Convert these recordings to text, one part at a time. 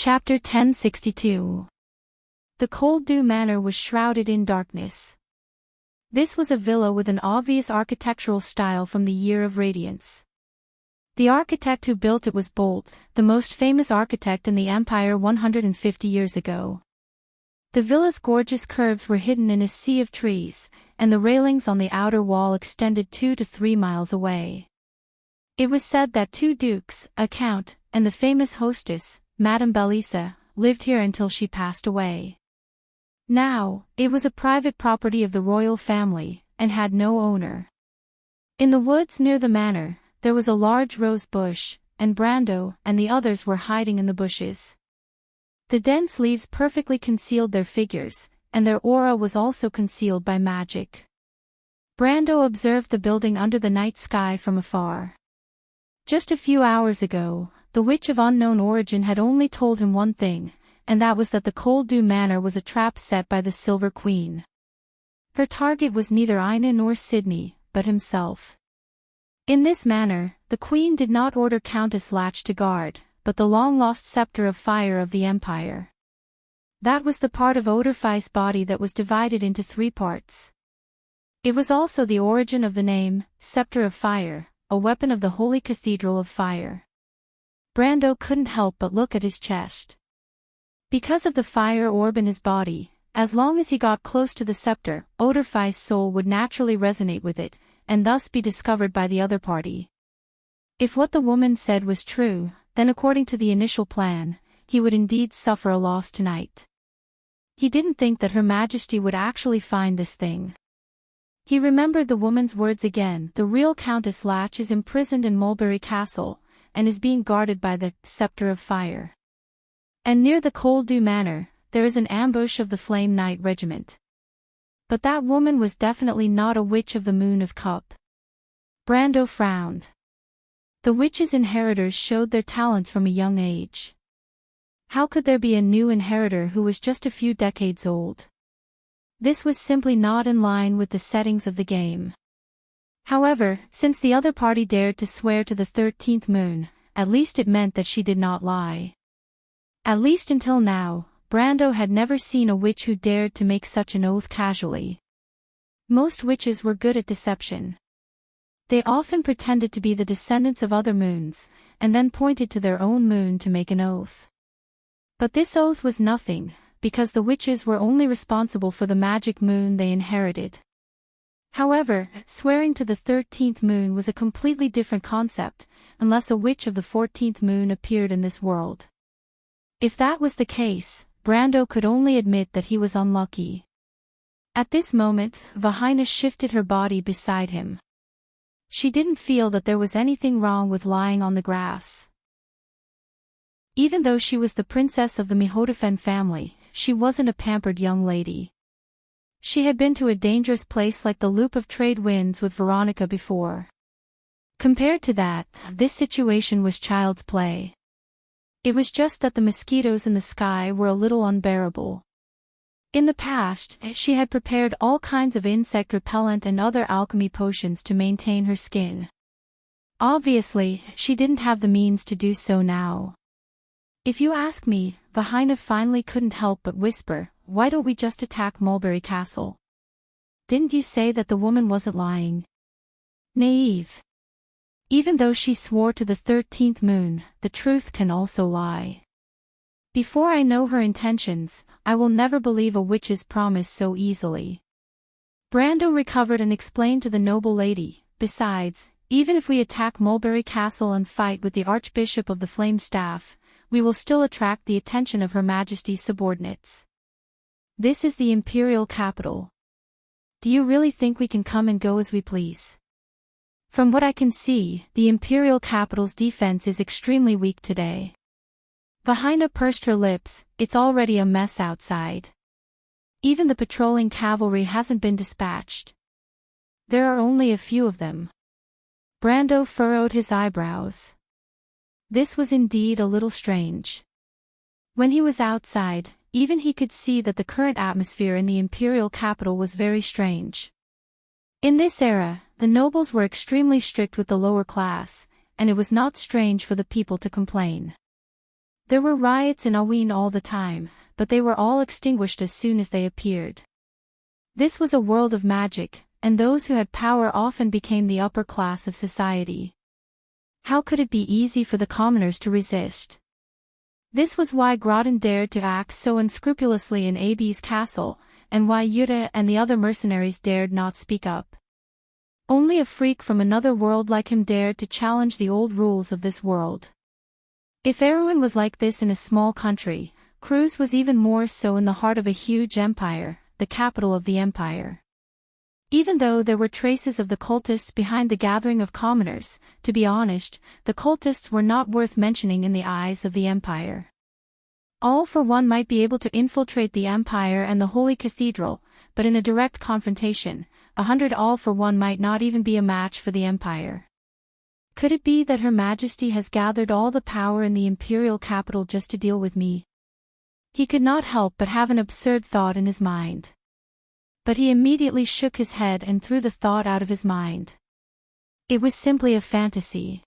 Chapter 1062. The Cold Dew Manor was shrouded in darkness. This was a villa with an obvious architectural style from the Year of Radiance. The architect who built it was Bolt, the most famous architect in the Empire 150 years ago. The villa's gorgeous curves were hidden in a sea of trees, and the railings on the outer wall extended 2 to 3 miles away. It was said that 2 dukes, a count, and the famous hostess, Madame Bellisa, lived here until she passed away. Now, it was a private property of the royal family, and had no owner. In the woods near the manor, there was a large rose bush, and Brando and the others were hiding in the bushes. The dense leaves perfectly concealed their figures, and their aura was also concealed by magic. Brando observed the building under the night sky from afar. Just a few hours ago, the witch of unknown origin had only told him one thing, and that was that the Cold Dew Manor was a trap set by the Silver Queen. Her target was neither Ina nor Sydney, but himself. In this manner, the Queen did not order Countess Latch to guard, but the long-lost scepter of fire of the Empire. That was the part of Odorfei's body that was divided into 3 parts. It was also the origin of the name, Scepter of Fire, a weapon of the Holy Cathedral of Fire. Brando couldn't help but look at his chest. Because of the fire orb in his body, as long as he got close to the scepter, Odorfei's soul would naturally resonate with it, and thus be discovered by the other party. If what the woman said was true, then according to the initial plan, he would indeed suffer a loss tonight. He didn't think that Her Majesty would actually find this thing. He remembered the woman's words again. The real Countess Latch is imprisoned in Mulberry Castle, and is being guarded by the Scepter of Fire. And near the Cold Dew Manor, there is an ambush of the Flame Knight Regiment. But that woman was definitely not a witch of the Moon of Cup. Brando frowned. The witches' inheritors showed their talents from a young age. How could there be a new inheritor who was just a few decades old? This was simply not in line with the settings of the game. However, since the other party dared to swear to the 13th moon, at least it meant that she did not lie. At least until now, Brando had never seen a witch who dared to make such an oath casually. Most witches were good at deception. They often pretended to be the descendants of other moons, and then pointed to their own moon to make an oath. But this oath was nothing, because the witches were only responsible for the magic moon they inherited. However, swearing to the 13th moon was a completely different concept, unless a witch of the 14th moon appeared in this world. If that was the case, Brando could only admit that he was unlucky. At this moment, Vahina shifted her body beside him. She didn't feel that there was anything wrong with lying on the grass. Even though she was the princess of the Mihodafen family, she wasn't a pampered young lady. She had been to a dangerous place like the Loop of Trade Winds with Veronica before. Compared to that, this situation was child's play. It was just that the mosquitoes in the sky were a little unbearable. In the past, she had prepared all kinds of insect repellent and other alchemy potions to maintain her skin. Obviously, she didn't have the means to do so now. If you ask me, Vahina finally couldn't help but whisper, "Why don't we just attack Mulberry Castle? Didn't you say that the woman wasn't lying?" Naive. Even though she swore to the 13th moon, the truth can also lie. Before I know her intentions, I will never believe a witch's promise so easily. Brando recovered and explained to the noble lady, "Besides, even if we attack Mulberry Castle and fight with the Archbishop of the Flame Staff, we will still attract the attention of Her Majesty's subordinates. This is the imperial capital. Do you really think we can come and go as we please? From what I can see, the imperial capital's defense is extremely weak today." Vahina pursed her lips. "It's already a mess outside. Even the patrolling cavalry hasn't been dispatched. There are only a few of them." Brando furrowed his eyebrows. This was indeed a little strange. When he was outside, even he could see that the current atmosphere in the imperial capital was very strange. In this era, the nobles were extremely strict with the lower class, and it was not strange for the people to complain. There were riots in Aween all the time, but they were all extinguished as soon as they appeared. This was a world of magic, and those who had power often became the upper class of society. How could it be easy for the commoners to resist? This was why Groton dared to act so unscrupulously in Abi's castle, and why Yura and the other mercenaries dared not speak up. Only a freak from another world like him dared to challenge the old rules of this world. If everyone was like this in a small country, Cruz was even more so in the heart of a huge empire, the capital of the empire. Even though there were traces of the cultists behind the gathering of commoners, to be honest, the cultists were not worth mentioning in the eyes of the empire. All for one might be able to infiltrate the empire and the Holy Cathedral, but in a direct confrontation, 100 all for one might not even be a match for the empire. Could it be that Her Majesty has gathered all the power in the imperial capital just to deal with me? He could not help but have an absurd thought in his mind. But he immediately shook his head and threw the thought out of his mind. It was simply a fantasy.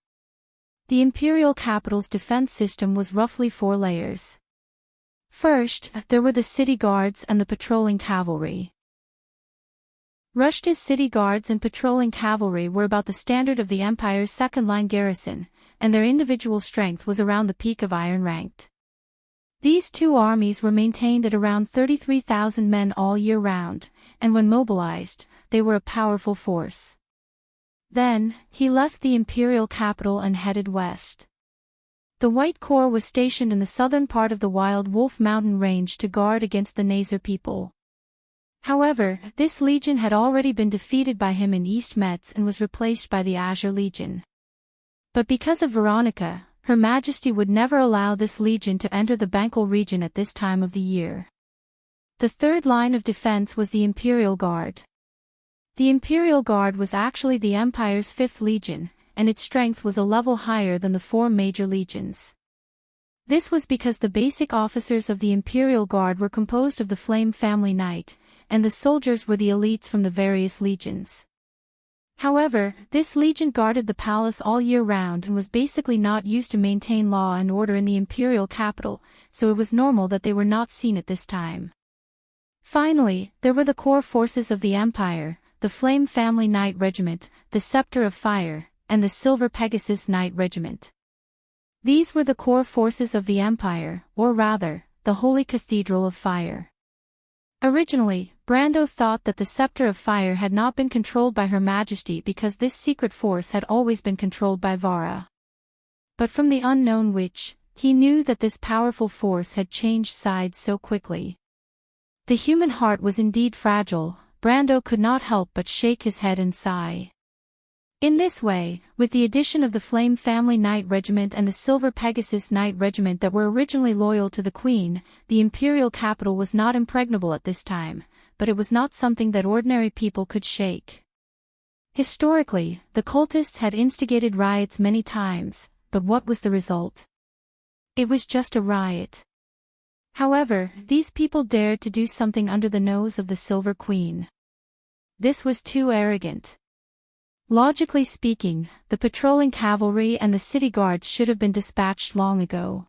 The imperial capital's defense system was roughly 4 layers. First, there were the city guards and the patrolling cavalry. Rushta's city guards and patrolling cavalry were about the standard of the Empire's second-line garrison, and their individual strength was around the peak of iron ranked. These two armies were maintained at around 33,000 men all year round, and when mobilized, they were a powerful force. Then, he left the imperial capital and headed west. The White Corps was stationed in the southern part of the Wild Wolf Mountain Range to guard against the Nazar people. However, this legion had already been defeated by him in East Metz and was replaced by the Azure Legion. But because of Veronica, Her Majesty would never allow this legion to enter the Bankel region at this time of the year. The third line of defense was the Imperial Guard. The Imperial Guard was actually the Empire's 5th legion, and its strength was a level higher than the 4 major legions. This was because the basic officers of the Imperial Guard were composed of the Flame Family Knight, and the soldiers were the elites from the various legions. However, this legion guarded the palace all year round and was basically not used to maintain law and order in the imperial capital, so it was normal that they were not seen at this time. Finally, there were the core forces of the Empire, the Flame Family Knight Regiment, the Scepter of Fire, and the Silver Pegasus Knight Regiment. These were the core forces of the Empire, or rather, the Holy Cathedral of Fire. Originally, Brando thought that the Scepter of Fire had not been controlled by Her Majesty because this secret force had always been controlled by Vara. But from the unknown witch, he knew that this powerful force had changed sides so quickly. The human heart was indeed fragile. Brando could not help but shake his head and sigh. In this way, with the addition of the Flame Family Knight Regiment and the Silver Pegasus Knight Regiment that were originally loyal to the Queen, the imperial capital was not impregnable at this time, but it was not something that ordinary people could shake. Historically, the cultists had instigated riots many times, but what was the result? It was just a riot. However, these people dared to do something under the nose of the Silver Queen. This was too arrogant. Logically speaking, the patrolling cavalry and the city guards should have been dispatched long ago.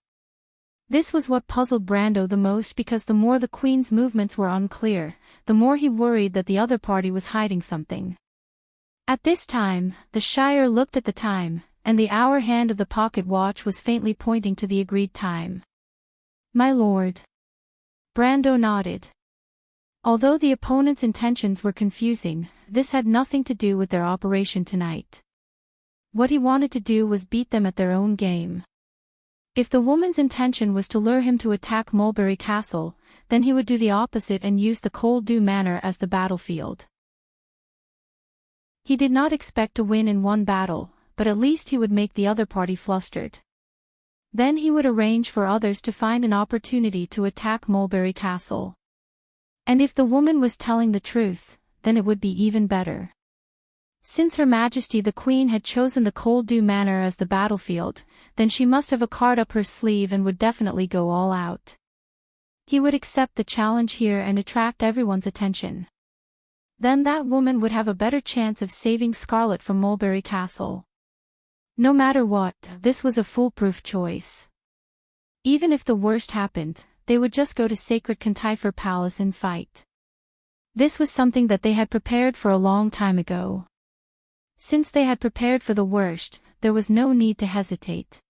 This was what puzzled Brando the most because the more the Queen's movements were unclear, the more he worried that the other party was hiding something. At this time, the Shire looked at the time, and the hour hand of the pocket watch was faintly pointing to the agreed time. "My lord." Brando nodded. Although the opponent's intentions were confusing, this had nothing to do with their operation tonight. What he wanted to do was beat them at their own game. If the woman's intention was to lure him to attack Mulberry Castle, then he would do the opposite and use the Cold Dew Manor as the battlefield. He did not expect to win in one battle, but at least he would make the other party flustered. Then he would arrange for others to find an opportunity to attack Mulberry Castle. And if the woman was telling the truth, then it would be even better. Since Her Majesty the Queen had chosen the Cold Dew Manor as the battlefield, then she must have a card up her sleeve and would definitely go all out. He would accept the challenge here and attract everyone's attention. Then that woman would have a better chance of saving Scarlet from Mulberry Castle. No matter what, this was a foolproof choice. even if the worst happened, they would just go to Sacred Cantifer Palace and fight. This was something that they had prepared for a long time ago. Since they had prepared for the worst, there was no need to hesitate.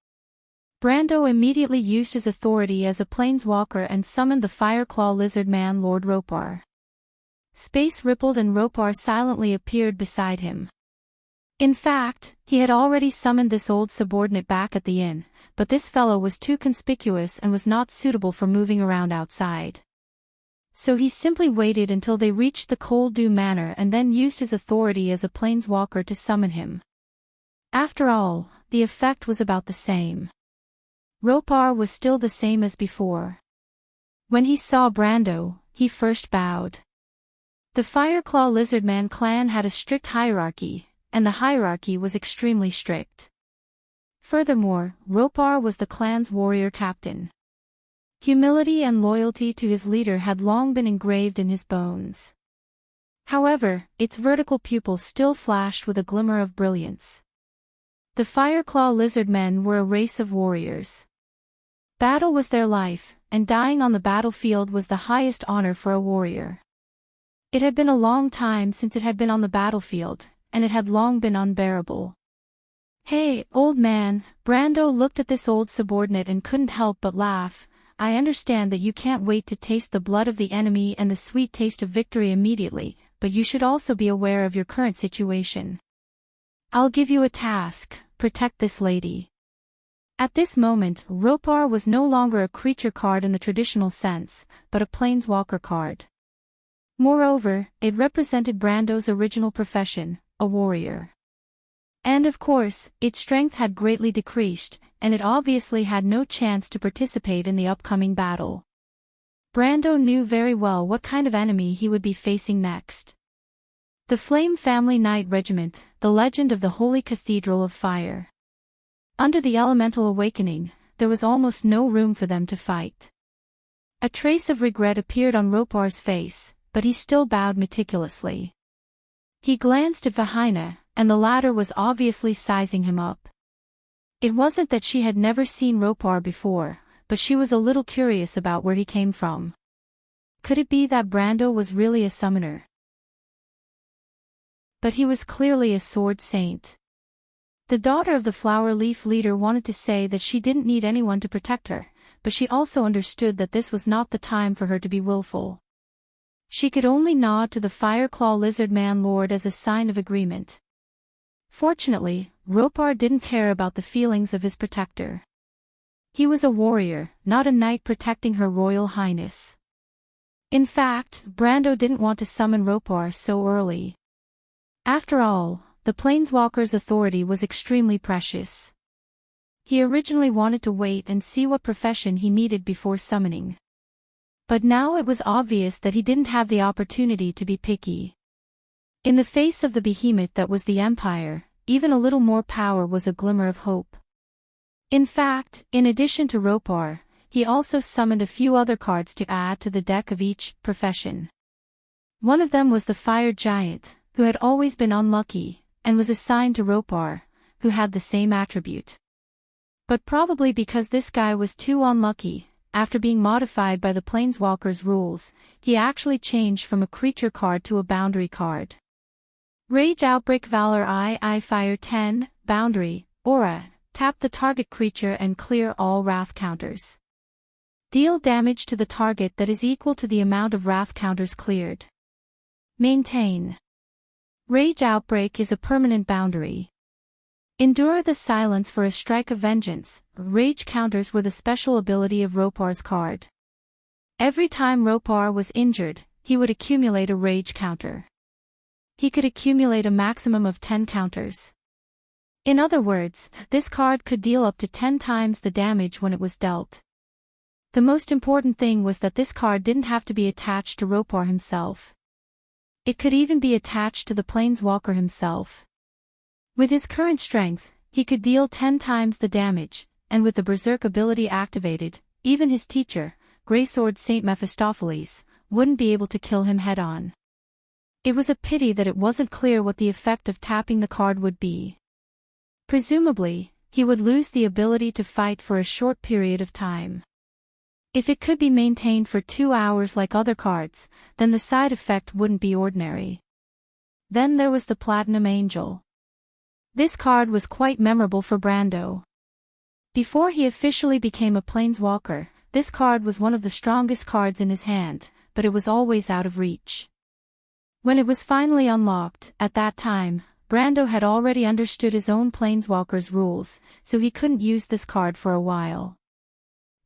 Brando immediately used his authority as a planeswalker and summoned the Fireclaw Lizard Man Lord Ropar. Space rippled and Ropar silently appeared beside him. In fact, he had already summoned this old subordinate back at the inn, but this fellow was too conspicuous and was not suitable for moving around outside. So he simply waited until they reached the Cold Dew Manor and then used his authority as a planeswalker to summon him. After all, the effect was about the same. Ropar was still the same as before. When he saw Brando, he first bowed. The Fireclaw Lizardman clan had a strict hierarchy, and the hierarchy was extremely strict. Furthermore, Ropar was the clan's warrior captain. Humility and loyalty to his leader had long been engraved in his bones. However, its vertical pupils still flashed with a glimmer of brilliance. The Fireclaw Lizardmen were a race of warriors. Battle was their life, and dying on the battlefield was the highest honor for a warrior. It had been a long time since it had been on the battlefield, and it had long been unbearable. "Hey, old man," Brando looked at this old subordinate and couldn't help but laugh. "I understand that you can't wait to taste the blood of the enemy and the sweet taste of victory immediately, but you should also be aware of your current situation. I'll give you a task: protect this lady." At this moment, Ropar was no longer a creature card in the traditional sense, but a planeswalker card. Moreover, it represented Brando's original profession, a warrior. And of course, its strength had greatly decreased, and it obviously had no chance to participate in the upcoming battle. Brando knew very well what kind of enemy he would be facing next. The Flame Family Knight Regiment, the legend of the Holy Cathedral of Fire. Under the elemental awakening, there was almost no room for them to fight. A trace of regret appeared on Ropar's face, but he still bowed meticulously. He glanced at Vahina, and the latter was obviously sizing him up. It wasn't that she had never seen Ropar before, but she was a little curious about where he came from. Could it be that Brando was really a summoner? But he was clearly a sword saint. The daughter of the Flower Leaf leader wanted to say that she didn't need anyone to protect her, but she also understood that this was not the time for her to be willful. She could only nod to the Fireclaw Lizardman Lord as a sign of agreement. Fortunately, Ropar didn't care about the feelings of his protector. He was a warrior, not a knight protecting her royal highness. In fact, Brando didn't want to summon Ropar so early. After all, the Planeswalker's authority was extremely precious. He originally wanted to wait and see what profession he needed before summoning. But now it was obvious that he didn't have the opportunity to be picky. In the face of the behemoth that was the Empire, even a little more power was a glimmer of hope. In fact, in addition to Ropar, he also summoned a few other cards to add to the deck of each profession. One of them was the Fire Giant, who had always been unlucky, and was assigned to Ropar, who had the same attribute. But probably because this guy was too unlucky, after being modified by the Planeswalker's rules, he actually changed from a creature card to a boundary card. Rage Outbreak Valor I Fire 10, Boundary, Aura, tap the target creature and clear all wrath counters. Deal damage to the target that is equal to the amount of wrath counters cleared. Maintain. Rage Outbreak is a permanent boundary. Endure the silence for a strike of vengeance. Rage counters were the special ability of Ropar's card. Every time Ropar was injured, he would accumulate a rage counter. He could accumulate a maximum of 10 counters. In other words, this card could deal up to 10 times the damage when it was dealt. The most important thing was that this card didn't have to be attached to Ropar himself. It could even be attached to the Planeswalker himself. With his current strength, he could deal 10 times the damage, and with the Berserk ability activated, even his teacher, Greysword Saint Mephistopheles, wouldn't be able to kill him head-on. It was a pity that it wasn't clear what the effect of tapping the card would be. Presumably, he would lose the ability to fight for a short period of time. If it could be maintained for 2 hours like other cards, then the side effect wouldn't be ordinary. Then there was the Platinum Angel. This card was quite memorable for Brando. Before he officially became a planeswalker, this card was one of the strongest cards in his hand, but it was always out of reach. When it was finally unlocked, at that time, Brando had already understood his own planeswalker's rules, so he couldn't use this card for a while.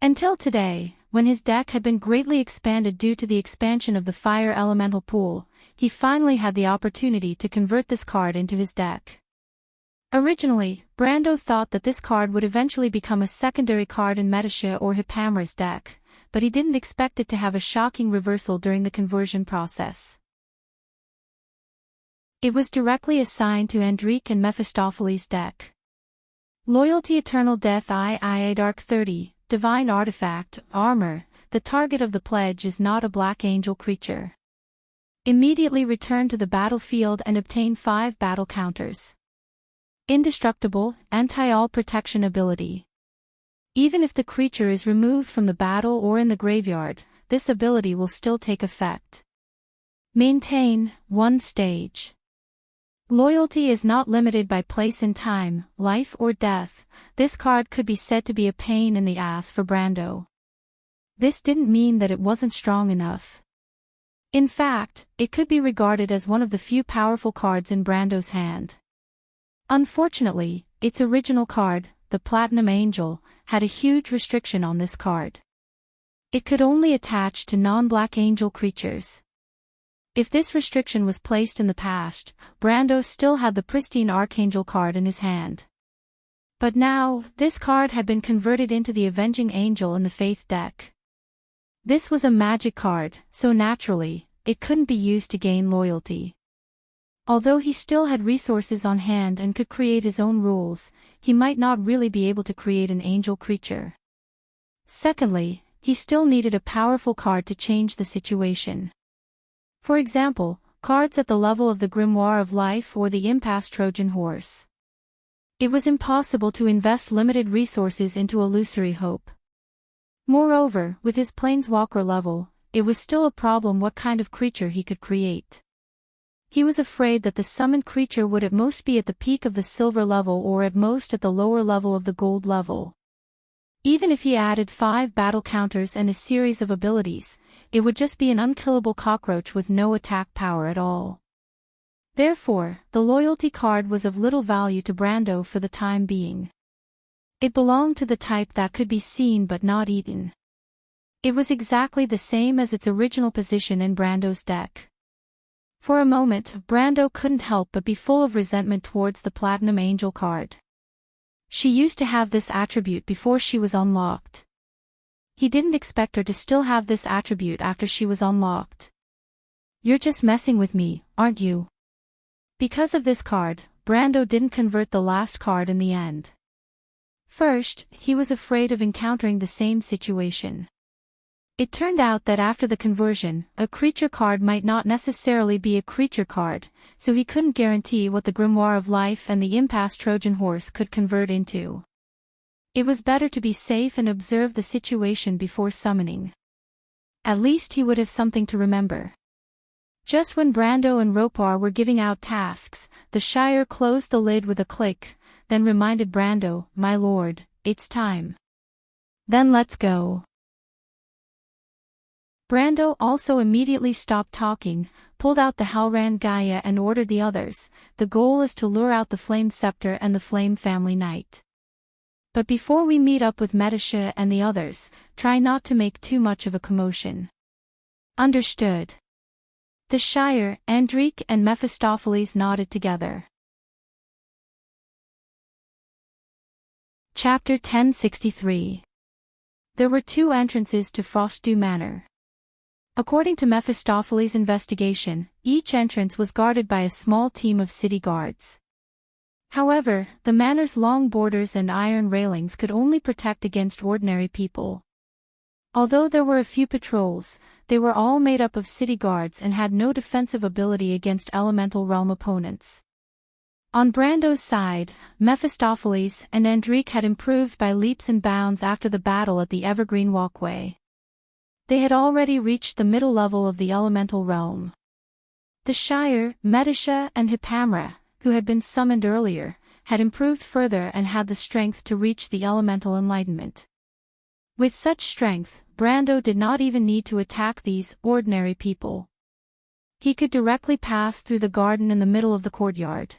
Until today, when his deck had been greatly expanded due to the expansion of the Fire Elemental pool, he finally had the opportunity to convert this card into his deck. Originally, Brando thought that this card would eventually become a secondary card in Metasha or Hipamra's deck, but he didn't expect it to have a shocking reversal during the conversion process. It was directly assigned to Enrich and Mephistopheles' deck. Loyalty, Eternal Death, II Dark 30, Divine Artifact, Armor. The target of the pledge is not a Black Angel creature. Immediately return to the battlefield and obtain 5 battle counters. Indestructible, anti-all protection ability. Even if the creature is removed from the battle or in the graveyard, this ability will still take effect. Maintain 1 stage. Loyalty is not limited by place in time, life or death. This card could be said to be a pain in the ass for Brando. This didn't mean that it wasn't strong enough. In fact, it could be regarded as one of the few powerful cards in Brando's hand. Unfortunately, its original card, the Platinum Angel, had a huge restriction on this card. It could only attach to non-Black Angel creatures. If this restriction was placed in the past, Brando still had the pristine Archangel card in his hand. But now, this card had been converted into the Avenging Angel in the Faith deck. This was a magic card, so naturally, it couldn't be used to gain loyalty. Although he still had resources on hand and could create his own rules, he might not really be able to create an angel creature. Secondly, he still needed a powerful card to change the situation. For example, cards at the level of the Grimoire of Life or the Impasse Trojan Horse. It was impossible to invest limited resources into illusory hope. Moreover, with his Planeswalker level, it was still a problem what kind of creature he could create. He was afraid that the summoned creature would at most be at the peak of the silver level or at most at the lower level of the gold level. Even if he added 5 battle counters and a series of abilities, it would just be an unkillable cockroach with no attack power at all. Therefore, the loyalty card was of little value to Brando for the time being. It belonged to the type that could be seen but not eaten. It was exactly the same as its original position in Brando's deck. For a moment, Brando couldn't help but be full of resentment towards the Platinum Angel card. She used to have this attribute before she was unlocked. He didn't expect her to still have this attribute after she was unlocked. You're just messing with me, aren't you? Because of this card, Brando didn't convert the last card in the end. First, he was afraid of encountering the same situation. It turned out that after the conversion, a creature card might not necessarily be a creature card, so he couldn't guarantee what the Grimoire of Life and the Impasse Trojan Horse could convert into. It was better to be safe and observe the situation before summoning. At least he would have something to remember. Just when Brando and Ropar were giving out tasks, the Shire closed the lid with a click, then reminded Brando, "My lord, it's time. Then let's go." Brando also immediately stopped talking, pulled out the Halran Gaia and ordered the others. The goal is to lure out the Flame Scepter and the Flame Family Knight. But before we meet up with Metasha and the others, try not to make too much of a commotion. Understood. The Shire, Enrich and Mephistopheles nodded together. Chapter 1063. There were 2 entrances to Frostdew Manor. According to Mephistopheles' investigation, each entrance was guarded by a small team of city guards. However, the manor's long borders and iron railings could only protect against ordinary people. Although there were a few patrols, they were all made up of city guards and had no defensive ability against elemental realm opponents. On Brando's side, Mephistopheles and Enrich had improved by leaps and bounds after the battle at the Evergreen Walkway. They had already reached the middle level of the elemental realm. The Shire, Medisha and Hippamra, who had been summoned earlier, had improved further and had the strength to reach the elemental enlightenment. With such strength, Brando did not even need to attack these ordinary people. He could directly pass through the garden in the middle of the courtyard.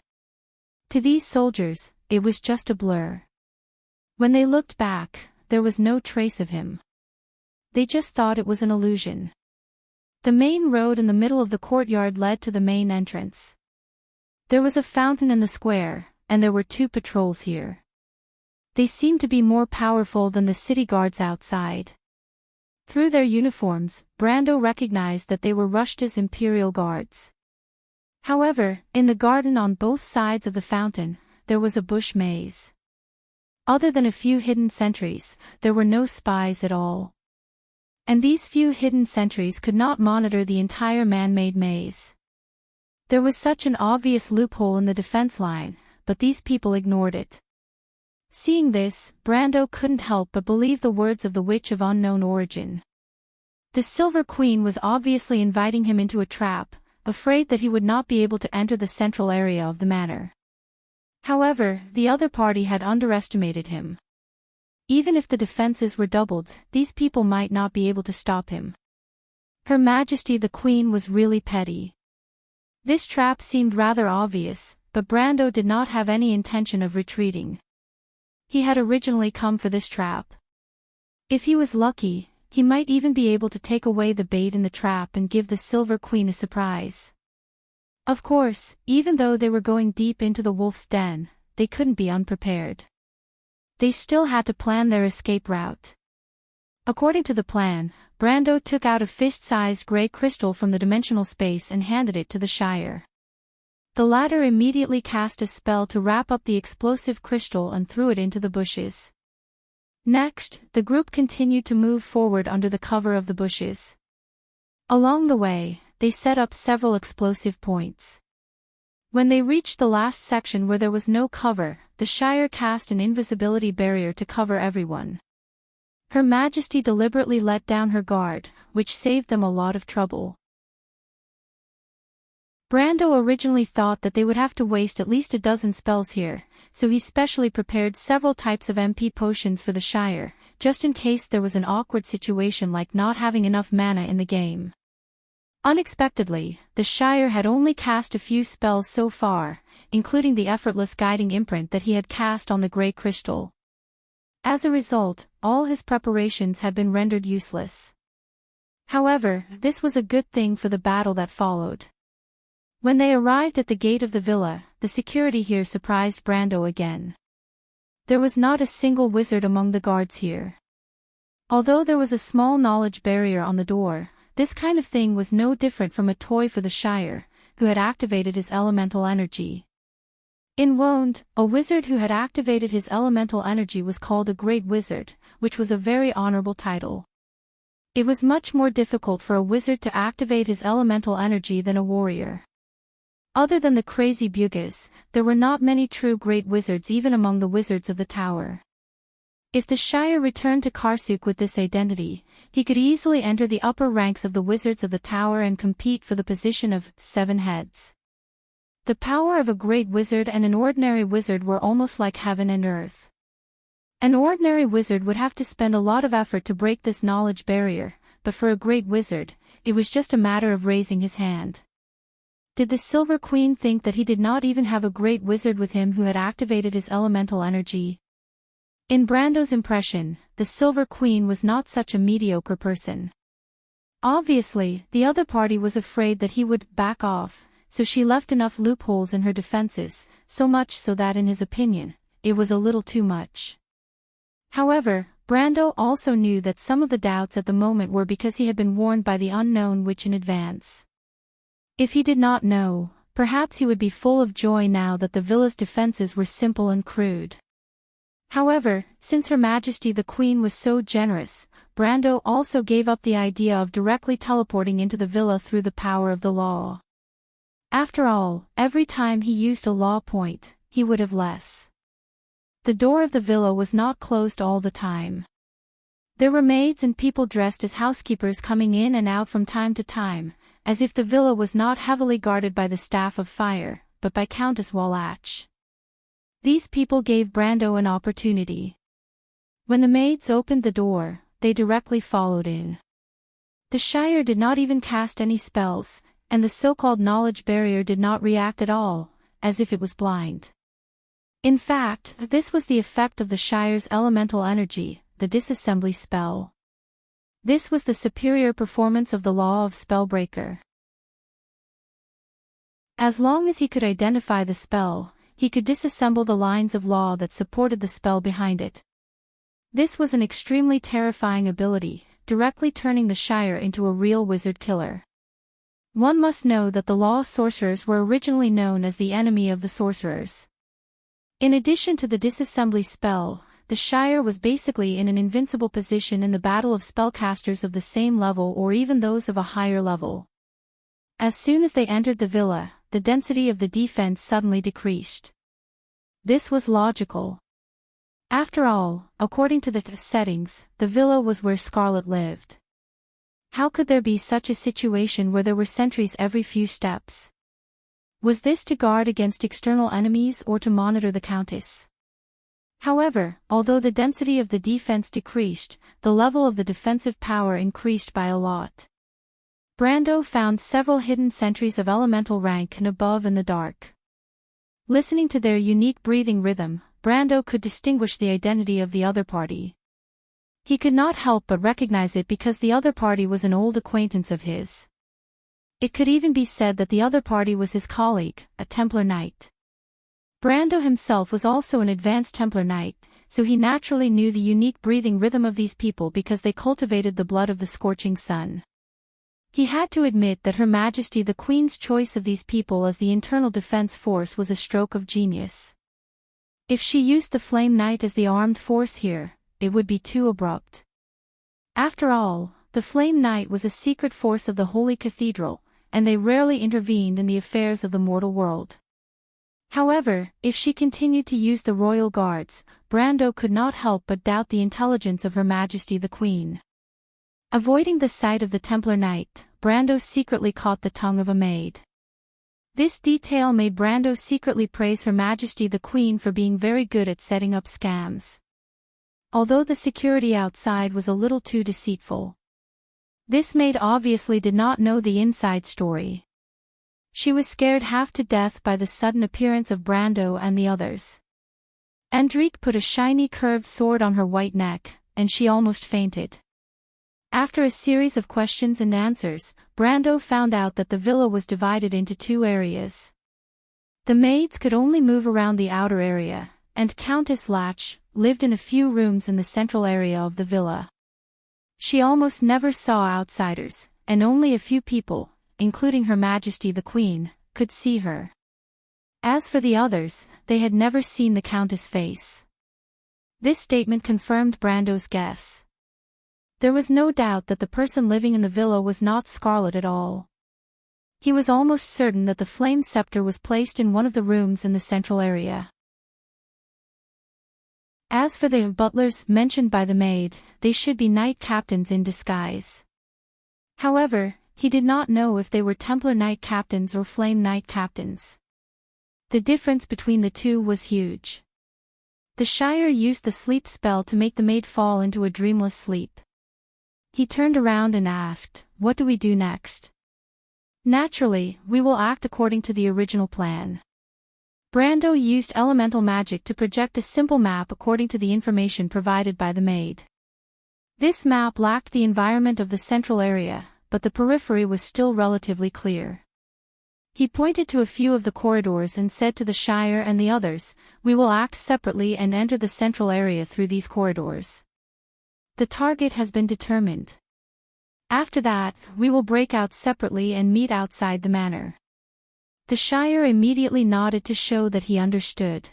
To these soldiers, it was just a blur. When they looked back, there was no trace of him. They just thought it was an illusion. The main road in the middle of the courtyard led to the main entrance. There was a fountain in the square, and there were 2 patrols here. They seemed to be more powerful than the city guards outside. Through their uniforms, Brando recognized that they were Rushta's Imperial Guards. However, in the garden on both sides of the fountain, there was a bush maze. Other than a few hidden sentries, there were no spies at all. And these few hidden sentries could not monitor the entire man-made maze. There was such an obvious loophole in the defense line, but these people ignored it. Seeing this, Brando couldn't help but believe the words of the witch of unknown origin. The Silver Queen was obviously inviting him into a trap, afraid that he would not be able to enter the central area of the manor. However, the other party had underestimated him. Even if the defenses were doubled, these people might not be able to stop him. Her Majesty the Queen was really petty. This trap seemed rather obvious, but Brando did not have any intention of retreating. He had originally come for this trap. If he was lucky, he might even be able to take away the bait in the trap and give the Silver Queen a surprise. Of course, even though they were going deep into the wolf's den, they couldn't be unprepared. They still had to plan their escape route. According to the plan, Brando took out a fist-sized gray crystal from the dimensional space and handed it to the Shire. The latter immediately cast a spell to wrap up the explosive crystal and threw it into the bushes. Next, the group continued to move forward under the cover of the bushes. Along the way, they set up several explosive points. When they reached the last section where there was no cover, the Shire cast an invisibility barrier to cover everyone. Her Majesty deliberately let down her guard, which saved them a lot of trouble. Brando originally thought that they would have to waste at least a dozen spells here, so he specially prepared several types of MP potions for the Shire, just in case there was an awkward situation like not having enough mana in the game. Unexpectedly, the Shire had only cast a few spells so far, including the effortless guiding imprint that he had cast on the grey crystal. As a result, all his preparations had been rendered useless. However, this was a good thing for the battle that followed. When they arrived at the gate of the villa, the security here surprised Brando again. There was not a single wizard among the guards here. Although there was a small knowledge barrier on the door, this kind of thing was no different from a toy for the Shire, who had activated his elemental energy. In Wonde, a wizard who had activated his elemental energy was called a Great Wizard, which was a very honorable title. It was much more difficult for a wizard to activate his elemental energy than a warrior. Other than the crazy Bugas, there were not many true great wizards even among the wizards of the tower. If the Shire returned to Karsuk with this identity, he could easily enter the upper ranks of the wizards of the tower and compete for the position of Seven Heads. The power of a great wizard and an ordinary wizard were almost like heaven and earth. An ordinary wizard would have to spend a lot of effort to break this knowledge barrier, but for a great wizard, it was just a matter of raising his hand. Did the Silver Queen think that he did not even have a great wizard with him who had activated his elemental energy? In Brando's impression, the Silver Queen was not such a mediocre person. Obviously, the other party was afraid that he would back off, so she left enough loopholes in her defenses, so much so that in his opinion, it was a little too much. However, Brando also knew that some of the doubts at the moment were because he had been warned by the unknown witch in advance. If he did not know, perhaps he would be full of joy now that the villa's defenses were simple and crude. However, since Her Majesty the Queen was so generous, Brando also gave up the idea of directly teleporting into the villa through the power of the law. After all, every time he used a law point, he would have less. The door of the villa was not closed all the time. There were maids and people dressed as housekeepers coming in and out from time to time, as if the villa was not heavily guarded by the staff of fire, but by Countess Wallach. These people gave Brando an opportunity. When the maids opened the door, they directly followed in. The Shire did not even cast any spells, and the so-called knowledge barrier did not react at all, as if it was blind. In fact, this was the effect of the Shire's elemental energy, the disassembly spell. This was the superior performance of the law of Spellbreaker. As long as he could identify the spell, he could disassemble the lines of law that supported the spell behind it. This was an extremely terrifying ability, directly turning the Shire into a real wizard killer. One must know that the law sorcerers were originally known as the enemy of the sorcerers. In addition to the disassembly spell, the Shire was basically in an invincible position in the battle of spellcasters of the same level or even those of a higher level. As soon as they entered the villa, the density of the defense suddenly decreased. This was logical. After all, according to the settings, the villa was where Scarlet lived. How could there be such a situation where there were sentries every few steps? Was this to guard against external enemies or to monitor the Countess? However, although the density of the defense decreased, the level of the defensive power increased by a lot. Brando found several hidden sentries of elemental rank and above in the dark. Listening to their unique breathing rhythm, Brando could distinguish the identity of the other party. He could not help but recognize it because the other party was an old acquaintance of his. It could even be said that the other party was his colleague, a Templar Knight. Brando himself was also an advanced Templar Knight, so he naturally knew the unique breathing rhythm of these people because they cultivated the blood of the scorching sun. He had to admit that Her Majesty the Queen's choice of these people as the internal defense force was a stroke of genius. If she used the Flame Knight as the armed force here, it would be too abrupt. After all, the Flame Knight was a secret force of the Holy Cathedral, and they rarely intervened in the affairs of the mortal world. However, if she continued to use the royal guards, Brando could not help but doubt the intelligence of Her Majesty the Queen. Avoiding the sight of the Templar Knight, Brando secretly caught the tongue of a maid. This detail made Brando secretly praise Her Majesty the Queen for being very good at setting up scams. Although the security outside was a little too deceitful. This maid obviously did not know the inside story. She was scared half to death by the sudden appearance of Brando and the others. Enrich put a shiny curved sword on her white neck, and she almost fainted. After a series of questions and answers, Brando found out that the villa was divided into two areas. The maids could only move around the outer area, and Countess Latch lived in a few rooms in the central area of the villa. She almost never saw outsiders, and only a few people, including Her Majesty the Queen, could see her. As for the others, they had never seen the Countess' face. This statement confirmed Brando's guess. There was no doubt that the person living in the villa was not Scarlet at all. He was almost certain that the flame scepter was placed in one of the rooms in the central area. As for the butlers mentioned by the maid, they should be knight captains in disguise. However, he did not know if they were Templar Knight captains or Flame Knight captains. The difference between the two was huge. The Shire used the sleep spell to make the maid fall into a dreamless sleep. He turned around and asked, "What do we do next?" "Naturally, we will act according to the original plan." Brando used elemental magic to project a simple map according to the information provided by the maid. This map lacked the environment of the central area, but the periphery was still relatively clear. He pointed to a few of the corridors and said to the Shire and the others, "We will act separately and enter the central area through these corridors. The target has been determined. After that, we will break out separately and meet outside the manor." The Shire immediately nodded to show that he understood.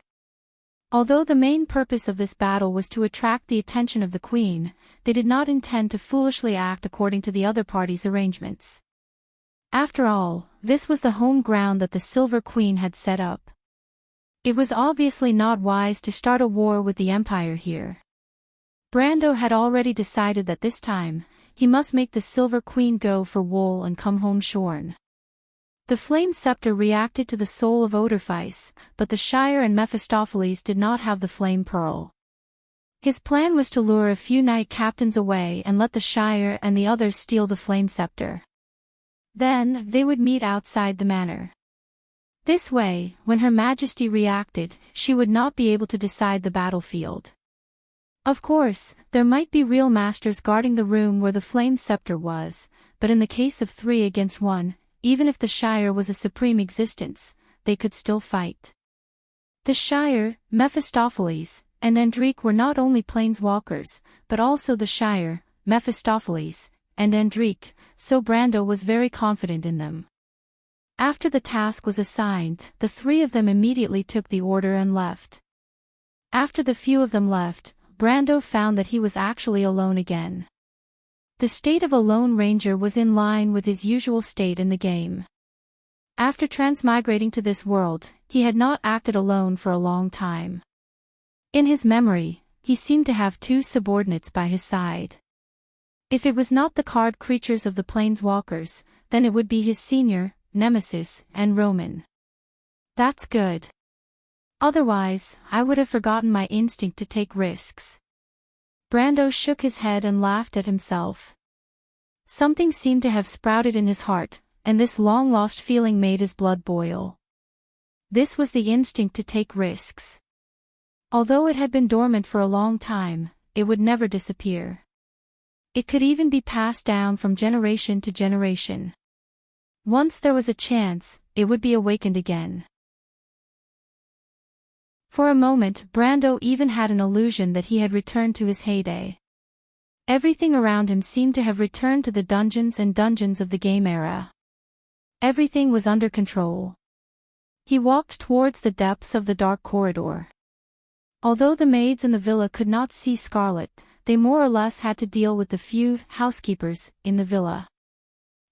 Although the main purpose of this battle was to attract the attention of the Queen, they did not intend to foolishly act according to the other party's arrangements. After all, this was the home ground that the Silver Queen had set up. It was obviously not wise to start a war with the Empire here. Brando had already decided that this time, he must make the Silver Queen go for wool and come home shorn. The Flame Scepter reacted to the soul of Odorfice, but the Shire and Mephistopheles did not have the Flame Pearl. His plan was to lure a few knight captains away and let the Shire and the others steal the Flame Scepter. Then, they would meet outside the manor. This way, when Her Majesty reacted, she would not be able to decide the battlefield. Of course, there might be real masters guarding the room where the Flame Scepter was, but in the case of 3 against 1, even if the Shire was a supreme existence, they could still fight. The Shire, Mephistopheles, and Enrich were not only planeswalkers, but also the Shire, Mephistopheles, and Enrich, so Brando was very confident in them. After the task was assigned, the 3 of them immediately took the order and left. After the few of them left, Brando found that he was actually alone again. The state of a Lone Ranger was in line with his usual state in the game. After transmigrating to this world, he had not acted alone for a long time. In his memory, he seemed to have 2 subordinates by his side. If it was not the card creatures of the Planeswalkers, then it would be his senior, Nemesis, and Roman. That's good. Otherwise, I would have forgotten my instinct to take risks. Brando shook his head and laughed at himself. Something seemed to have sprouted in his heart, and this long-lost feeling made his blood boil. This was the instinct to take risks. Although it had been dormant for a long time, it would never disappear. It could even be passed down from generation to generation. Once there was a chance, it would be awakened again. For a moment, Brando even had an illusion that he had returned to his heyday. Everything around him seemed to have returned to the dungeons and dungeons of the game era. Everything was under control. He walked towards the depths of the dark corridor. Although the maids in the villa could not see Scarlet, they more or less had to deal with the few housekeepers in the villa.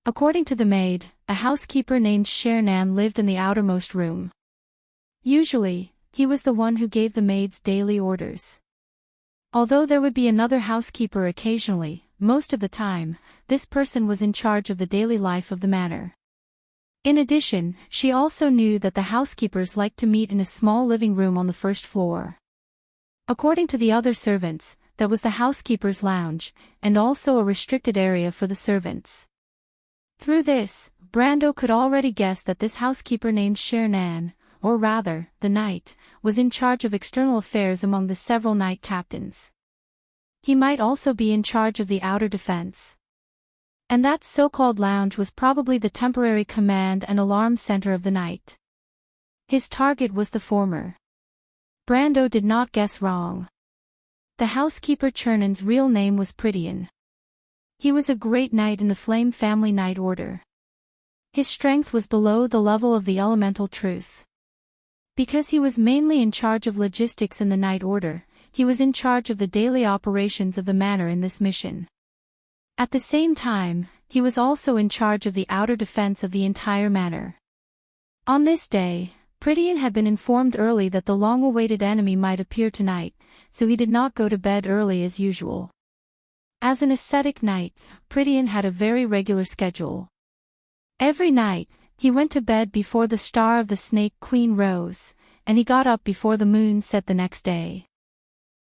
According to the maid, a housekeeper named Shernan lived in the outermost room. Usually, he was the one who gave the maids daily orders. Although there would be another housekeeper occasionally, most of the time, this person was in charge of the daily life of the manor. In addition, she also knew that the housekeepers liked to meet in a small living room on the first floor. According to the other servants, that was the housekeeper's lounge, and also a restricted area for the servants. Through this, Brando could already guess that this housekeeper named Shernan, or rather, the knight, was in charge of external affairs among the several knight captains. He might also be in charge of the outer defense. And that so-called lounge was probably the temporary command and alarm center of the knight. His target was the former. Brando did not guess wrong. The housekeeper Chernan's real name was Prydian. He was a great knight in the Flame Family Knight Order. His strength was below the level of the elemental truth. Because he was mainly in charge of logistics in the Knight Order, he was in charge of the daily operations of the manor in this mission. At the same time, he was also in charge of the outer defense of the entire manor. On this day, Prydian had been informed early that the long-awaited enemy might appear tonight, so he did not go to bed early as usual. As an ascetic knight, Prydian had a very regular schedule. Every night, he went to bed before the star of the Snake Queen rose, and he got up before the moon set the next day.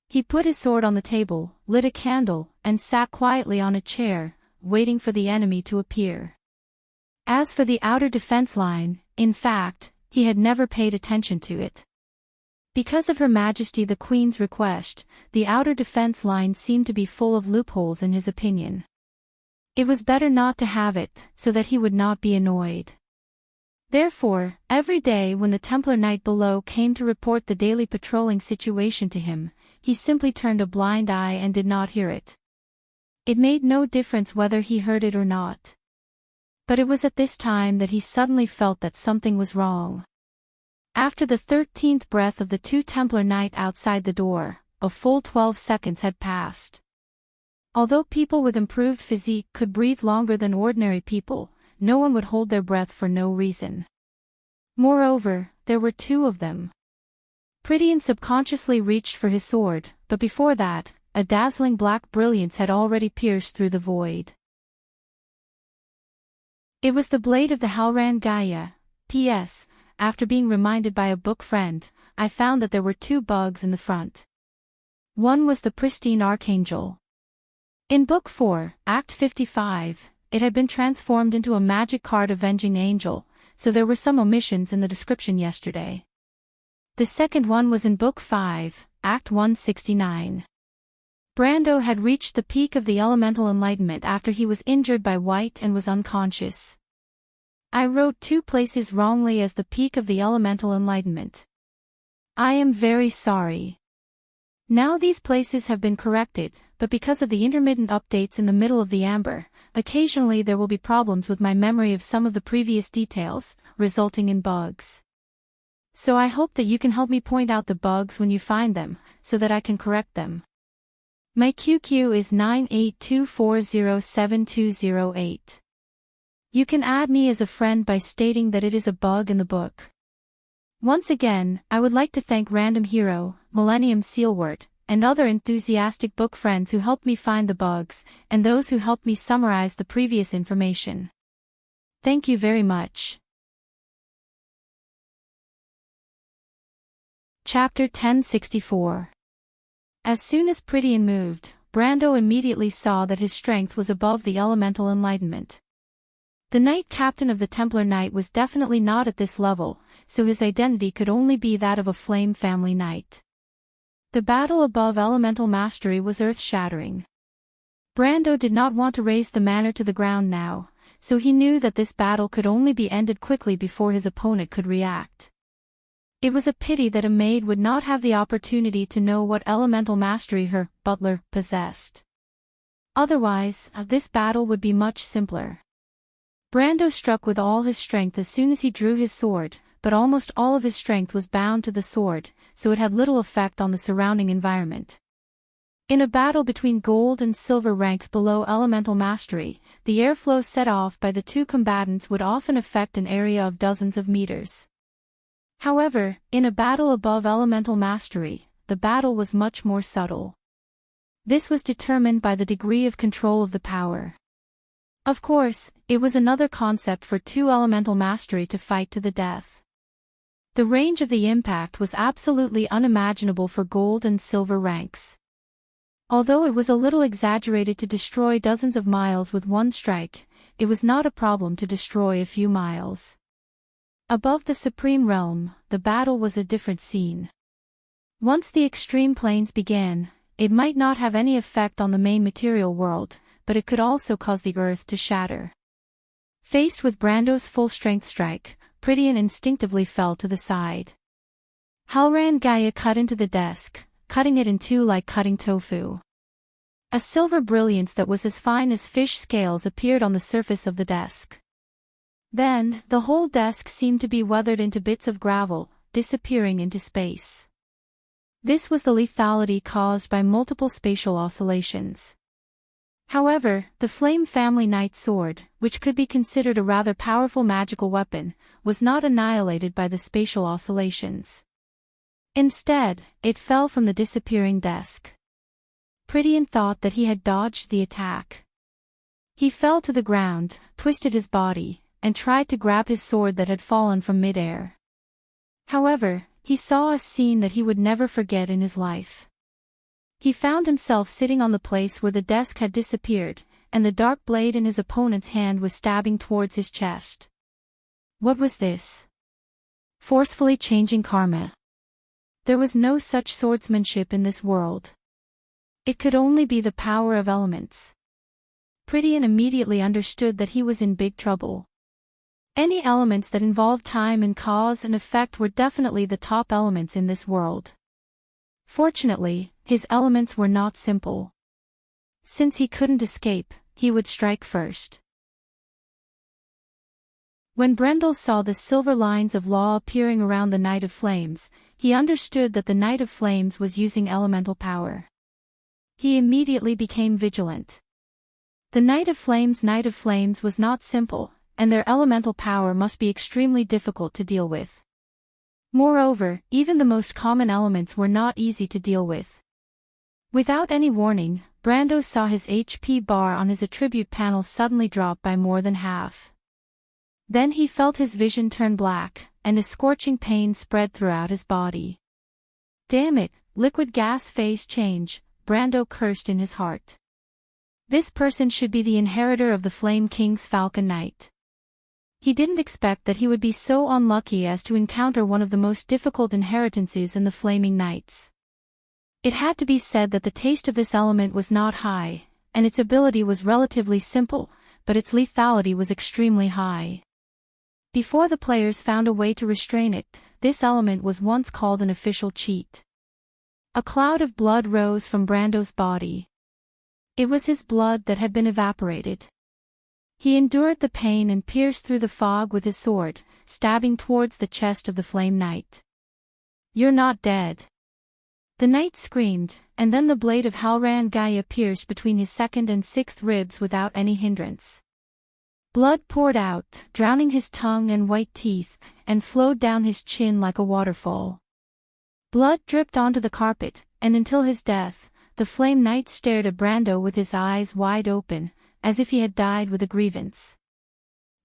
He put his sword on the table, lit a candle, and sat quietly on a chair, waiting for the enemy to appear. As for the outer defense line, in fact, he had never paid attention to it. Because of Her Majesty the Queen's request, the outer defense line seemed to be full of loopholes in his opinion. It was better not to have it, so that he would not be annoyed. Therefore, every day when the Templar Knight below came to report the daily patrolling situation to him, he simply turned a blind eye and did not hear it. It made no difference whether he heard it or not. But it was at this time that he suddenly felt that something was wrong. After the 13th breath of the 2 Templar Knight outside the door, a full 12 seconds had passed. Although people with improved physique could breathe longer than ordinary people, no one would hold their breath for no reason. Moreover, there were two of them. Prydian subconsciously reached for his sword, but before that, a dazzling black brilliance had already pierced through the void. It was the blade of the Halran Gaia. P.S. After being reminded by a book friend, I found that there were two bugs in the front. One was the pristine archangel. In Book 4, Act 55, it had been transformed into a magic card avenging angel, so there were some omissions in the description yesterday. The second one was in Book 5, Act 169. Brando had reached the peak of the elemental enlightenment after he was injured by White and was unconscious. I wrote two places wrongly as the peak of the elemental enlightenment. I am very sorry. Now these places have been corrected, but because of the intermittent updates in the middle of the amber, occasionally there will be problems with my memory of some of the previous details, resulting in bugs. So I hope that you can help me point out the bugs when you find them, so that I can correct them. My QQ is 982407208. You can add me as a friend by stating that it is a bug in the book. Once again, I would like to thank Random Hero, Millennium Sealwort, and other enthusiastic book friends who helped me find the bugs, and those who helped me summarize the previous information. Thank you very much. Chapter 1064. As soon as Prydian moved, Brando immediately saw that his strength was above the elemental enlightenment. The Knight Captain of the Templar Knight was definitely not at this level, so his identity could only be that of a Flame Family Knight. The battle above elemental mastery was earth-shattering. Brando did not want to raise the manor to the ground now, so he knew that this battle could only be ended quickly before his opponent could react. It was a pity that a maid would not have the opportunity to know what elemental mastery her butler possessed. Otherwise, this battle would be much simpler. Brando struck with all his strength as soon as he drew his sword, but almost all of his strength was bound to the sword, so it had little effect on the surrounding environment. In a battle between gold and silver ranks below elemental mastery, the airflow set off by the two combatants would often affect an area of dozens of meters. However, in a battle above elemental mastery, the battle was much more subtle. This was determined by the degree of control of the power. Of course, it was another concept for two elemental mastery to fight to the death. The range of the impact was absolutely unimaginable for gold and silver ranks. Although it was a little exaggerated to destroy dozens of miles with one strike, it was not a problem to destroy a few miles. Above the Supreme Realm, the battle was a different scene. Once the extreme planes began, it might not have any effect on the main material world, but it could also cause the earth to shatter. Faced with Brando's full-strength strike, Prydian instinctively fell to the side. Halran Gaia cut into the desk, cutting it in two like cutting tofu. A silver brilliance that was as fine as fish scales appeared on the surface of the desk. Then, the whole desk seemed to be weathered into bits of gravel, disappearing into space. This was the lethality caused by multiple spatial oscillations. However, the Flame Family Knight sword, which could be considered a rather powerful magical weapon, was not annihilated by the spatial oscillations. Instead, it fell from the disappearing desk. Prydian thought that he had dodged the attack. He fell to the ground, twisted his body, and tried to grab his sword that had fallen from midair. However, he saw a scene that he would never forget in his life. He found himself sitting on the place where the desk had disappeared, and the dark blade in his opponent's hand was stabbing towards his chest. What was this? Forcefully changing karma. There was no such swordsmanship in this world. It could only be the power of elements. Prydian immediately understood that he was in big trouble. Any elements that involved time and cause and effect were definitely the top elements in this world. Fortunately, his elements were not simple. Since he couldn't escape, he would strike first. When Brendel saw the silver lines of law appearing around the Knight of Flames, he understood that the Knight of Flames was using elemental power. He immediately became vigilant. The Knight of Flames was not simple, and their elemental power must be extremely difficult to deal with. Moreover, even the most common elements were not easy to deal with. Without any warning, Brando saw his HP bar on his attribute panel suddenly drop by more than half. Then he felt his vision turn black, and a scorching pain spread throughout his body. Damn it, liquid gas phase change, Brando cursed in his heart. This person should be the inheritor of the Flame King's Falcon Knight. He didn't expect that he would be so unlucky as to encounter one of the most difficult inheritances in the Flaming Knights. It had to be said that the taste of this element was not high, and its ability was relatively simple, but its lethality was extremely high. Before the players found a way to restrain it, this element was once called an official cheat. A cloud of blood rose from Brando's body. It was his blood that had been evaporated. He endured the pain and pierced through the fog with his sword, stabbing towards the chest of the Flame Knight. "You're not dead." The knight screamed, and then the blade of Halran Gaia pierced between his second and sixth ribs without any hindrance. Blood poured out, drowning his tongue and white teeth, and flowed down his chin like a waterfall. Blood dripped onto the carpet, and until his death, the Flame Knight stared at Brando with his eyes wide open, as if he had died with a grievance.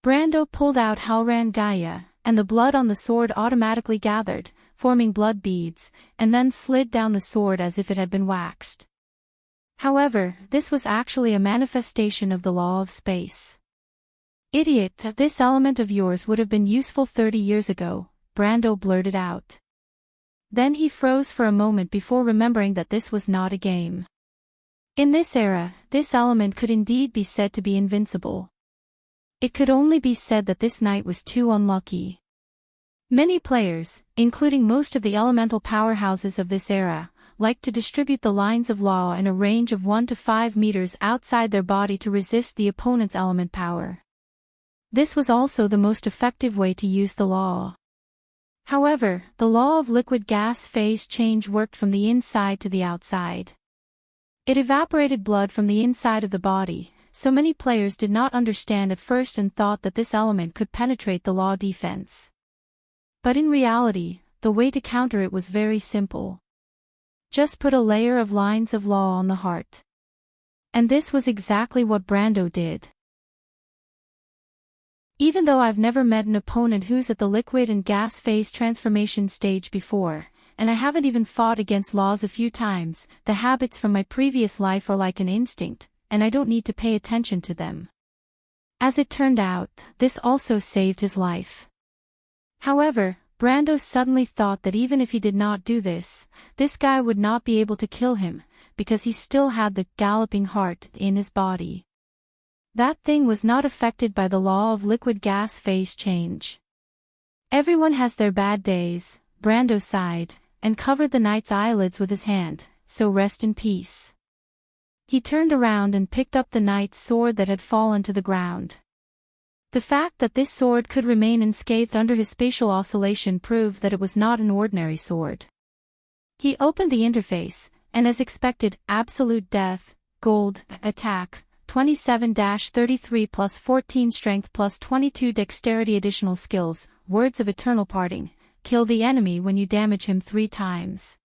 Brando pulled out Halran Gaia, and the blood on the sword automatically gathered, forming blood beads, and then slid down the sword as if it had been waxed. However, this was actually a manifestation of the law of space. "Idiot, this element of yours would have been useful 30 years ago," Brando blurted out. Then he froze for a moment before remembering that this was not a game. In this era, this element could indeed be said to be invincible. It could only be said that this knight was too unlucky. Many players, including most of the elemental powerhouses of this era, liked to distribute the lines of law in a range of 1 to 5 meters outside their body to resist the opponent's element power. This was also the most effective way to use the law. However, the law of liquid gas phase change worked from the inside to the outside. It evaporated blood from the inside of the body, so many players did not understand at first and thought that this element could penetrate the law defense. But in reality, the way to counter it was very simple. Just put a layer of lines of law on the heart. And this was exactly what Brando did. Even though I've never met an opponent who's at the liquid and gas phase transformation stage before, and I haven't even fought against laws a few times, the habits from my previous life are like an instinct, and I don't need to pay attention to them. As it turned out, this also saved his life. However, Brando suddenly thought that even if he did not do this, this guy would not be able to kill him, because he still had the galloping heart in his body. That thing was not affected by the law of liquid gas phase change. "Everyone has their bad days," Brando sighed, and covered the knight's eyelids with his hand, "so rest in peace." He turned around and picked up the knight's sword that had fallen to the ground. The fact that this sword could remain unscathed under his spatial oscillation proved that it was not an ordinary sword. He opened the interface, and as expected, absolute death, gold, attack, 27-33 plus 14 strength plus 22 dexterity additional skills, words of eternal parting, kill the enemy when you damage him 3 times.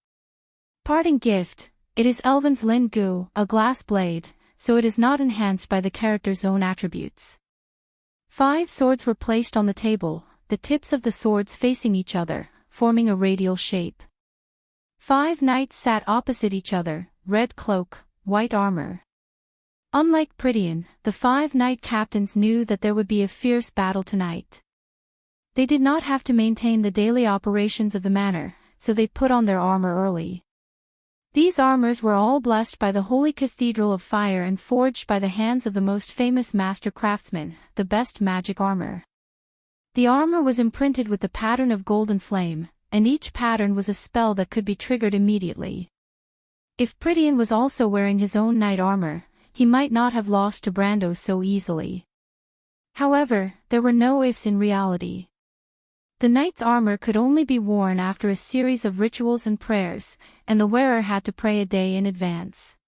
Parting gift, it is Elven's Lin Gu, a glass blade, so it is not enhanced by the character's own attributes. 5 swords were placed on the table, the tips of the swords facing each other, forming a radial shape. 5 knights sat opposite each other, red cloak, white armor. Unlike Prydian, the 5 knight captains knew that there would be a fierce battle tonight. They did not have to maintain the daily operations of the manor, so they put on their armor early. These armors were all blessed by the Holy Cathedral of Fire and forged by the hands of the most famous master craftsmen, the best magic armor. The armor was imprinted with the pattern of golden flame, and each pattern was a spell that could be triggered immediately. If Prydian was also wearing his own knight armor, he might not have lost to Brando so easily. However, there were no ifs in reality. The knight's armor could only be worn after a series of rituals and prayers, and the wearer had to pray a day in advance.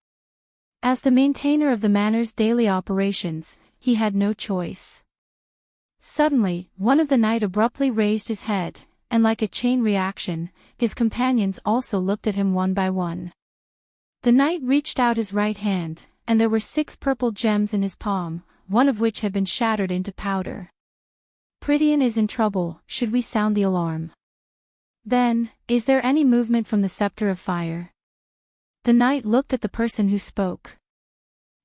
As the maintainer of the manor's daily operations, he had no choice. Suddenly, one of the knight abruptly raised his head, and like a chain reaction, his companions also looked at him one by one. The knight reached out his right hand, and there were 6 purple gems in his palm, one of which had been shattered into powder. Prydian is in trouble, should we sound the alarm? Then, is there any movement from the scepter of fire? The knight looked at the person who spoke.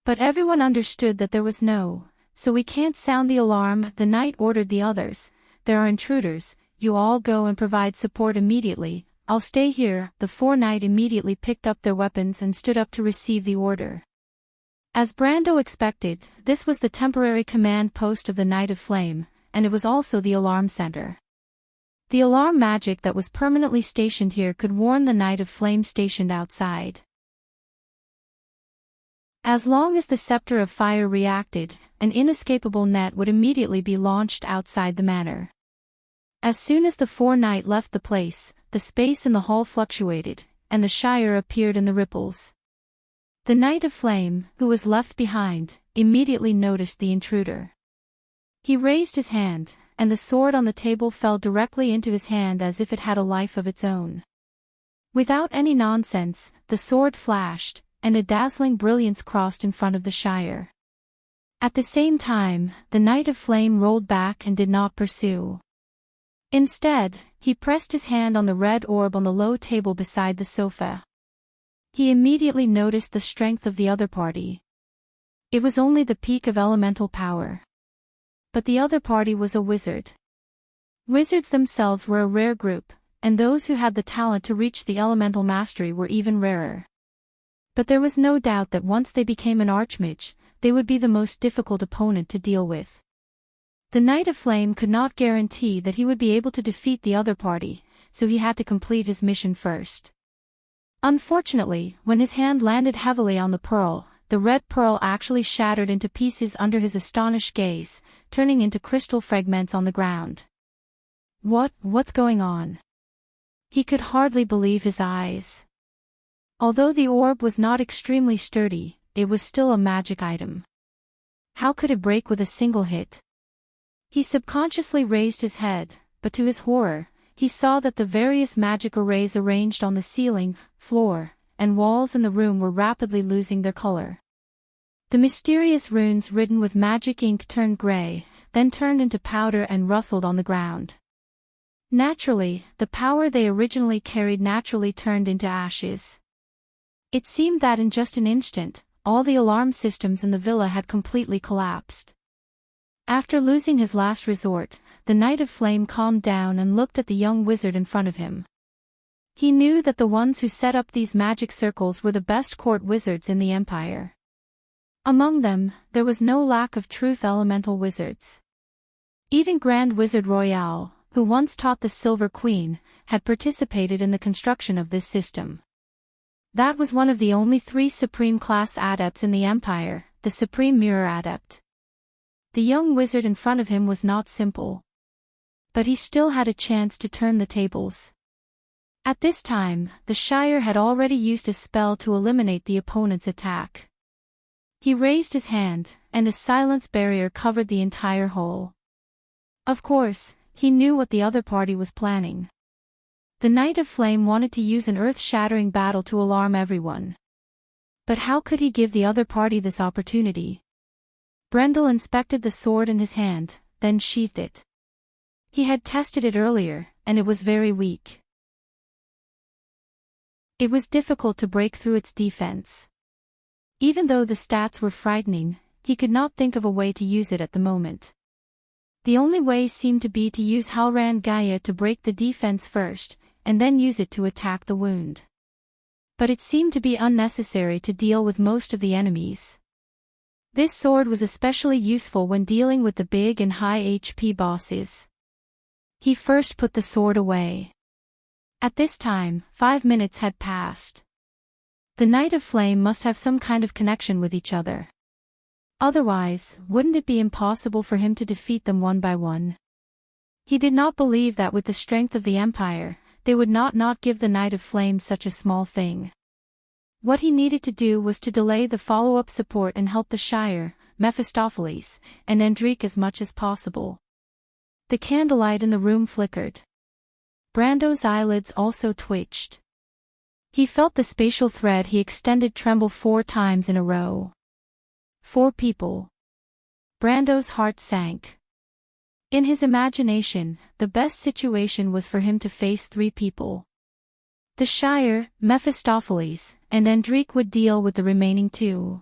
But everyone understood that there was no, so we can't sound the alarm. The knight ordered the others. There are intruders, you all go and provide support immediately, I'll stay here. The 4 knights immediately picked up their weapons and stood up to receive the order. As Brando expected, this was the temporary command post of the Knight of Flame, and it was also the alarm center. The alarm magic that was permanently stationed here could warn the Knight of Flame stationed outside. As long as the Scepter of Fire reacted, an inescapable net would immediately be launched outside the manor. As soon as the 4 knights left the place, the space in the hall fluctuated, and the Shire appeared in the ripples. The Knight of Flame, who was left behind, immediately noticed the intruder. He raised his hand, and the sword on the table fell directly into his hand as if it had a life of its own. Without any nonsense, the sword flashed, and a dazzling brilliance crossed in front of the Shire. At the same time, the Knight of Flame rolled back and did not pursue. Instead, he pressed his hand on the red orb on the low table beside the sofa. He immediately noticed the strength of the other party. It was only the peak of elemental power. But the other party was a wizard. Wizards themselves were a rare group, and those who had the talent to reach the elemental mastery were even rarer. But there was no doubt that once they became an archmage, they would be the most difficult opponent to deal with. The Knight of Flame could not guarantee that he would be able to defeat the other party, so he had to complete his mission first. Unfortunately, when his hand landed heavily on the pearl, the red pearl actually shattered into pieces under his astonished gaze, turning into crystal fragments on the ground. What's going on? He could hardly believe his eyes. Although the orb was not extremely sturdy, it was still a magic item. How could it break with a single hit? He subconsciously raised his head, but to his horror, he saw that the various magic arrays arranged on the ceiling, floor, and walls in the room were rapidly losing their color. The mysterious runes written with magic ink turned gray, then turned into powder and rustled on the ground. Naturally, the power they originally carried naturally turned into ashes. It seemed that in just an instant, all the alarm systems in the villa had completely collapsed. After losing his last resort, the Knight of Flame calmed down and looked at the young wizard in front of him. He knew that the ones who set up these magic circles were the best court wizards in the Empire. Among them, there was no lack of truth elemental wizards. Even Grand Wizard Royale, who once taught the Silver Queen, had participated in the construction of this system. That was one of the only 3 Supreme-class adepts in the Empire, the Supreme Mirror Adept. The young wizard in front of him was not simple. But he still had a chance to turn the tables. At this time, the Shire had already used a spell to eliminate the opponent's attack. He raised his hand, and a silence barrier covered the entire hall. Of course, he knew what the other party was planning. The Knight of Flame wanted to use an earth-shattering battle to alarm everyone. But how could he give the other party this opportunity? Brendel inspected the sword in his hand, then sheathed it. He had tested it earlier, and it was very weak. It was difficult to break through its defense. Even though the stats were frightening, he could not think of a way to use it at the moment. The only way seemed to be to use Halran Gaia to break the defense first, and then use it to attack the wound. But it seemed to be unnecessary to deal with most of the enemies. This sword was especially useful when dealing with the big and high HP bosses. He first put the sword away. At this time, 5 minutes had passed. The Knight of Flame must have some kind of connection with each other. Otherwise, wouldn't it be impossible for him to defeat them one by one? He did not believe that with the strength of the Empire, they would not give the Knight of Flame such a small thing. What he needed to do was to delay the follow-up support and help the Shire, Mephistopheles, and Enrich as much as possible. The candlelight in the room flickered. Brando's eyelids also twitched. He felt the spatial thread he extended tremble 4 times in a row. 4 people. Brando's heart sank. In his imagination, the best situation was for him to face 3 people. The Shire, Mephistopheles, and Enrich would deal with the remaining 2.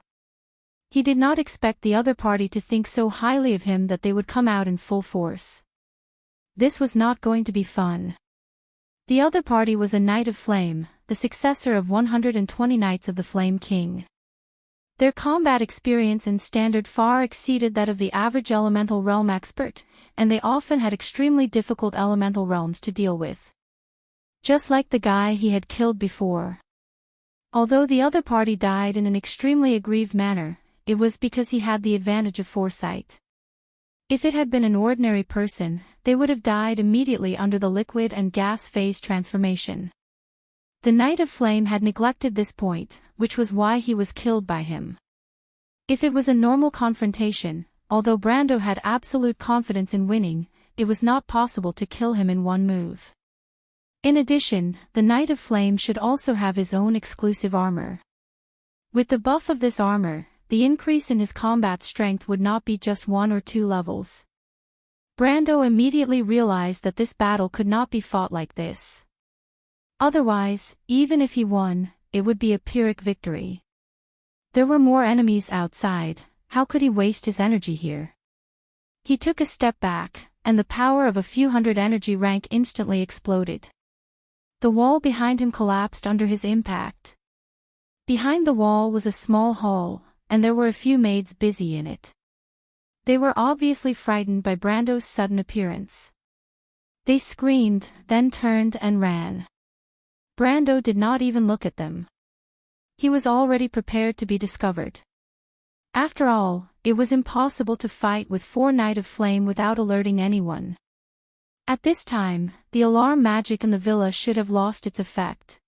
He did not expect the other party to think so highly of him that they would come out in full force. This was not going to be fun. The other party was a Knight of Flame, the successor of 120 Knights of the Flame King. Their combat experience and standard far exceeded that of the average elemental realm expert, and they often had extremely difficult elemental realms to deal with. Just like the guy he had killed before. Although the other party died in an extremely aggrieved manner, it was because he had the advantage of foresight. If it had been an ordinary person, they would have died immediately under the liquid and gas phase transformation. The Knight of Flame had neglected this point, which was why he was killed by him. If it was a normal confrontation, although Brando had absolute confidence in winning, it was not possible to kill him in one move. In addition, the Knight of Flame should also have his own exclusive armor. With the buff of this armor, the increase in his combat strength would not be just 1 or 2 levels. Brando immediately realized that this battle could not be fought like this. Otherwise, even if he won, it would be a Pyrrhic victory. There were more enemies outside, how could he waste his energy here? He took a step back, and the power of a few hundred energy rank instantly exploded. The wall behind him collapsed under his impact. Behind the wall was a small hall, and there were a few maids busy in it. They were obviously frightened by Brando's sudden appearance. They screamed, then turned and ran. Brando did not even look at them. He was already prepared to be discovered. After all, it was impossible to fight with 4 Knight of Flame without alerting anyone. At this time, the alarm magic in the villa should have lost its effect.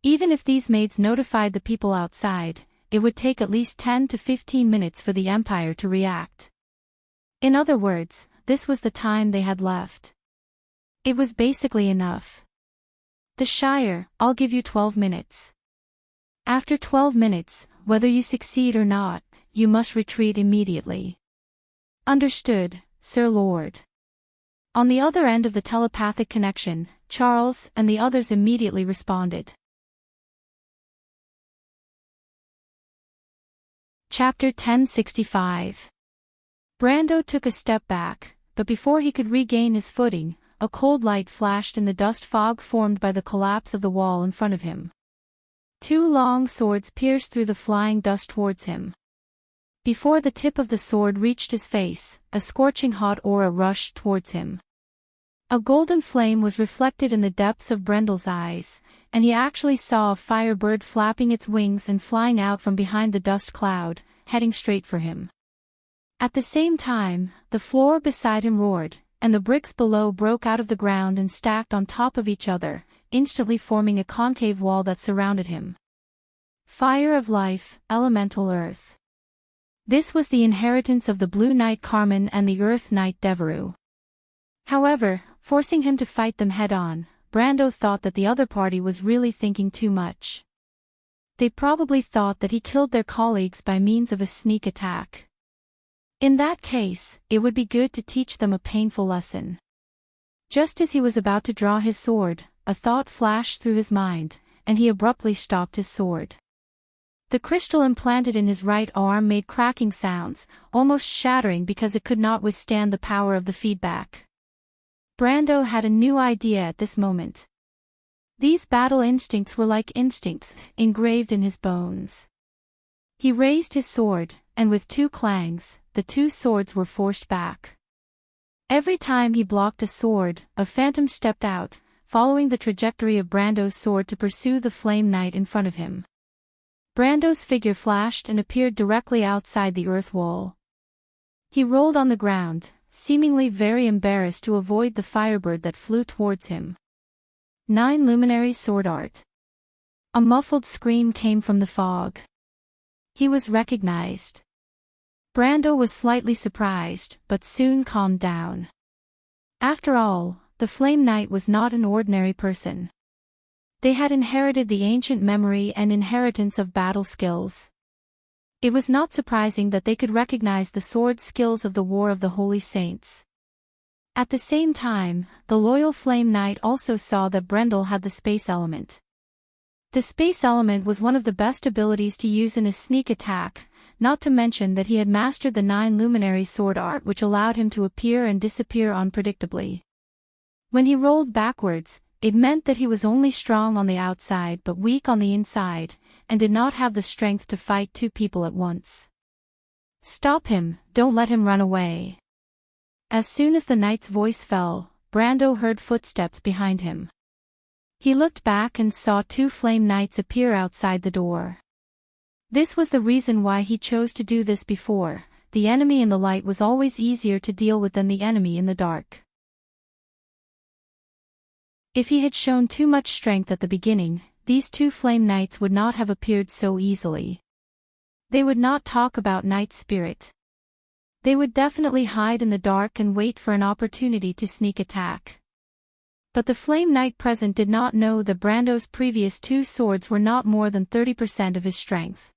Even if these maids notified the people outside, it would take at least 10 to 15 minutes for the Empire to react. In other words, this was the time they had left. It was basically enough. The Shire, I'll give you 12 minutes. After 12 minutes, whether you succeed or not, you must retreat immediately. Understood, Sir Lord. On the other end of the telepathic connection, Charles and the others immediately responded. Chapter 1065. Brando took a step back, but before he could regain his footing, a cold light flashed in the dust fog formed by the collapse of the wall in front of him. 2 long swords pierced through the flying dust towards him. Before the tip of the sword reached his face, a scorching hot aura rushed towards him. A golden flame was reflected in the depths of Brendel's eyes, and he actually saw a firebird flapping its wings and flying out from behind the dust cloud, heading straight for him. At the same time, the floor beside him roared, and the bricks below broke out of the ground and stacked on top of each other, instantly forming a concave wall that surrounded him. Fire of life, elemental earth. This was the inheritance of the Blue Knight Carmen and the Earth Knight Devereux. However, forcing him to fight them head-on, Brando thought that the other party was really thinking too much. They probably thought that he killed their colleagues by means of a sneak attack. In that case, it would be good to teach them a painful lesson. Just as he was about to draw his sword, a thought flashed through his mind, and he abruptly stopped his sword. The crystal implanted in his right arm made cracking sounds, almost shattering because it could not withstand the power of the feedback. Brando had a new idea at this moment. These battle instincts were like instincts, engraved in his bones. He raised his sword, and with 2 clangs, the 2 swords were forced back. Every time he blocked a sword, a phantom stepped out, following the trajectory of Brando's sword to pursue the flame knight in front of him. Brando's figure flashed and appeared directly outside the earth wall. He rolled on the ground, seemingly very embarrassed to avoid the firebird that flew towards him. 9 Luminary Sword Art. A muffled scream came from the fog. He was recognized. Brando was slightly surprised, but soon calmed down. After all, the Flame Knight was not an ordinary person. They had inherited the ancient memory and inheritance of battle skills. It was not surprising that they could recognize the sword skills of the War of the Holy Saints. At the same time, the loyal Flame Knight also saw that Brendel had the space element. The space element was one of the best abilities to use in a sneak attack, not to mention that he had mastered the 9 luminary sword art, which allowed him to appear and disappear unpredictably. When he rolled backwards, it meant that he was only strong on the outside but weak on the inside, and did not have the strength to fight 2 people at once. "Stop him, don't let him run away." As soon as the knight's voice fell, Brando heard footsteps behind him. He looked back and saw 2 flame knights appear outside the door. This was the reason why he chose to do this before. The enemy in the light was always easier to deal with than the enemy in the dark. If he had shown too much strength at the beginning, these 2 flame knights would not have appeared so easily. They would not talk about knight spirit. They would definitely hide in the dark and wait for an opportunity to sneak attack. But the flame knight present did not know that Brando's previous 2 swords were not more than 30% of his strength.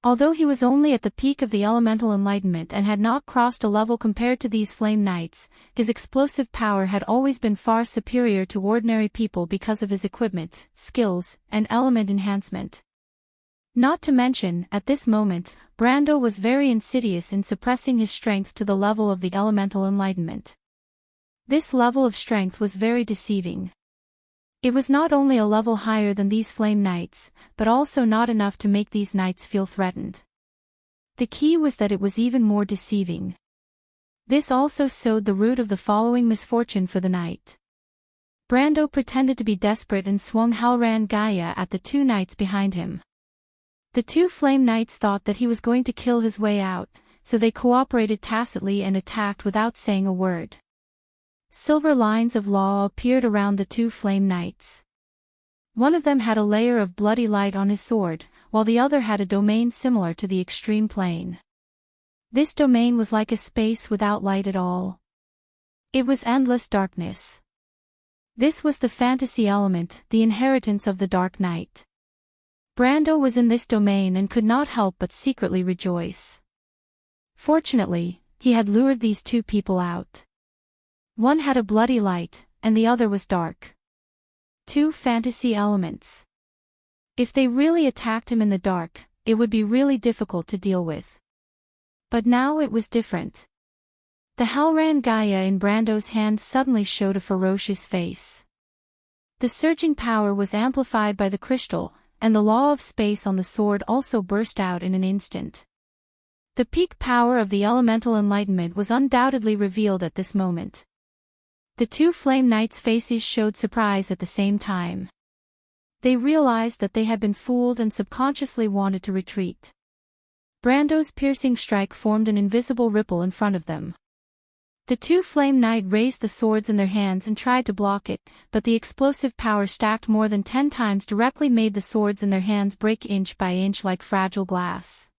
Although he was only at the peak of the elemental enlightenment and had not crossed a level compared to these flame knights, his explosive power had always been far superior to ordinary people because of his equipment, skills, and element enhancement. Not to mention, at this moment, Brando was very insidious in suppressing his strength to the level of the elemental enlightenment. This level of strength was very deceiving. It was not only a level higher than these flame knights, but also not enough to make these knights feel threatened. The key was that it was even more deceiving. This also sowed the root of the following misfortune for the knight. Brando pretended to be desperate and swung Halran Gaia at the 2 knights behind him. The 2 flame knights thought that he was going to kill his way out, so they cooperated tacitly and attacked without saying a word. Silver lines of law appeared around the 2 flame knights. One of them had a layer of bloody light on his sword, while the other had a domain similar to the extreme plane. This domain was like a space without light at all. It was endless darkness. This was the fantasy element, the inheritance of the Dark Knight. Brando was in this domain and could not help but secretly rejoice. Fortunately, he had lured these 2 people out. One had a bloody light, and the other was dark. 2 fantasy elements. If they really attacked him in the dark, it would be really difficult to deal with. But now it was different. The Halran Gaia in Brando's hand suddenly showed a ferocious face. The surging power was amplified by the crystal, and the law of space on the sword also burst out in an instant. The peak power of the elemental enlightenment was undoubtedly revealed at this moment. The 2 flame knights' faces showed surprise at the same time. They realized that they had been fooled and subconsciously wanted to retreat. Brando's piercing strike formed an invisible ripple in front of them. The 2 flame knights raised the swords in their hands and tried to block it, but the explosive power stacked more than 10 times directly made the swords in their hands break inch by inch like fragile glass.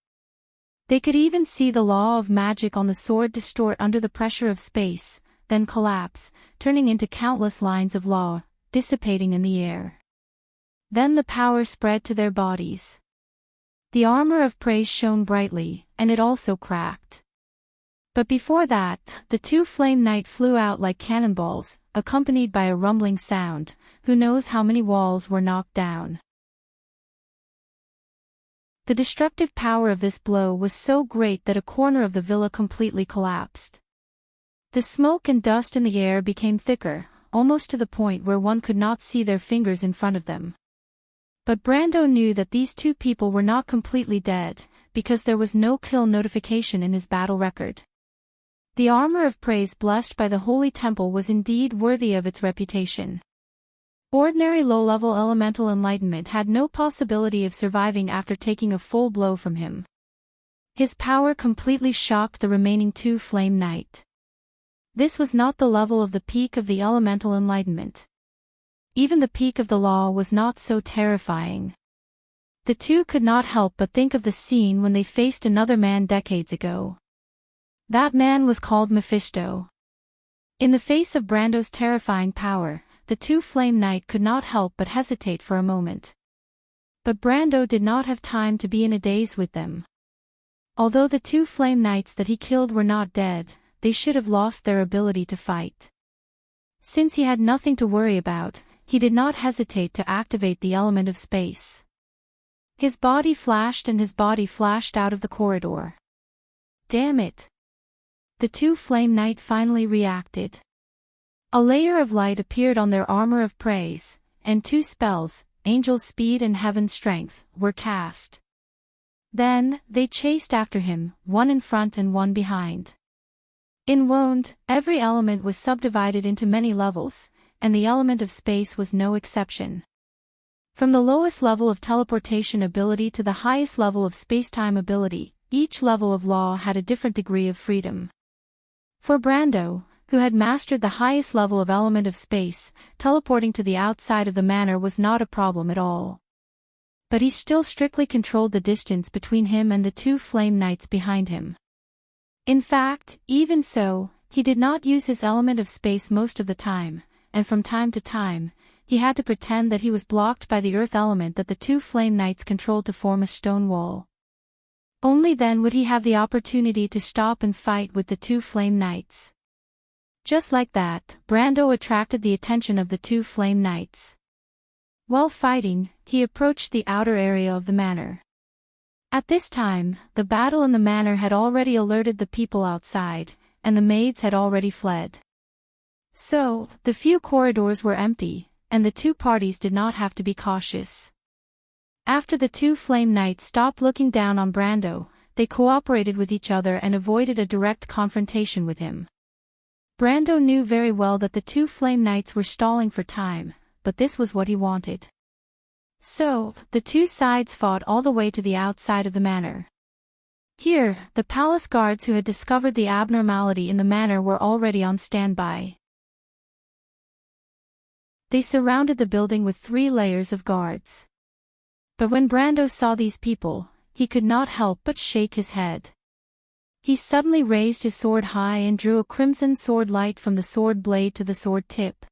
They could even see the law of magic on the sword distort under the pressure of space, then collapse, turning into countless lines of law, dissipating in the air. Then the power spread to their bodies. The armor of praise shone brightly, and it also cracked. But before that, the 2 flame knights flew out like cannonballs, accompanied by a rumbling sound. Who knows how many walls were knocked down. The destructive power of this blow was so great that a corner of the villa completely collapsed. The smoke and dust in the air became thicker, almost to the point where one could not see their fingers in front of them. But Brando knew that these 2 people were not completely dead, because there was no kill notification in his battle record. The armor of praise blessed by the Holy Temple was indeed worthy of its reputation. Ordinary low-level elemental enlightenment had no possibility of surviving after taking a full blow from him. His power completely shocked the remaining 2 flame knights. This was not the level of the peak of the elemental enlightenment. Even the peak of the law was not so terrifying. The two could not help but think of the scene when they faced another man decades ago. That man was called Mephisto. In the face of Brando's terrifying power, the two Flame Knight could not help but hesitate for a moment. But Brando did not have time to be in a daze with them. Although the two Flame Knights that he killed were not dead, they should have lost their ability to fight. Since he had nothing to worry about, he did not hesitate to activate the element of space. His body flashed and his body flashed out of the corridor. Damn it! The two Flame Knight finally reacted. A layer of light appeared on their armor of praise, and two spells, Angel's Speed and Heaven's Strength, were cast. Then, they chased after him, one in front and one behind. In Wound, every element was subdivided into many levels, and the element of space was no exception. From the lowest level of teleportation ability to the highest level of spacetime ability, each level of law had a different degree of freedom. For Brando, who had mastered the highest level of element of space, teleporting to the outside of the manor was not a problem at all. But he still strictly controlled the distance between him and the two Flame Knights behind him. In fact, even so, he did not use his element of space most of the time, and from time to time, he had to pretend that he was blocked by the earth element that the two Flame Knights controlled to form a stone wall. Only then would he have the opportunity to stop and fight with the two Flame Knights. Just like that, Brando attracted the attention of the two Flame Knights. While fighting, he approached the outer area of the manor. At this time, the battle in the manor had already alerted the people outside, and the maids had already fled. So, the few corridors were empty, and the two parties did not have to be cautious. After the two Flame Knights stopped looking down on Brando, they cooperated with each other and avoided a direct confrontation with him. Brando knew very well that the two Flame Knights were stalling for time, but this was what he wanted. So, the two sides fought all the way to the outside of the manor. Here, the palace guards who had discovered the abnormality in the manor were already on standby. They surrounded the building with 3 layers of guards. But when Brando saw these people, he could not help but shake his head. He suddenly raised his sword high and drew a crimson sword light from the sword blade to the sword tip.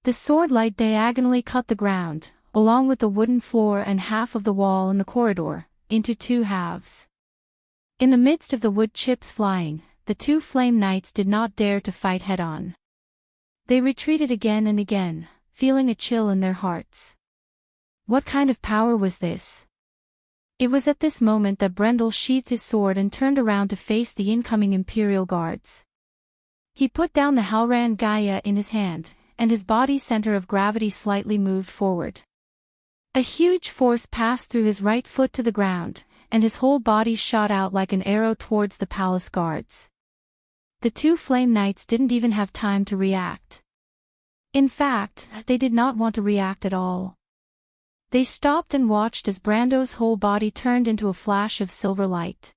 The sword light diagonally cut the ground, along with the wooden floor and half of the wall in the corridor, into 2 halves. In the midst of the wood chips flying, the two Flame Knights did not dare to fight head-on. They retreated again and again, feeling a chill in their hearts. What kind of power was this? It was at this moment that Brendel sheathed his sword and turned around to face the incoming Imperial Guards. He put down the Halran Gaia in his hand, and his body's center of gravity slightly moved forward. A huge force passed through his right foot to the ground, and his whole body shot out like an arrow towards the palace guards. The two Flame Knights didn't even have time to react. In fact, they did not want to react at all. They stopped and watched as Brando's whole body turned into a flash of silver light.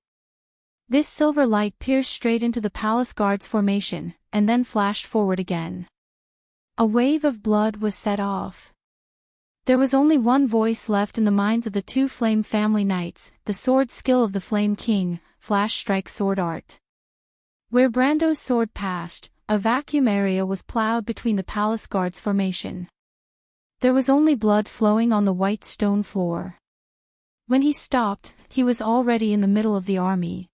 This silver light pierced straight into the palace guards' formation, and then flashed forward again. A wave of blood was set off. There was only one voice left in the minds of the two Flame family knights, the sword skill of the Flame King, Flash Strike Sword Art. Where Brando's sword passed, a vacuum area was plowed between the palace guards' formation. There was only blood flowing on the white stone floor. When he stopped, he was already in the middle of the army.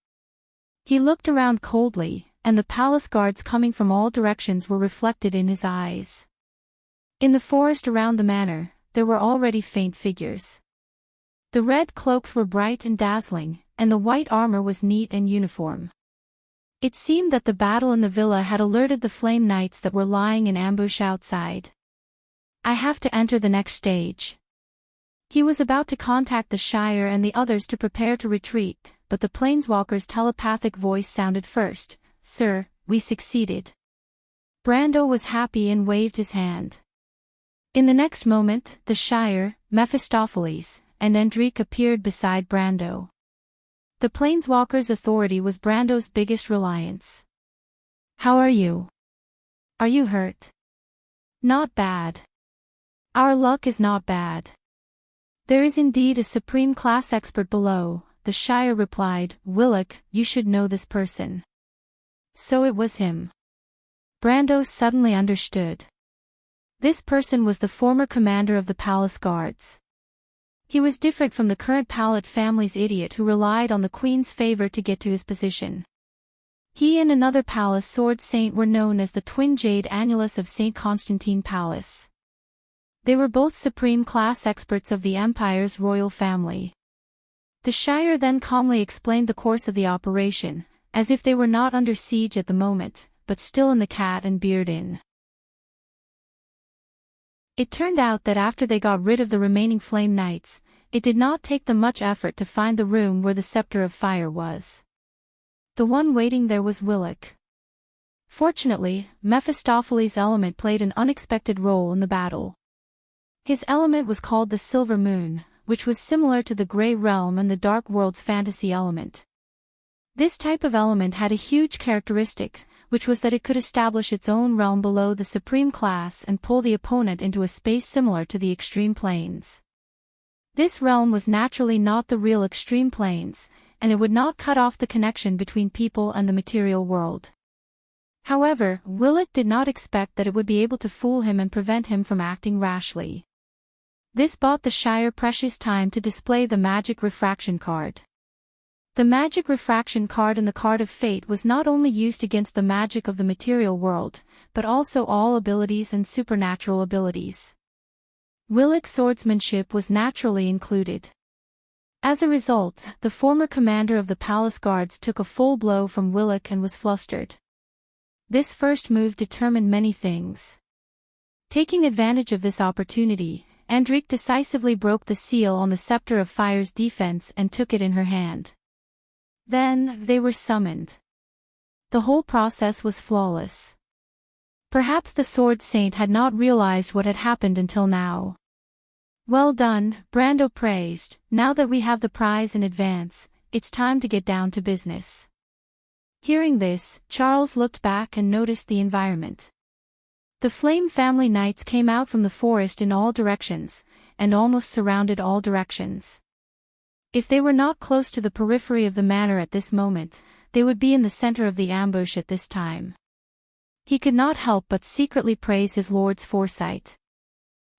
He looked around coldly, and the palace guards coming from all directions were reflected in his eyes. In the forest around the manor, there were already faint figures. The red cloaks were bright and dazzling, and the white armor was neat and uniform. It seemed that the battle in the villa had alerted the Flame Knights that were lying in ambush outside. I have to enter the next stage. He was about to contact the Shire and the others to prepare to retreat, but the Planeswalker's telepathic voice sounded first. Sir, we succeeded. Brando was happy and waved his hand. In the next moment, the Shire, Mephistopheles, and Endrique appeared beside Brando. The Planeswalker's authority was Brando's biggest reliance. How are you? Are you hurt? Not bad. Our luck is not bad. "There is indeed a supreme class expert below," the Shire replied. "Willock, you should know this person." So it was him. Brando suddenly understood. This person was the former commander of the palace guards. He was different from the current Pallet family's idiot who relied on the Queen's favor to get to his position. He and another palace sword saint were known as the twin jade annulus of St. Constantine Palace. They were both supreme class experts of the Empire's royal family. The Shire then calmly explained the course of the operation, as if they were not under siege at the moment, but still in the Cat and Beard Inn. It turned out that after they got rid of the remaining Flame Knights, it did not take them much effort to find the room where the Scepter of Fire was. The one waiting there was Willock. Fortunately, Mephistopheles' element played an unexpected role in the battle. His element was called the Silver Moon, which was similar to the Grey Realm and the Dark World's fantasy element. This type of element had a huge characteristic, which was that it could establish its own realm below the supreme class and pull the opponent into a space similar to the extreme planes. This realm was naturally not the real extreme planes, and it would not cut off the connection between people and the material world. However, Willock did not expect that it would be able to fool him and prevent him from acting rashly. This bought the Shire precious time to display the Magic Refraction card. The Magic Refraction card in the Card of Fate was not only used against the magic of the material world, but also all abilities and supernatural abilities. Willock's swordsmanship was naturally included. As a result, the former commander of the palace guards took a full blow from Willock and was flustered. This first move determined many things. Taking advantage of this opportunity, Enrich decisively broke the seal on the Scepter of Fire's defense and took it in her hand. Then, they were summoned. The whole process was flawless. Perhaps the Sword Saint had not realized what had happened until now. "Well done," Brando praised. "Now that we have the prize in advance, it's time to get down to business." Hearing this, Charles looked back and noticed the environment. The Flame family knights came out from the forest in all directions, and almost surrounded all directions. If they were not close to the periphery of the manor at this moment, they would be in the center of the ambush at this time. He could not help but secretly praise his lord's foresight.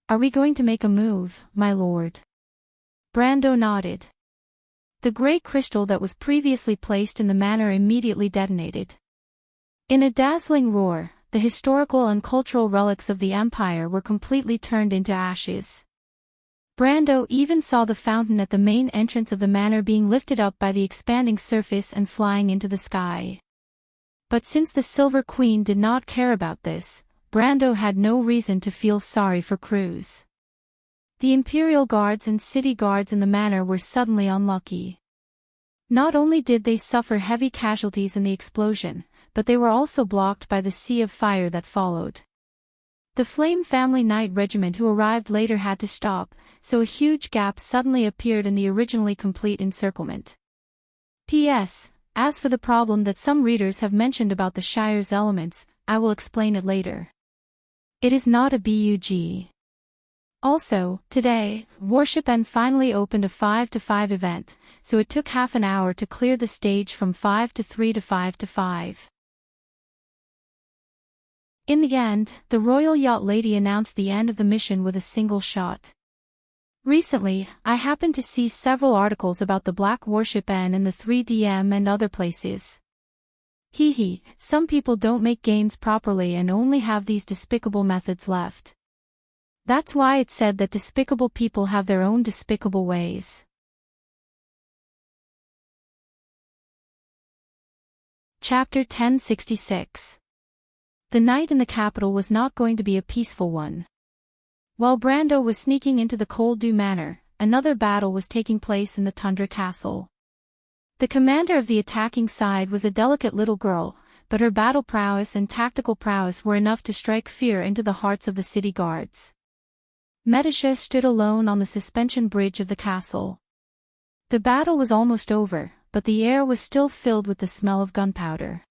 "Are we going to make a move, my lord?" Brando nodded. The gray crystal that was previously placed in the manor immediately detonated. In a dazzling roar, the historical and cultural relics of the Empire were completely turned into ashes. Brando even saw the fountain at the main entrance of the manor being lifted up by the expanding surface and flying into the sky. But since the Silver Queen did not care about this, Brando had no reason to feel sorry for Cruz. The Imperial Guards and city guards in the manor were suddenly unlucky. Not only did they suffer heavy casualties in the explosion, but they were also blocked by the sea of fire that followed. The Flame family knight regiment who arrived later had to stop, so a huge gap suddenly appeared in the originally complete encirclement. P.S. As for the problem that some readers have mentioned about the Shire's elements, I will explain it later. It is not a bug. Also, today, Worship N finally opened a 5-to-5 event, so it took half an hour to clear the stage from 5 to 3 to 5 to 5. In the end, the Royal Yacht Lady announced the end of the mission with a single shot. Recently, I happened to see several articles about the Black Worship N in the 3DM and other places. Hee, some people don't make games properly and only have these despicable methods left. That's why it's said that despicable people have their own despicable ways. Chapter 1066. The night in the capital was not going to be a peaceful one. While Brando was sneaking into the Cold Dew Manor, another battle was taking place in the Tundra Castle. The commander of the attacking side was a delicate little girl, but her battle prowess and tactical prowess were enough to strike fear into the hearts of the city guards. Medisha stood alone on the suspension bridge of the castle. The battle was almost over, but the air was still filled with the smell of gunpowder.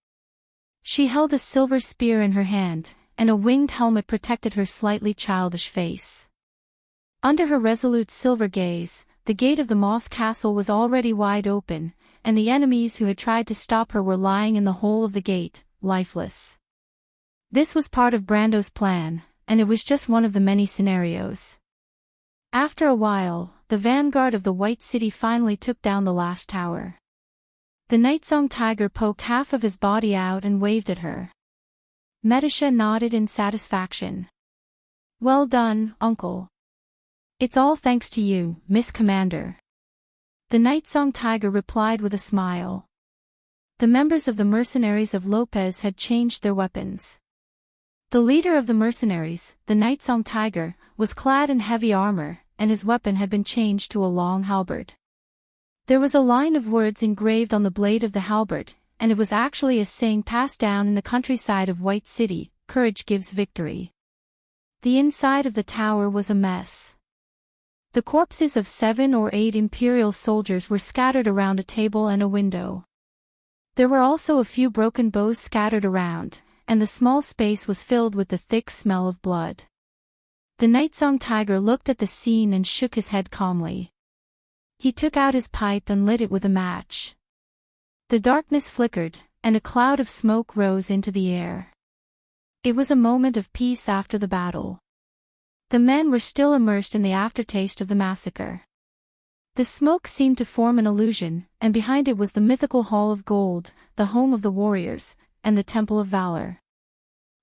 She held a silver spear in her hand, and a winged helmet protected her slightly childish face. Under her resolute silver gaze, the gate of the moss castle was already wide open, and the enemies who had tried to stop her were lying in the hole of the gate, lifeless. This was part of Brando's plan, and it was just one of the many scenarios. After a while, the vanguard of the White City finally took down the last tower. The Nightsong Tiger poked half of his body out and waved at her. Medisha nodded in satisfaction. "Well done, Uncle. It's all thanks to you, Miss Commander." The Nightsong Tiger replied with a smile. The members of the mercenaries of Lopez had changed their weapons. The leader of the mercenaries, the Nightsong Tiger, was clad in heavy armor, and his weapon had been changed to a long halberd. There was a line of words engraved on the blade of the halberd, and it was actually a saying passed down in the countryside of White City: "Courage gives victory." The inside of the tower was a mess. The corpses of 7 or 8 Imperial soldiers were scattered around a table and a window. There were also a few broken bows scattered around, and the small space was filled with the thick smell of blood. The Nightsong Tiger looked at the scene and shook his head calmly. He took out his pipe and lit it with a match. The darkness flickered, and a cloud of smoke rose into the air. It was a moment of peace after the battle. The men were still immersed in the aftertaste of the massacre. The smoke seemed to form an illusion, and behind it was the mythical Hall of Gold, the home of the warriors, and the Temple of Valor.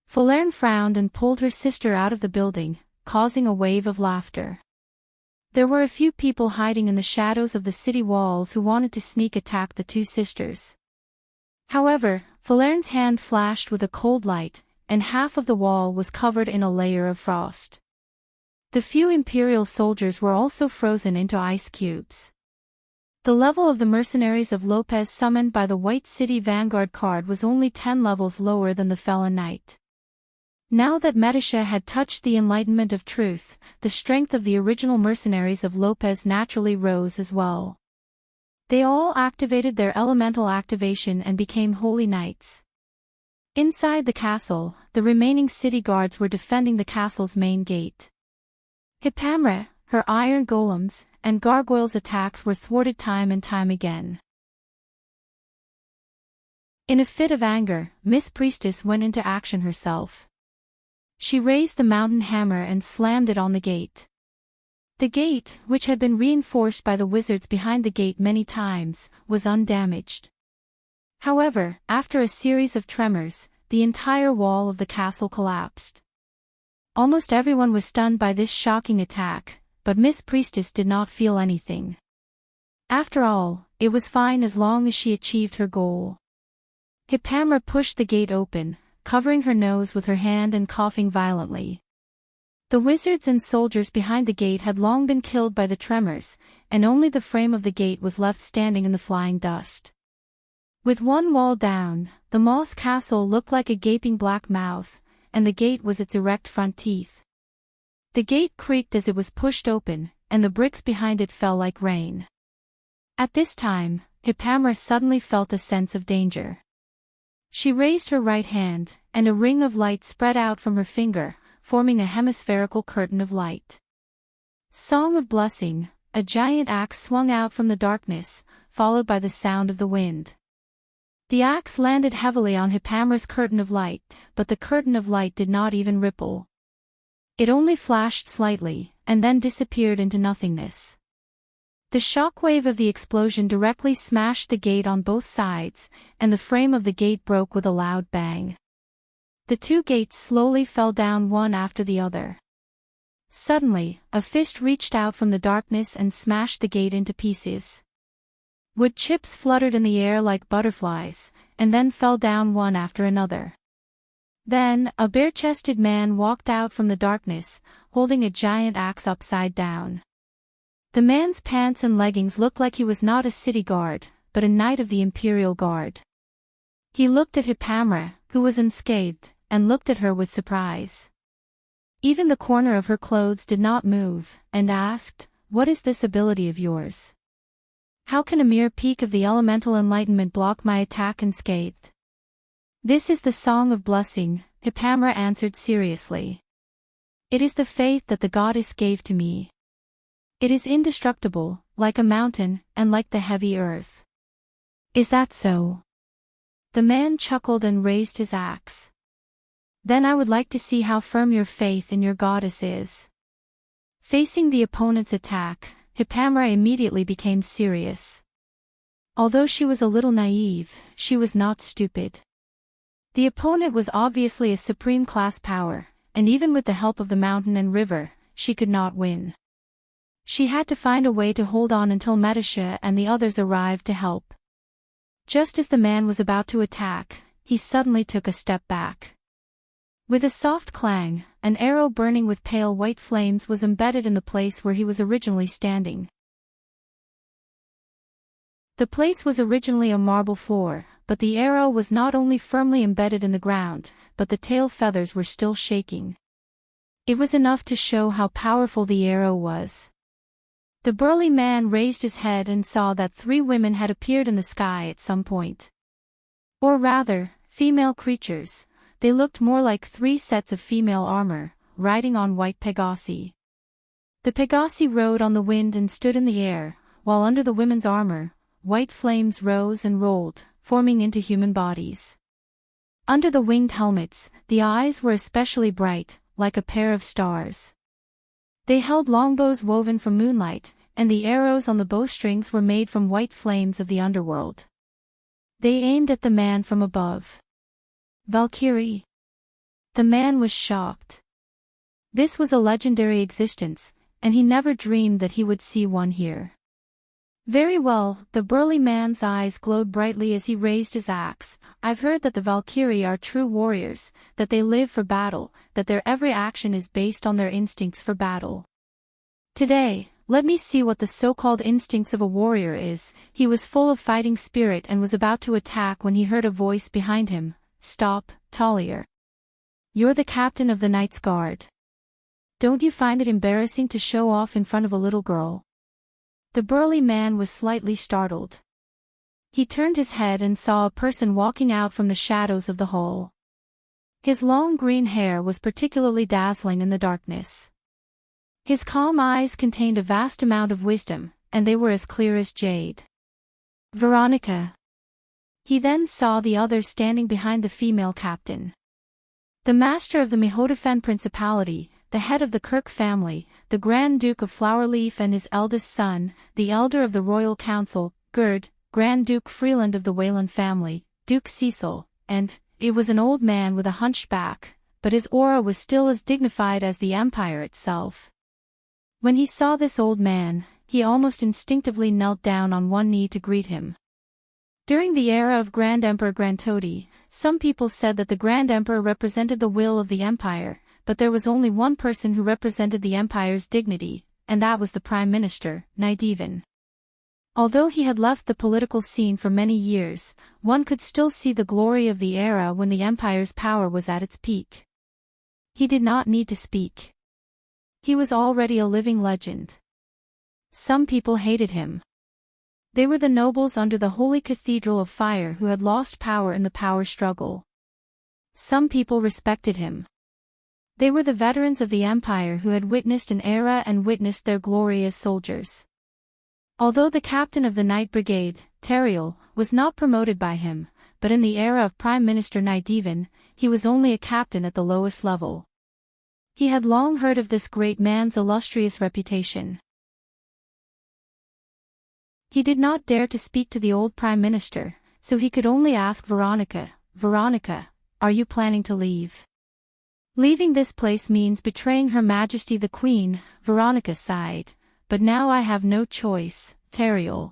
Falerne frowned and pulled her sister out of the building, causing a wave of laughter. There were a few people hiding in the shadows of the city walls who wanted to sneak attack the two sisters. However, Falerne's hand flashed with a cold light, and half of the wall was covered in a layer of frost. The few Imperial soldiers were also frozen into ice cubes. The level of the mercenaries of Lopez summoned by the White City Vanguard card was only 10 levels lower than the Felon Knight. Now that Medisha had touched the enlightenment of truth, the strength of the original mercenaries of Lopez naturally rose as well. They all activated their elemental activation and became holy knights. Inside the castle, the remaining city guards were defending the castle's main gate. Hippamra, her iron golems, and gargoyles' attacks were thwarted time and time again. In a fit of anger, Miss Priestess went into action herself. She raised the mountain hammer and slammed it on the gate. The gate, which had been reinforced by the wizards behind the gate many times, was undamaged. However, after a series of tremors, the entire wall of the castle collapsed. Almost everyone was stunned by this shocking attack, but Miss Priestess did not feel anything. After all, it was fine as long as she achieved her goal. Hippamra pushed the gate open, covering her nose with her hand and coughing violently. The wizards and soldiers behind the gate had long been killed by the tremors, and only the frame of the gate was left standing in the flying dust. With one wall down, the moss castle looked like a gaping black mouth, and the gate was its erect front teeth. The gate creaked as it was pushed open, and the bricks behind it fell like rain. At this time, Hippamra suddenly felt a sense of danger. She raised her right hand, and a ring of light spread out from her finger, forming a hemispherical curtain of light. Song of Blessing, a giant axe swung out from the darkness, followed by the sound of the wind. The axe landed heavily on Hippamra's curtain of light, but the curtain of light did not even ripple. It only flashed slightly, and then disappeared into nothingness. The shockwave of the explosion directly smashed the gate on both sides, and the frame of the gate broke with a loud bang. The two gates slowly fell down one after the other. Suddenly, a fist reached out from the darkness and smashed the gate into pieces. Wood chips fluttered in the air like butterflies, and then fell down one after another. Then, a bare-chested man walked out from the darkness, holding a giant axe upside down. The man's pants and leggings looked like he was not a city guard, but a knight of the Imperial Guard. He looked at Hippamra, who was unscathed, and looked at her with surprise. Even the corner of her clothes did not move, and asked, "What is this ability of yours? How can a mere peak of the elemental enlightenment block my attack unscathed?" "This is the Song of Blessing," Hippamra answered seriously. "It is the faith that the goddess gave to me. It is indestructible, like a mountain, and like the heavy earth. Is that so? The man chuckled and raised his axe. Then I would like to see how firm your faith in your goddess is. Facing the opponent's attack, Hippamra immediately became serious. Although she was a little naive, she was not stupid. The opponent was obviously a supreme class power, and even with the help of the mountain and river, she could not win. She had to find a way to hold on until Metasha and the others arrived to help. Just as the man was about to attack, he suddenly took a step back. With a soft clang, an arrow burning with pale white flames was embedded in the place where he was originally standing. The place was originally a marble floor, but the arrow was not only firmly embedded in the ground, but the tail feathers were still shaking. It was enough to show how powerful the arrow was. The burly man raised his head and saw that 3 women had appeared in the sky at some point. Or rather, female creatures. They looked more like 3 sets of female armor, riding on white Pegasi. The Pegasi rode on the wind and stood in the air, while under the women's armor, white flames rose and rolled, forming into human bodies. Under the winged helmets, the eyes were especially bright, like a pair of stars. They held longbows woven from moonlight, and the arrows on the bowstrings were made from white flames of the underworld. They aimed at the man from above. Valkyrie. The man was shocked. This was a legendary existence, and he never dreamed that he would see one here. Very well, the burly man's eyes glowed brightly as he raised his axe. I've heard that the Valkyrie are true warriors, that they live for battle, that their every action is based on their instincts for battle. Today, let me see what the so-called instincts of a warrior is. He was full of fighting spirit and was about to attack when he heard a voice behind him. Stop, Talia. You're the captain of the Knight's Guard. Don't you find it embarrassing to show off in front of a little girl? The burly man was slightly startled. He turned his head and saw a person walking out from the shadows of the hall. His long green hair was particularly dazzling in the darkness. His calm eyes contained a vast amount of wisdom, and they were as clear as jade. Veronica. He then saw the others standing behind the female captain. The master of the Mihodafen Principality, the head of the Kirk family, the Grand Duke of Flowerleaf and his eldest son, the elder of the Royal Council, Gerd, Grand Duke Freeland of the Wayland family, Duke Cecil, and, it was an old man with a hunched back, but his aura was still as dignified as the Empire itself. When he saw this old man, he almost instinctively knelt down on one knee to greet him. During the era of Grand Emperor Grantodi, some people said that the Grand Emperor represented the will of the Empire, but there was only one person who represented the Empire's dignity, and that was the Prime Minister, Nydivan. Although he had left the political scene for many years, one could still see the glory of the era when the Empire's power was at its peak. He did not need to speak. He was already a living legend. Some people hated him. They were the nobles under the Holy Cathedral of Fire who had lost power in the power struggle. Some people respected him. They were the veterans of the Empire who had witnessed an era and witnessed their glory as soldiers. Although the captain of the Night Brigade, Teriel, was not promoted by him, but in the era of Prime Minister Nydivan, he was only a captain at the lowest level. He had long heard of this great man's illustrious reputation. He did not dare to speak to the old Prime Minister, so he could only ask Veronica, Veronica, are you planning to leave? Leaving this place means betraying Her Majesty the Queen, Veronica sighed, but now I have no choice, Teriel.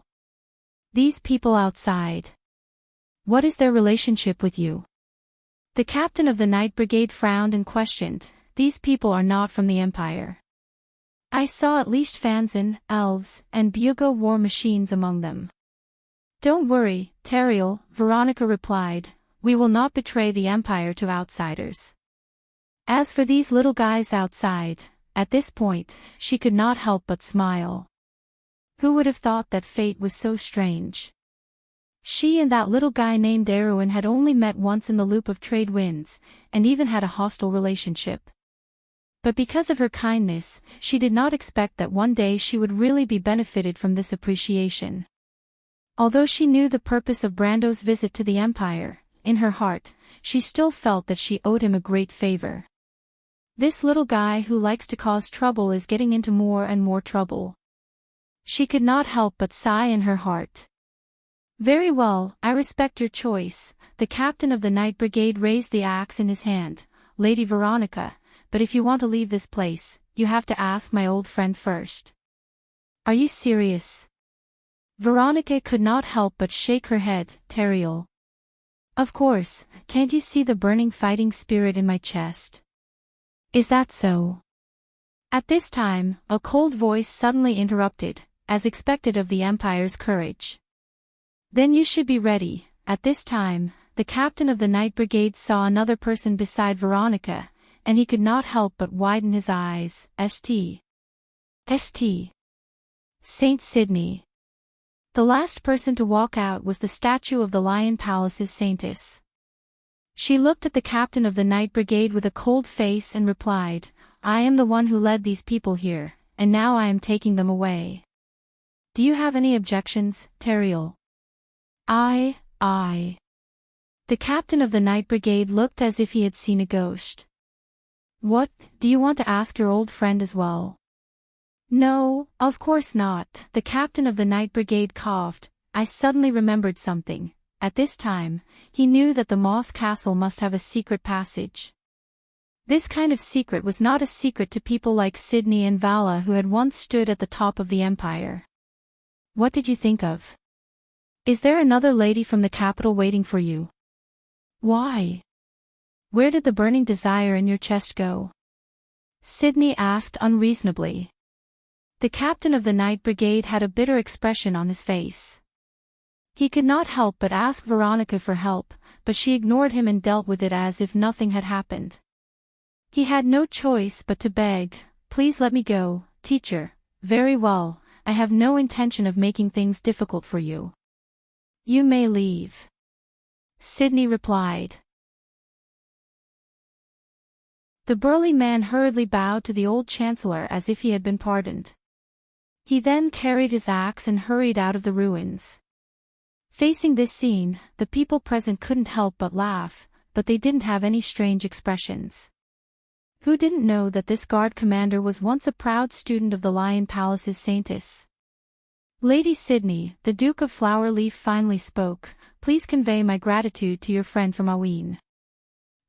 These people outside. What is their relationship with you? The captain of the Night Brigade frowned and questioned, these people are not from the Empire. I saw at least Fanzin, elves, and Bugo war machines among them. Don't worry, Teriel, Veronica replied, we will not betray the Empire to outsiders. As for these little guys outside, at this point, she could not help but smile. Who would have thought that fate was so strange? She and that little guy named Erwin had only met once in the loop of trade winds, and even had a hostile relationship. But because of her kindness, she did not expect that one day she would really be benefited from this appreciation. Although she knew the purpose of Brando's visit to the Empire, in her heart, she still felt that she owed him a great favor. This little guy who likes to cause trouble is getting into more and more trouble. She could not help but sigh in her heart. Very well, I respect your choice. The captain of the Night Brigade raised the axe in his hand. Lady Veronica, but if you want to leave this place, you have to ask my old friend first. Are you serious? Veronica could not help but shake her head. Teriel. Of course, can't you see the burning fighting spirit in my chest? Is that so? At this time, a cold voice suddenly interrupted, as expected of the Empire's courage. Then you should be ready. At this time, the captain of the Night Brigade saw another person beside Veronica, and he could not help but widen his eyes. St. Saint Sydney. The last person to walk out was the statue of the Lion Palace's saintess. She looked at the captain of the Night Brigade with a cold face and replied, I am the one who led these people here, and now I am taking them away. Do you have any objections, Teriel? I. The captain of the Night Brigade looked as if he had seen a ghost. What, do you want to ask your old friend as well? No, of course not. The captain of the Night Brigade coughed. I suddenly remembered something. At this time, he knew that the Moss Castle must have a secret passage. This kind of secret was not a secret to people like Sydney and Vala who had once stood at the top of the Empire. What did you think of? Is there another lady from the capital waiting for you? Why? Where did the burning desire in your chest go? Sydney asked unreasonably. The captain of the Night Brigade had a bitter expression on his face. He could not help but ask Veronica for help, but she ignored him and dealt with it as if nothing had happened. He had no choice but to beg, please let me go, teacher. Very well, I have no intention of making things difficult for you. You may leave. Sydney replied. The burly man hurriedly bowed to the old chancellor as if he had been pardoned. He then carried his axe and hurried out of the ruins. Facing this scene, the people present couldn't help but laugh, but they didn't have any strange expressions. Who didn't know that this guard commander was once a proud student of the Lion Palace's saintess? Lady Sydney, the Duke of Flowerleaf finally spoke, please convey my gratitude to your friend from Aween.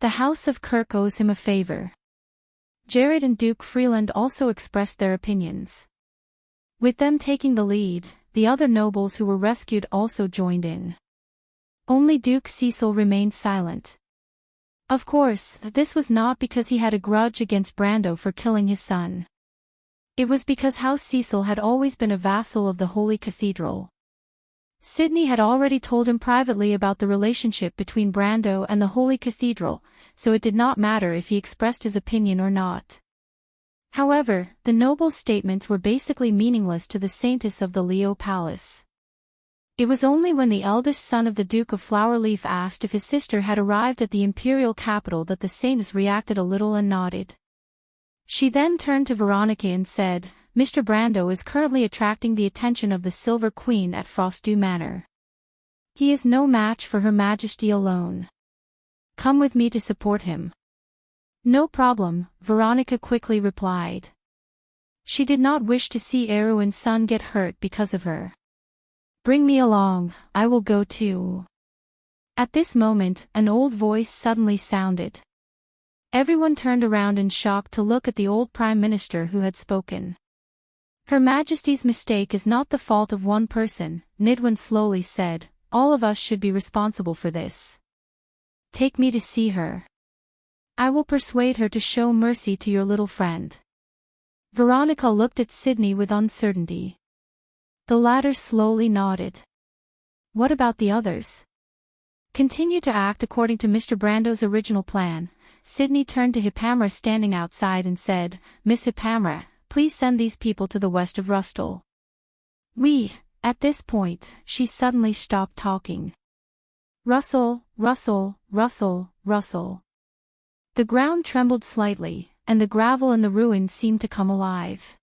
The House of Kirk owes him a favor. Jared and Duke Freeland also expressed their opinions. With them taking the lead, the other nobles who were rescued also joined in. Only Duke Cecil remained silent. Of course, this was not because he had a grudge against Brando for killing his son. It was because House Cecil had always been a vassal of the Holy Cathedral. Sydney had already told him privately about the relationship between Brando and the Holy Cathedral, so it did not matter if he expressed his opinion or not. However, the noble's statements were basically meaningless to the saintess of the Leo Palace. It was only when the eldest son of the Duke of Flowerleaf asked if his sister had arrived at the imperial capital that the saintess reacted a little and nodded. She then turned to Veronica and said, Mr. Brando is currently attracting the attention of the Silver Queen at Frostdew Manor. He is no match for Her Majesty alone. Come with me to support him. No problem, Veronica quickly replied. She did not wish to see Erwin's son get hurt because of her. Bring me along, I will go too. At this moment, an old voice suddenly sounded. Everyone turned around in shock to look at the old Prime Minister who had spoken. Her Majesty's mistake is not the fault of one person, Nidwin slowly said, all of us should be responsible for this. Take me to see her. I will persuade her to show mercy to your little friend. Veronica looked at Sydney with uncertainty. The latter slowly nodded. What about the others? Continue to act according to Mr. Brando's original plan. Sydney turned to Hippamra standing outside and said, Miss Hippamra, please send these people to the west of Rustle. At this point, she suddenly stopped talking. Rustle, rustle, rustle, rustle. The ground trembled slightly, and the gravel in the ruins seemed to come alive.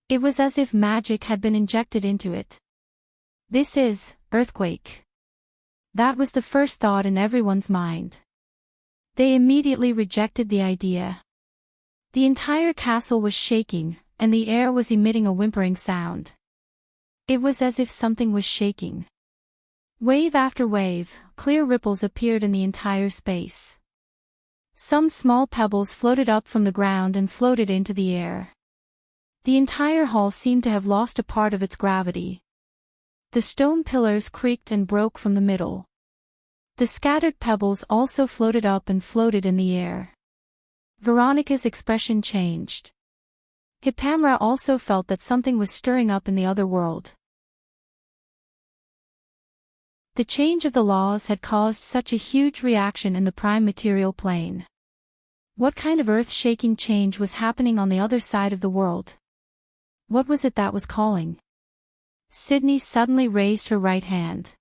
It was as if magic had been injected into it. This is earthquake. That was the first thought in everyone's mind. They immediately rejected the idea. The entire castle was shaking, and the air was emitting a whimpering sound. It was as if something was shaking. Wave after wave, clear ripples appeared in the entire space. Some small pebbles floated up from the ground and floated into the air. The entire hall seemed to have lost a part of its gravity. The stone pillars creaked and broke from the middle. The scattered pebbles also floated up and floated in the air. Veronica's expression changed. Hippamra also felt that something was stirring up in the other world. The change of the laws had caused such a huge reaction in the prime material plane. What kind of earth-shaking change was happening on the other side of the world? What was it that was calling? Sydney suddenly raised her right hand.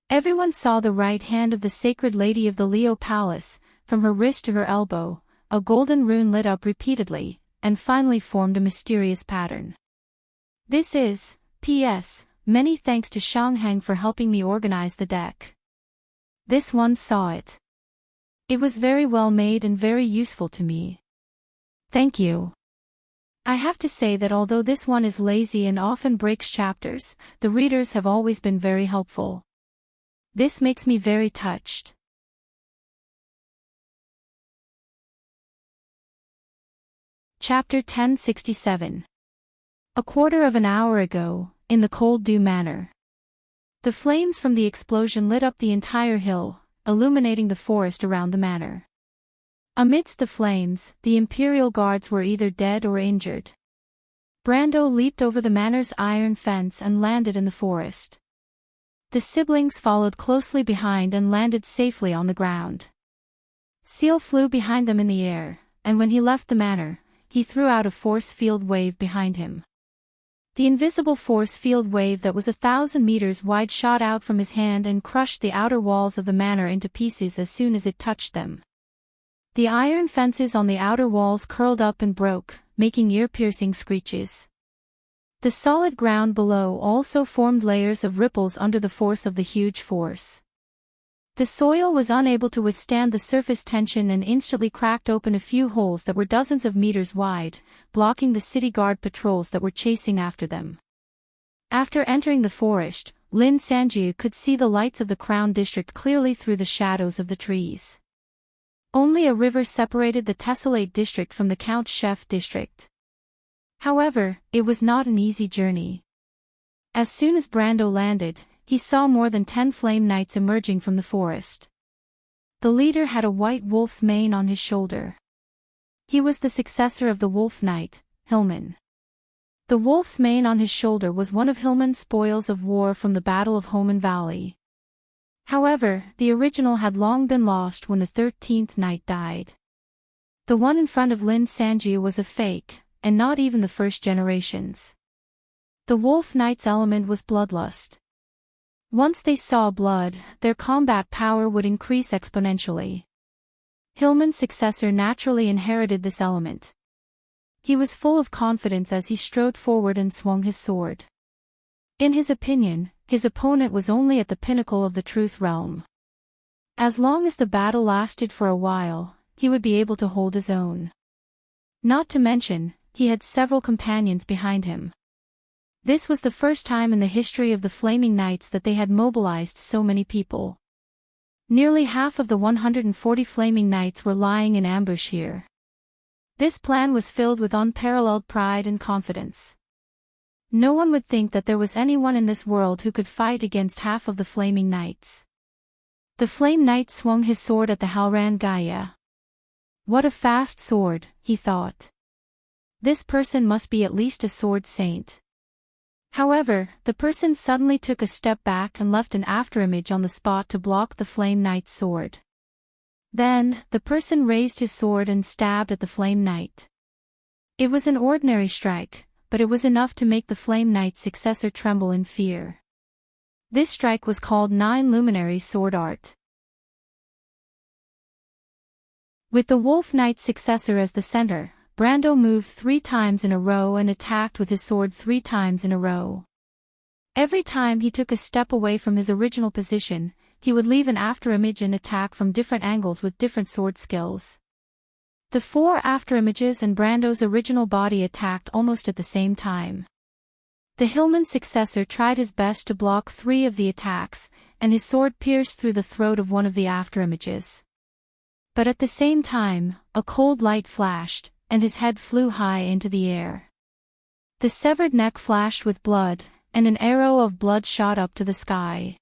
Everyone saw the right hand of the sacred lady of the Leo Palace, from her wrist to her elbow. A golden rune lit up repeatedly, and finally formed a mysterious pattern. This is, P.S., many thanks to Shanghang for helping me organize the deck. This one saw it. It was very well made and very useful to me. Thank you. I have to say that although this one is lazy and often breaks chapters, the readers have always been very helpful. This makes me very touched. Chapter 1067. A quarter of an hour ago, in the Cold Dew Manor. The flames from the explosion lit up the entire hill, illuminating the forest around the manor. Amidst the flames, the Imperial Guards were either dead or injured. Brando leaped over the manor's iron fence and landed in the forest. The siblings followed closely behind and landed safely on the ground. Seal flew behind them in the air, and when he left the manor, he threw out a force field wave behind him. The invisible force field wave that was 1,000 meters wide shot out from his hand and crushed the outer walls of the manor into pieces as soon as it touched them. The iron fences on the outer walls curled up and broke, making ear-piercing screeches. The solid ground below also formed layers of ripples under the force of the huge force. The soil was unable to withstand the surface tension and instantly cracked open a few holes that were dozens of meters wide, blocking the city guard patrols that were chasing after them. After entering the forest, Lin Sanjiu could see the lights of the Crown District clearly through the shadows of the trees. Only a river separated the Tessellate District from the Count Chef District. However, it was not an easy journey. As soon as Brando landed, he saw more than 10 flame knights emerging from the forest. The leader had a white wolf's mane on his shoulder. He was the successor of the wolf knight, Hillman. The wolf's mane on his shoulder was one of Hillman's spoils of war from the Battle of Homan Valley. However, the original had long been lost when the 13th knight died. The one in front of Lin Sanjiu was a fake, and not even the first generations. The wolf knight's element was bloodlust. Once they saw blood, their combat power would increase exponentially. Hillman's successor naturally inherited this element. He was full of confidence as he strode forward and swung his sword. In his opinion, his opponent was only at the pinnacle of the truth realm. As long as the battle lasted for a while, he would be able to hold his own. Not to mention, he had several companions behind him. This was the first time in the history of the Flaming Knights that they had mobilized so many people. Nearly half of the 140 Flaming Knights were lying in ambush here. This plan was filled with unparalleled pride and confidence. No one would think that there was anyone in this world who could fight against half of the Flaming Knights. The Flame Knight swung his sword at the Halran Gaia. What a fast sword, he thought. This person must be at least a sword saint. However, the person suddenly took a step back and left an afterimage on the spot to block the Flame Knight's sword. Then, the person raised his sword and stabbed at the Flame Knight. It was an ordinary strike, but it was enough to make the Flame Knight's successor tremble in fear. This strike was called Nine Luminaries Sword Art. With the Wolf Knight's successor as the center, Brando moved 3 times in a row and attacked with his sword 3 times in a row. Every time he took a step away from his original position, he would leave an afterimage and attack from different angles with different sword skills. The 4 afterimages and Brando's original body attacked almost at the same time. The Hillman's successor tried his best to block 3 of the attacks, and his sword pierced through the throat of one of the afterimages. But at the same time, a cold light flashed, and his head flew high into the air. The severed neck flashed with blood, and an arrow of blood shot up to the sky.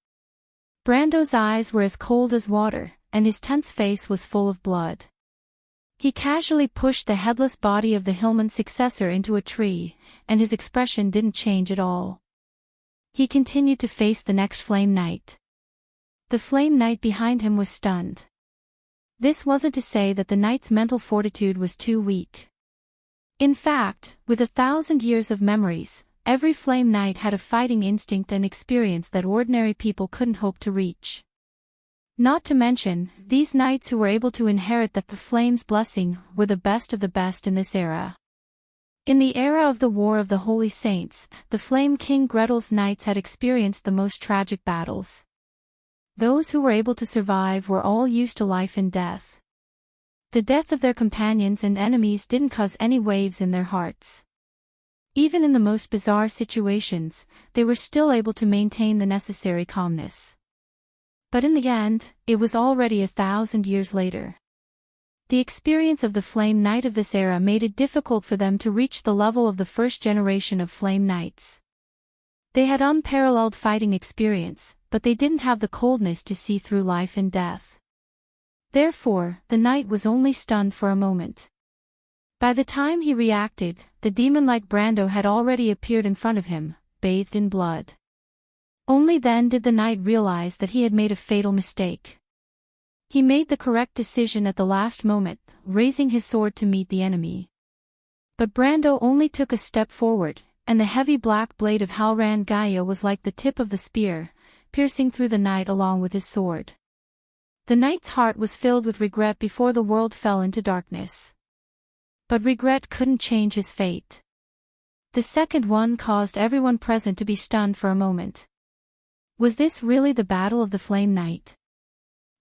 Brando's eyes were as cold as water, and his tense face was full of blood. He casually pushed the headless body of the Hillman's successor into a tree, and his expression didn't change at all. He continued to face the next Flame Knight. The Flame Knight behind him was stunned. This wasn't to say that the knight's mental fortitude was too weak. In fact, with 1,000 years of memories, every Flame Knight had a fighting instinct and experience that ordinary people couldn't hope to reach. Not to mention, these knights who were able to inherit the Flame's blessing were the best of the best in this era. In the era of the War of the Holy Saints, the Flame King Gretel's knights had experienced the most tragic battles. Those who were able to survive were all used to life and death. The death of their companions and enemies didn't cause any waves in their hearts. Even in the most bizarre situations, they were still able to maintain the necessary calmness. But in the end, it was already 1,000 years later. The experience of the Flame Knight of this era made it difficult for them to reach the level of the first generation of Flame Knights. They had unparalleled fighting experience, but they didn't have the coldness to see through life and death. Therefore, the knight was only stunned for a moment. By the time he reacted, the demon-like Brando had already appeared in front of him, bathed in blood. Only then did the knight realize that he had made a fatal mistake. He made the correct decision at the last moment, raising his sword to meet the enemy. But Brando only took a step forward, and the heavy black blade of Halran Gaia was like the tip of the spear, piercing through the knight along with his sword. The knight's heart was filled with regret before the world fell into darkness. But regret couldn't change his fate. The second one caused everyone present to be stunned for a moment. Was this really the battle of the Flame Knight?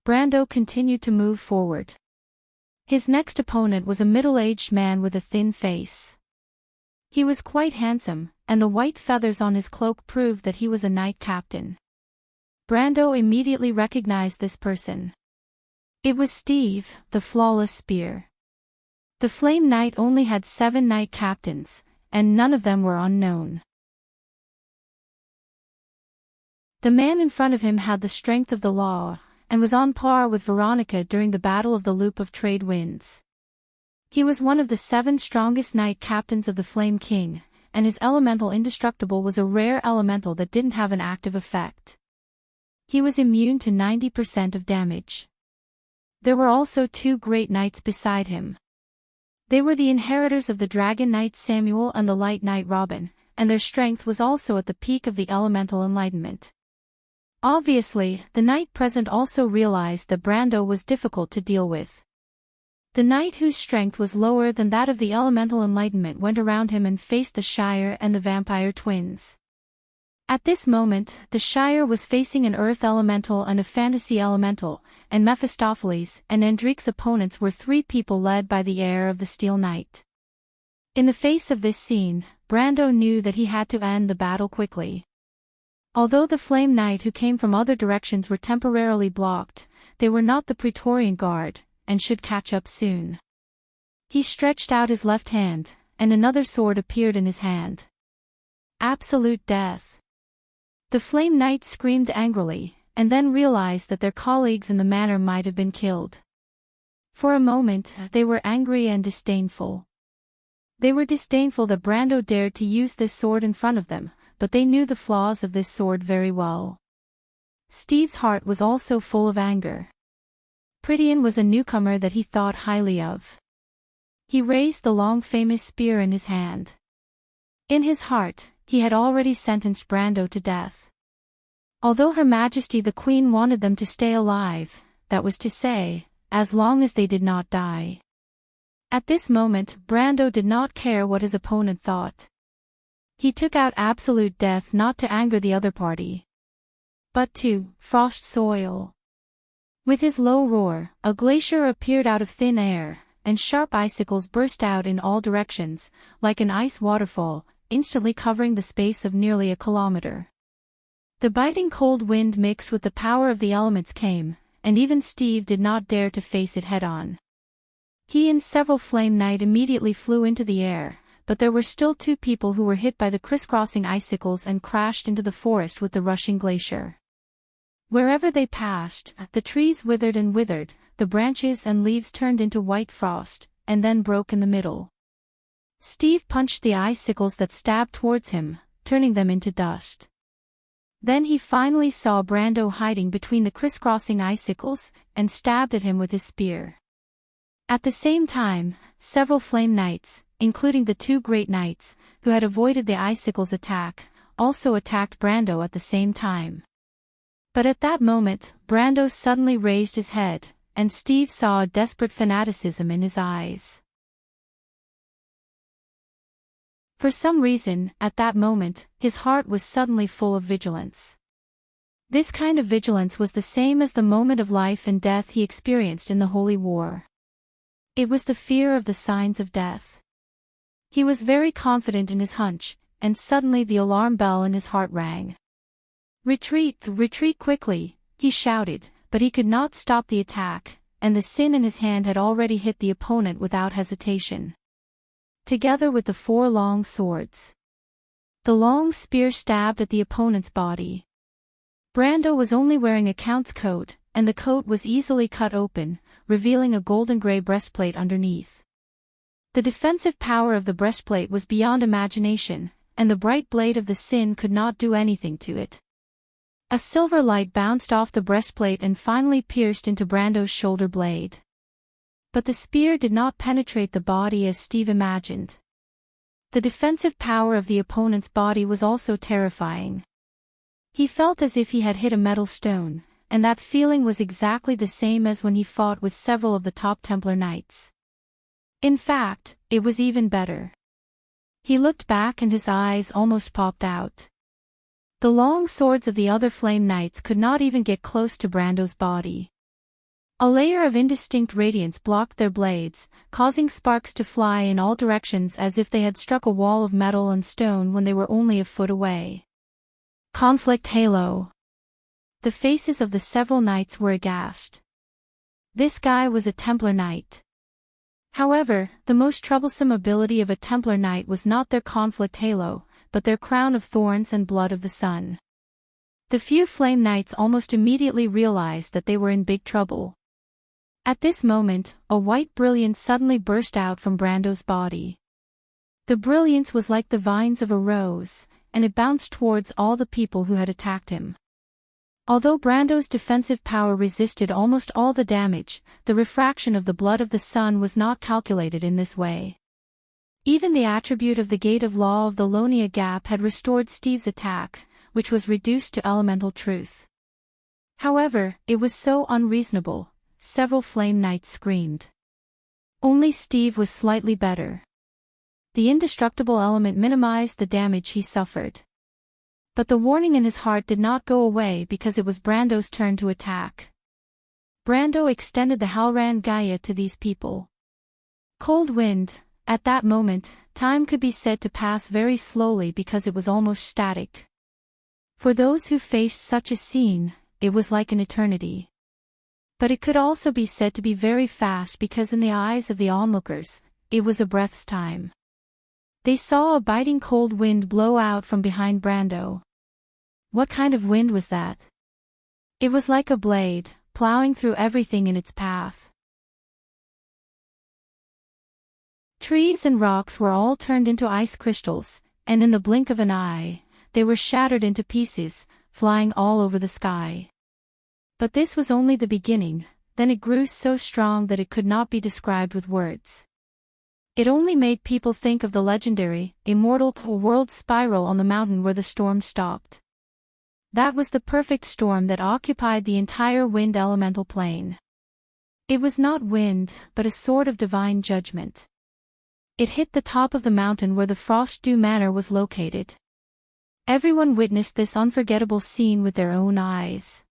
Brando continued to move forward. His next opponent was a middle-aged man with a thin face. He was quite handsome, and the white feathers on his cloak proved that he was a knight captain. Brando immediately recognized this person. It was Steve, the Flawless Spear. The Flame Knight only had 7 knight captains, and none of them were unknown. The man in front of him had the strength of the law, and was on par with Veronica during the Battle of the Loop of Trade Winds. He was one of the 7 strongest knight captains of the Flame King, and his elemental Indestructible was a rare elemental that didn't have an active effect. He was immune to 90% of damage. There were also 2 great knights beside him. They were the inheritors of the Dragon Knight Samuel and the Light Knight Robin, and their strength was also at the peak of the elemental enlightenment. Obviously, the knight present also realized that Brando was difficult to deal with. The knight whose strength was lower than that of the elemental enlightenment went around him and faced the Shire and the vampire twins. At this moment, the Shire was facing an earth elemental and a fantasy elemental, and Mephistopheles and Endrique's opponents were 3 people led by the heir of the Steel Knight. In the face of this scene, Brando knew that he had to end the battle quickly. Although the Flame Knight who came from other directions were temporarily blocked, they were not the Praetorian Guard, and should catch up soon. He stretched out his left hand, and another sword appeared in his hand. Absolute death. The Flame Knight screamed angrily, and then realized that their colleagues in the manor might have been killed. For a moment, they were angry and disdainful. They were disdainful that Brando dared to use this sword in front of them, but they knew the flaws of this sword very well. Steve's heart was also full of anger. Prydian was a newcomer that he thought highly of. He raised the long famous spear in his hand. In his heart, he had already sentenced Brando to death. Although Her Majesty the Queen wanted them to stay alive, that was to say, as long as they did not die. At this moment, Brando did not care what his opponent thought. He took out absolute death not to anger the other party, but to frost soil. With his low roar, a glacier appeared out of thin air, and sharp icicles burst out in all directions, like an ice waterfall, instantly covering the space of nearly a kilometer. The biting cold wind mixed with the power of the elements came, and even Steve did not dare to face it head-on. He and several Flame Knight immediately flew into the air, but there were still 2 people who were hit by the crisscrossing icicles and crashed into the forest with the rushing glacier. Wherever they passed, the trees withered and withered, the branches and leaves turned into white frost, and then broke in the middle. Steve punched the icicles that stabbed towards him, turning them into dust. Then he finally saw Brando hiding between the crisscrossing icicles, and stabbed at him with his spear. At the same time, several Flame Knights, including the 2 Great Knights, who had avoided the icicles' attack, also attacked Brando at the same time. But at that moment, Brando suddenly raised his head, and Steve saw a desperate fanaticism in his eyes. For some reason, at that moment, his heart was suddenly full of vigilance. This kind of vigilance was the same as the moment of life and death he experienced in the Holy War. It was the fear of the signs of death. He was very confident in his hunch, and suddenly the alarm bell in his heart rang. "Retreat, retreat quickly," he shouted, but he could not stop the attack, and the sin in his hand had already hit the opponent without hesitation. Together with the 4 long swords. The long spear stabbed at the opponent's body. Brando was only wearing a count's coat, and the coat was easily cut open, revealing a golden-gray breastplate underneath. The defensive power of the breastplate was beyond imagination, and the bright blade of the sin could not do anything to it. A silver light bounced off the breastplate and finally pierced into Brando's shoulder blade. But the spear did not penetrate the body as Steve imagined. The defensive power of the opponent's body was also terrifying. He felt as if he had hit a metal stone, and that feeling was exactly the same as when he fought with several of the top Templar Knights. In fact, it was even better. He looked back and his eyes almost popped out. The long swords of the other Flame Knights could not even get close to Brando's body. A layer of indistinct radiance blocked their blades, causing sparks to fly in all directions as if they had struck a wall of metal and stone when they were only a foot away. Conflict Halo. The faces of the several knights were aghast. This guy was a Templar Knight. However, the most troublesome ability of a Templar Knight was not their Conflict Halo, but their Crown of Thorns and Blood of the Sun. The few Flame Knights almost immediately realized that they were in big trouble. At this moment, a white brilliance suddenly burst out from Brando's body. The brilliance was like the vines of a rose, and it bounced towards all the people who had attacked him. Although Brando's defensive power resisted almost all the damage, the refraction of the blood of the sun was not calculated in this way. Even the attribute of the Gate of Law of the Lonia Gap had restored Steve's attack, which was reduced to elemental truth. However, it was so unreasonable. Several Flame Knights screamed. Only Steve was slightly better. The indestructible element minimized the damage he suffered. But the warning in his heart did not go away because it was Brando's turn to attack. Brando extended the Halran Gaia to these people. Cold wind. At that moment, time could be said to pass very slowly because it was almost static. For those who faced such a scene, it was like an eternity. But it could also be said to be very fast because in the eyes of the onlookers, it was a breath's time. They saw a biting cold wind blow out from behind Brando. What kind of wind was that? It was like a blade, plowing through everything in its path. Trees and rocks were all turned into ice crystals, and in the blink of an eye, they were shattered into pieces, flying all over the sky. But this was only the beginning, then it grew so strong that it could not be described with words. It only made people think of the legendary, immortal world spiral on the mountain where the storm stopped. That was the perfect storm that occupied the entire wind elemental plane. It was not wind, but a sword of divine judgment. It hit the top of the mountain where the Frost-Dew Manor was located. Everyone witnessed this unforgettable scene with their own eyes.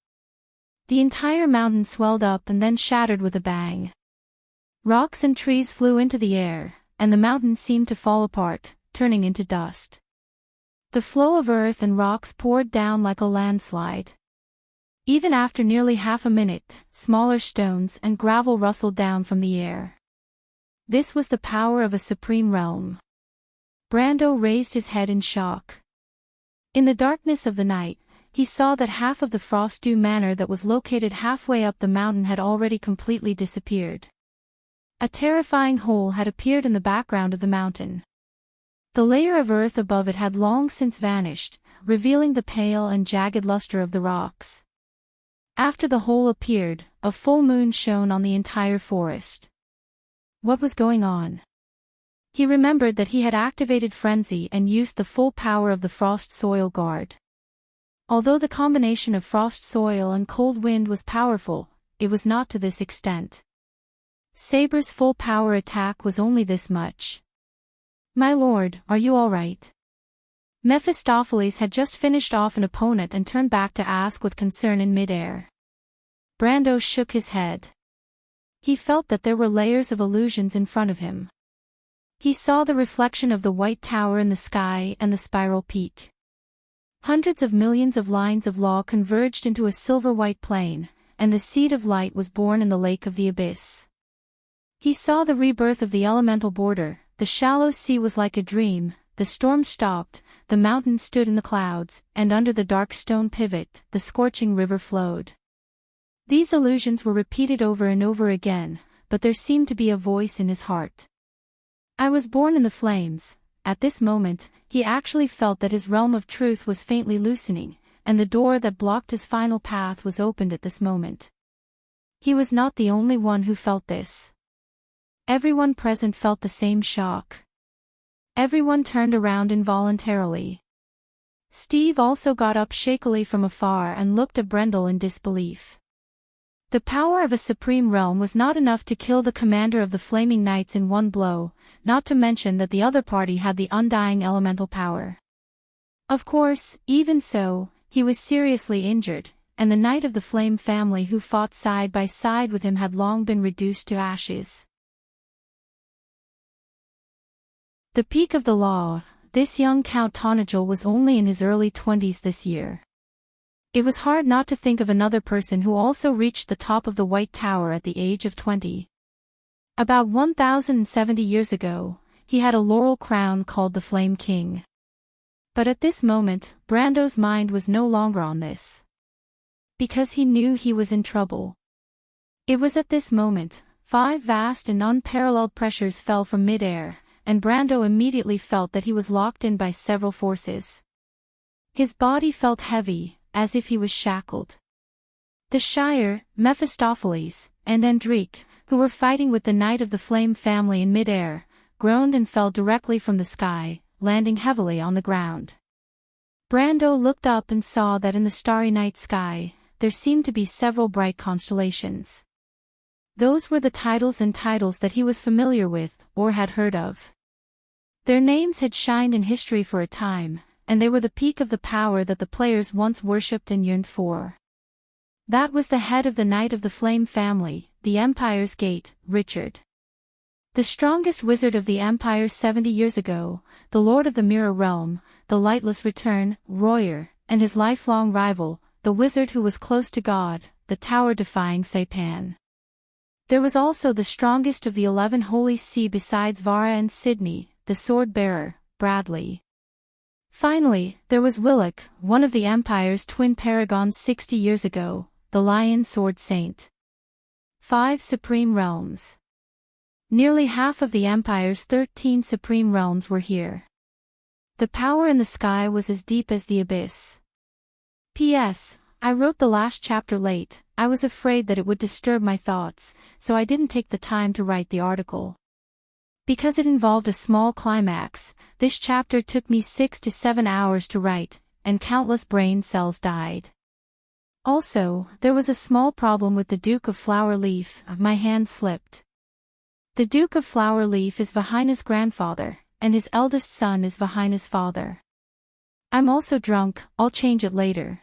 The entire mountain swelled up and then shattered with a bang. Rocks and trees flew into the air, and the mountain seemed to fall apart, turning into dust. The flow of earth and rocks poured down like a landslide. Even after nearly half a minute, smaller stones and gravel rustled down from the air. This was the power of a supreme realm. Brando raised his head in shock. In the darkness of the night, he saw that half of the Frost-Dew Manor that was located halfway up the mountain had already completely disappeared. A terrifying hole had appeared in the background of the mountain. The layer of earth above it had long since vanished, revealing the pale and jagged luster of the rocks. After the hole appeared, a full moon shone on the entire forest. What was going on? He remembered that he had activated Frenzy and used the full power of the Frost Soil Guard. Although the combination of frost soil and cold wind was powerful, it was not to this extent. Saber's full power attack was only this much. "My lord, are you all right?" Mephistopheles had just finished off an opponent and turned back to ask with concern in midair. Brando shook his head. He felt that there were layers of illusions in front of him. He saw the reflection of the white tower in the sky and the spiral peak. Hundreds of millions of lines of law converged into a silver-white plane, and the seed of light was born in the lake of the abyss. He saw the rebirth of the elemental border. The shallow sea was like a dream, the storm stopped, the mountains stood in the clouds, and under the dark stone pivot, the scorching river flowed. These illusions were repeated over and over again, but there seemed to be a voice in his heart. "I was born in the flames." At this moment, he actually felt that his realm of truth was faintly loosening, and the door that blocked his final path was opened at this moment. He was not the only one who felt this. Everyone present felt the same shock. Everyone turned around involuntarily. Steve also got up shakily from afar and looked at Brendel in disbelief. The power of a supreme realm was not enough to kill the commander of the Flaming Knights in one blow, not to mention that the other party had the undying elemental power. Of course, even so, he was seriously injured, and the Knight of the Flame family who fought side by side with him had long been reduced to ashes. The peak of the law, this young Count Tonagel was only in his early 20s this year. It was hard not to think of another person who also reached the top of the White Tower at the age of 20. About 1070 years ago, he had a laurel crown called the Flame King. But at this moment, Brando's mind was no longer on this. Because he knew he was in trouble. It was at this moment, 5 vast and unparalleled pressures fell from midair, and Brando immediately felt that he was locked in by several forces. His body felt heavy, as if he was shackled. The Shire, Mephistopheles, and Enrich, who were fighting with the Knight of the Flame family in midair, groaned and fell directly from the sky, landing heavily on the ground. Brando looked up and saw that in the starry night sky, there seemed to be several bright constellations. Those were the titles that he was familiar with, or had heard of. Their names had shined in history for a time, and they were the peak of the power that the players once worshipped and yearned for. That was the head of the Knight of the Flame family, the Empire's Gate, Richard. The strongest wizard of the Empire 70 years ago, the Lord of the Mirror Realm, the Lightless Return, Royer, and his lifelong rival, the wizard who was close to God, the tower-defying Saipan. There was also the strongest of the 11 Holy See besides Vara and Sidney, the sword-bearer, Bradley. Finally, there was Willock, one of the Empire's twin paragons 60 years ago, the Lion Sword Saint. 5 Supreme Realms. Nearly half of the Empire's 13 Supreme Realms were here. The power in the sky was as deep as the abyss. P.S. I wrote the last chapter late. I was afraid that it would disturb my thoughts, so I didn't take the time to write the article. Because it involved a small climax, this chapter took me 6 to 7 hours to write, and countless brain cells died. Also, there was a small problem with the Duke of Flowerleaf. My hand slipped. The Duke of Flowerleaf is Vahina's grandfather, and his eldest son is Vahina's father. I'm also drunk, I'll change it later.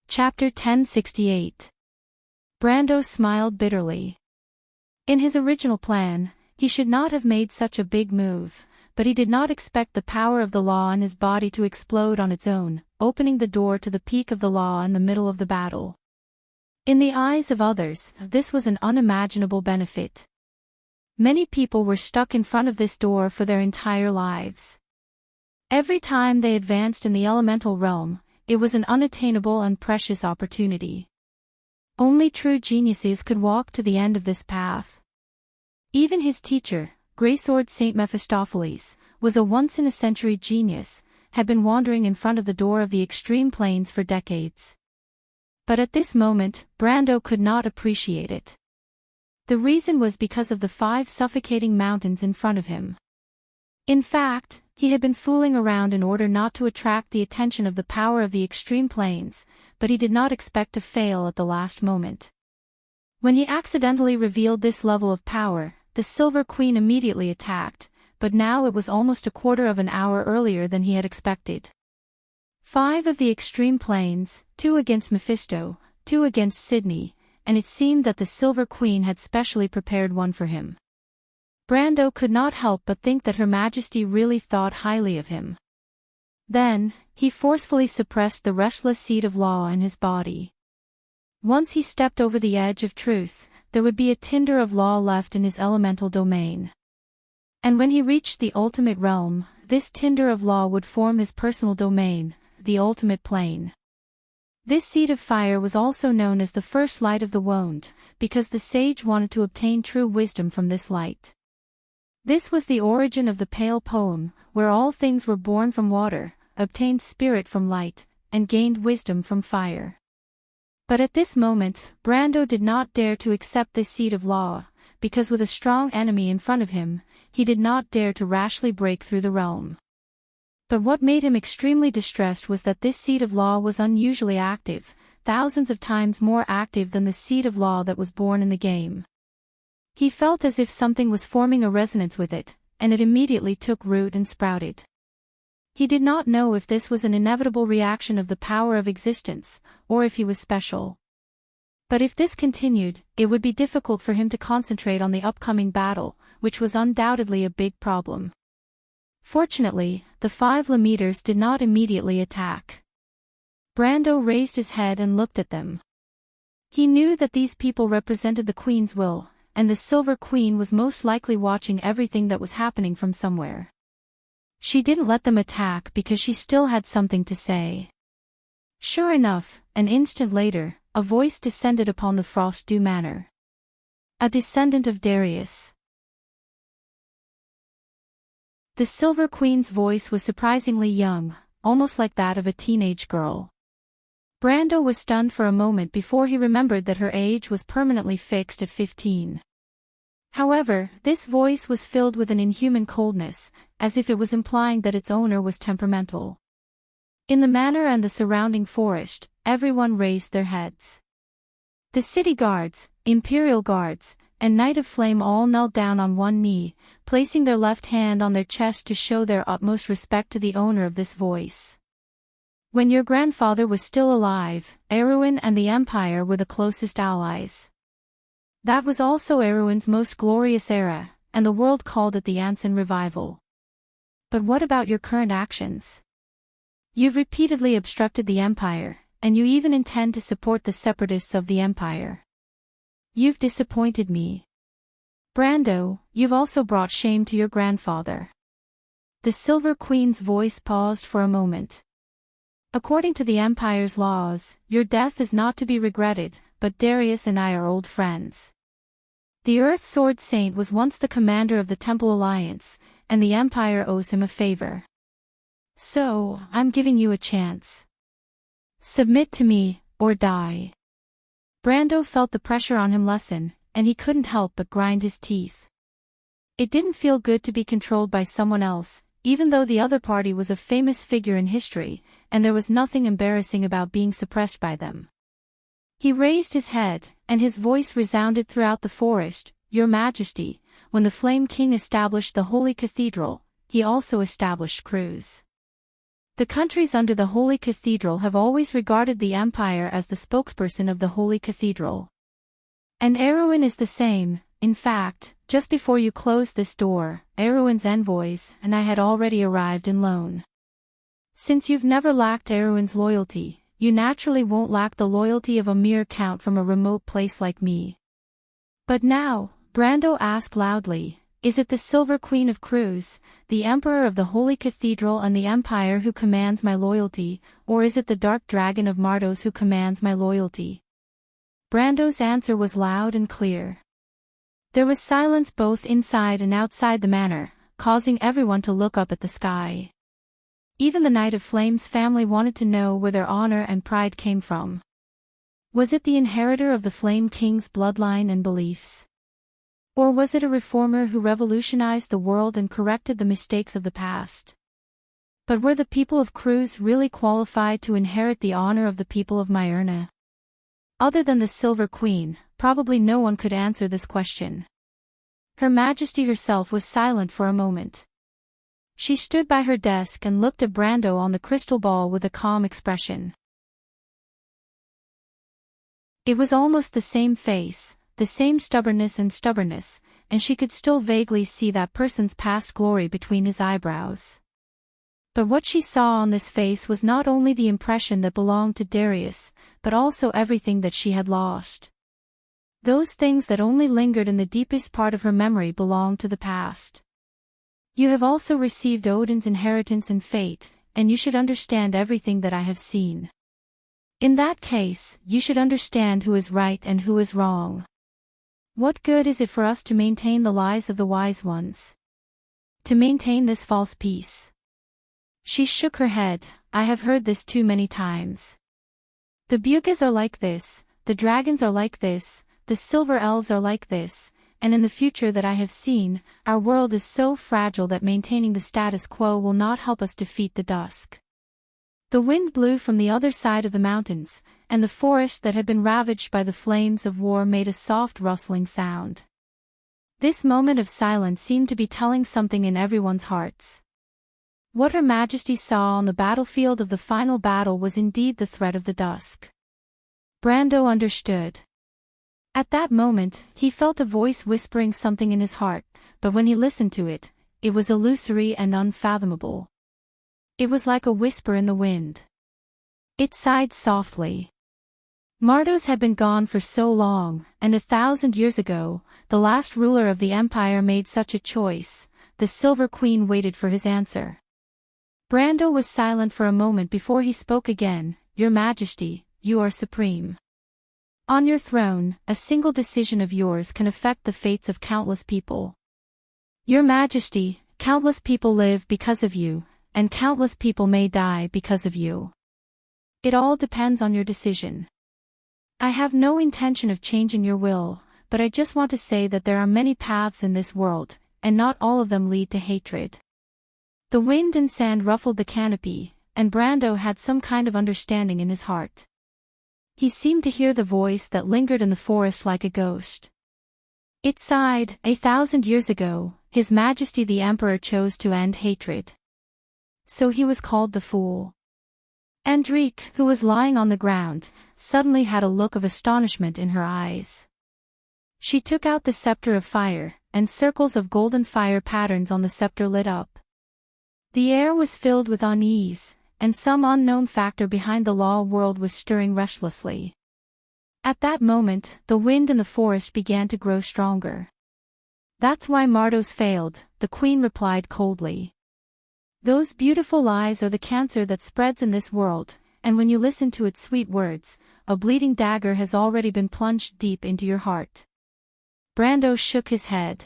Chapter 1068. Brando smiled bitterly. In his original plan, he should not have made such a big move, but he did not expect the power of the law in his body to explode on its own, opening the door to the peak of the law in the middle of the battle. In the eyes of others, this was an unimaginable benefit. Many people were stuck in front of this door for their entire lives. Every time they advanced in the elemental realm, it was an unattainable and precious opportunity. Only true geniuses could walk to the end of this path. Even his teacher, Greysword Saint Mephistopheles, was a once-in-a-century genius, had been wandering in front of the door of the extreme planes for decades. But at this moment, Brando could not appreciate it. The reason was because of the 5 suffocating mountains in front of him. In fact, he had been fooling around in order not to attract the attention of the power of the extreme planes, but he did not expect to fail at the last moment. When he accidentally revealed this level of power, the Silver Queen immediately attacked, but now it was almost a quarter of an hour earlier than he had expected. 5 of the extreme planes, 2 against Mephisto, 2 against Sydney, and it seemed that the Silver Queen had specially prepared one for him. Brando could not help but think that Her Majesty really thought highly of him. Then, he forcefully suppressed the restless seed of law in his body. Once he stepped over the edge of truth, there would be a tinder of law left in his elemental domain. And when he reached the ultimate realm, this tinder of law would form his personal domain, the ultimate plane. This seed of fire was also known as the first light of the wand, because the sage wanted to obtain true wisdom from this light. This was the origin of the Pale poem, where all things were born from water, obtained spirit from light, and gained wisdom from fire. But at this moment, Brando did not dare to accept this seed of law, because with a strong enemy in front of him, he did not dare to rashly break through the realm. But what made him extremely distressed was that this seed of law was unusually active, thousands of times more active than the seed of law that was born in the game. He felt as if something was forming a resonance with it, and it immediately took root and sprouted. He did not know if this was an inevitable reaction of the power of existence, or if he was special. But if this continued, it would be difficult for him to concentrate on the upcoming battle, which was undoubtedly a big problem. Fortunately, the 5 Lameters did not immediately attack. Brando raised his head and looked at them. He knew that these people represented the Queen's will, and the Silver Queen was most likely watching everything that was happening from somewhere. She didn't let them attack because she still had something to say. Sure enough, an instant later, a voice descended upon the Frost-Dew Manor. A descendant of Darius. The Silver Queen's voice was surprisingly young, almost like that of a teenage girl. Brando was stunned for a moment before he remembered that her age was permanently fixed at 15. However, this voice was filled with an inhuman coldness, as if it was implying that its owner was temperamental. In the manor and the surrounding forest, everyone raised their heads. The city guards, imperial guards, and Knight of Flame all knelt down on one knee, placing their left hand on their chest to show their utmost respect to the owner of this voice. When your grandfather was still alive, Erwin and the Empire were the closest allies. That was also Erwin's most glorious era, and the world called it the Anson Revival. But what about your current actions? You've repeatedly obstructed the Empire, and you even intend to support the separatists of the Empire. You've disappointed me. Brando, you've also brought shame to your grandfather. The Silver Queen's voice paused for a moment. According to the Empire's laws, your death is not to be regretted, but Darius and I are old friends. The Earth Sword Saint was once the commander of the Temple Alliance, and the Empire owes him a favor. So, I'm giving you a chance. Submit to me, or die. Brando felt the pressure on him lessen, and he couldn't help but grind his teeth. It didn't feel good to be controlled by someone else, even though the other party was a famous figure in history, and there was nothing embarrassing about being suppressed by them. He raised his head, and his voice resounded throughout the forest, "Your Majesty, when the Flame King established the Holy Cathedral, he also established crews. The countries under the Holy Cathedral have always regarded the Empire as the spokesperson of the Holy Cathedral. And Erewhon is the same. In fact, just before you closed this door, Erewhon's envoys and I had already arrived in Lone. Since you've never lacked Erewhon's loyalty, you naturally won't lack the loyalty of a mere count from a remote place like me." "But now," Brando asked loudly, "is it the Silver Queen of Crews, the Emperor of the Holy Cathedral and the Empire who commands my loyalty, or is it the Dark Dragon of Mardos who commands my loyalty?" Brando's answer was loud and clear. There was silence both inside and outside the manor, causing everyone to look up at the sky. Even the Knight of Flames family wanted to know where their honor and pride came from. Was it the inheritor of the Flame King's bloodline and beliefs? Or was it a reformer who revolutionized the world and corrected the mistakes of the past? But were the people of Crews really qualified to inherit the honor of the people of Myrna? Other than the Silver Queen, probably no one could answer this question. Her Majesty herself was silent for a moment. She stood by her desk and looked at Brando on the crystal ball with a calm expression. It was almost the same face, the same stubbornness, and she could still vaguely see that person's past glory between his eyebrows. But what she saw on this face was not only the impression that belonged to Darius, but also everything that she had lost. Those things that only lingered in the deepest part of her memory belonged to the past. "You have also received Odin's inheritance and fate, and you should understand everything that I have seen. In that case, you should understand who is right and who is wrong. What good is it for us to maintain the lies of the wise ones? To maintain this false peace?" She shook her head. "I have heard this too many times. The Bugas are like this, the dragons are like this, the silver elves are like this, and in the future that I have seen, our world is so fragile that maintaining the status quo will not help us defeat the dusk." The wind blew from the other side of the mountains, and the forest that had been ravaged by the flames of war made a soft rustling sound. This moment of silence seemed to be telling something in everyone's hearts. What Her Majesty saw on the battlefield of the final battle was indeed the threat of the dusk. Brando understood. At that moment, he felt a voice whispering something in his heart, but when he listened to it, it was illusory and unfathomable. It was like a whisper in the wind. It sighed softly. Mardos had been gone for so long, and 1,000 years ago, the last ruler of the Empire made such a choice. The Silver Queen waited for his answer. Brando was silent for a moment before he spoke again. "Your Majesty, you are supreme. On your throne, a single decision of yours can affect the fates of countless people. Your Majesty, countless people live because of you, and countless people may die because of you. It all depends on your decision. I have no intention of changing your will, but I just want to say that there are many paths in this world, and not all of them lead to hatred." The wind and sand ruffled the canopy, and Brando had some kind of understanding in his heart. He seemed to hear the voice that lingered in the forest like a ghost. It sighed. 1,000 years ago, His Majesty the Emperor chose to end hatred. So he was called the Fool. Enrich, who was lying on the ground, suddenly had a look of astonishment in her eyes. She took out the scepter of fire, and circles of golden fire patterns on the scepter lit up. The air was filled with unease, and some unknown factor behind the law world was stirring restlessly. At that moment, the wind in the forest began to grow stronger. "That's why Mardos failed," the Queen replied coldly. "Those beautiful lies are the cancer that spreads in this world, and when you listen to its sweet words, a bleeding dagger has already been plunged deep into your heart." Brando shook his head.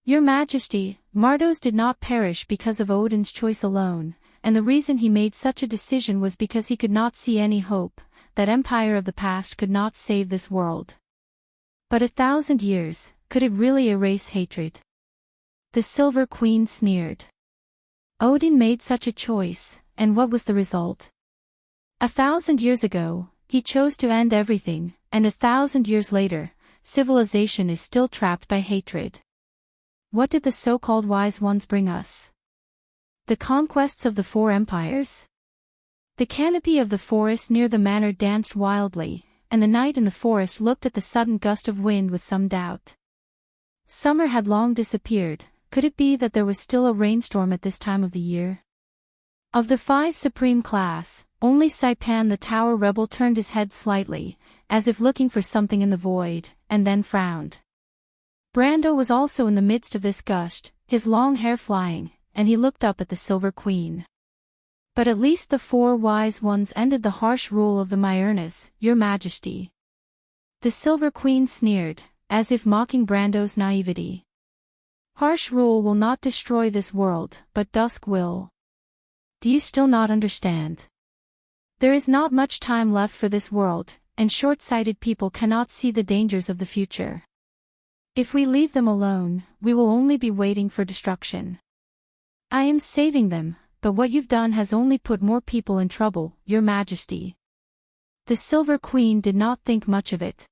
"Your Majesty, Mardos did not perish because of Odin's choice alone, and the reason he made such a decision was because he could not see any hope. That empire of the past could not save this world. But 1,000 years, could it really erase hatred? The Silver Queen sneered. Odin made such a choice, and what was the result? 1,000 years ago, he chose to end everything, and 1,000 years later, civilization is still trapped by hatred. What did the so-called wise ones bring us? The conquests of the 4 empires? The canopy of the forest near the manor danced wildly, and the knight in the forest looked at the sudden gust of wind with some doubt. Summer had long disappeared. Could it be that there was still a rainstorm at this time of the year? Of the 5 supreme class, only Saipan the Tower Rebel turned his head slightly, as if looking for something in the void, and then frowned. Brando was also in the midst of this gust, his long hair flying, and he looked up at the Silver Queen. But at least the 4 wise ones ended the harsh rule of the Myernas, Your Majesty. The Silver Queen sneered, as if mocking Brando's naivety. Harsh rule will not destroy this world, but dusk will. Do you still not understand? There is not much time left for this world, and short-sighted people cannot see the dangers of the future. If we leave them alone, we will only be waiting for destruction. I am saving them, but what you've done has only put more people in trouble, Your Majesty. The Silver Queen did not think much of it.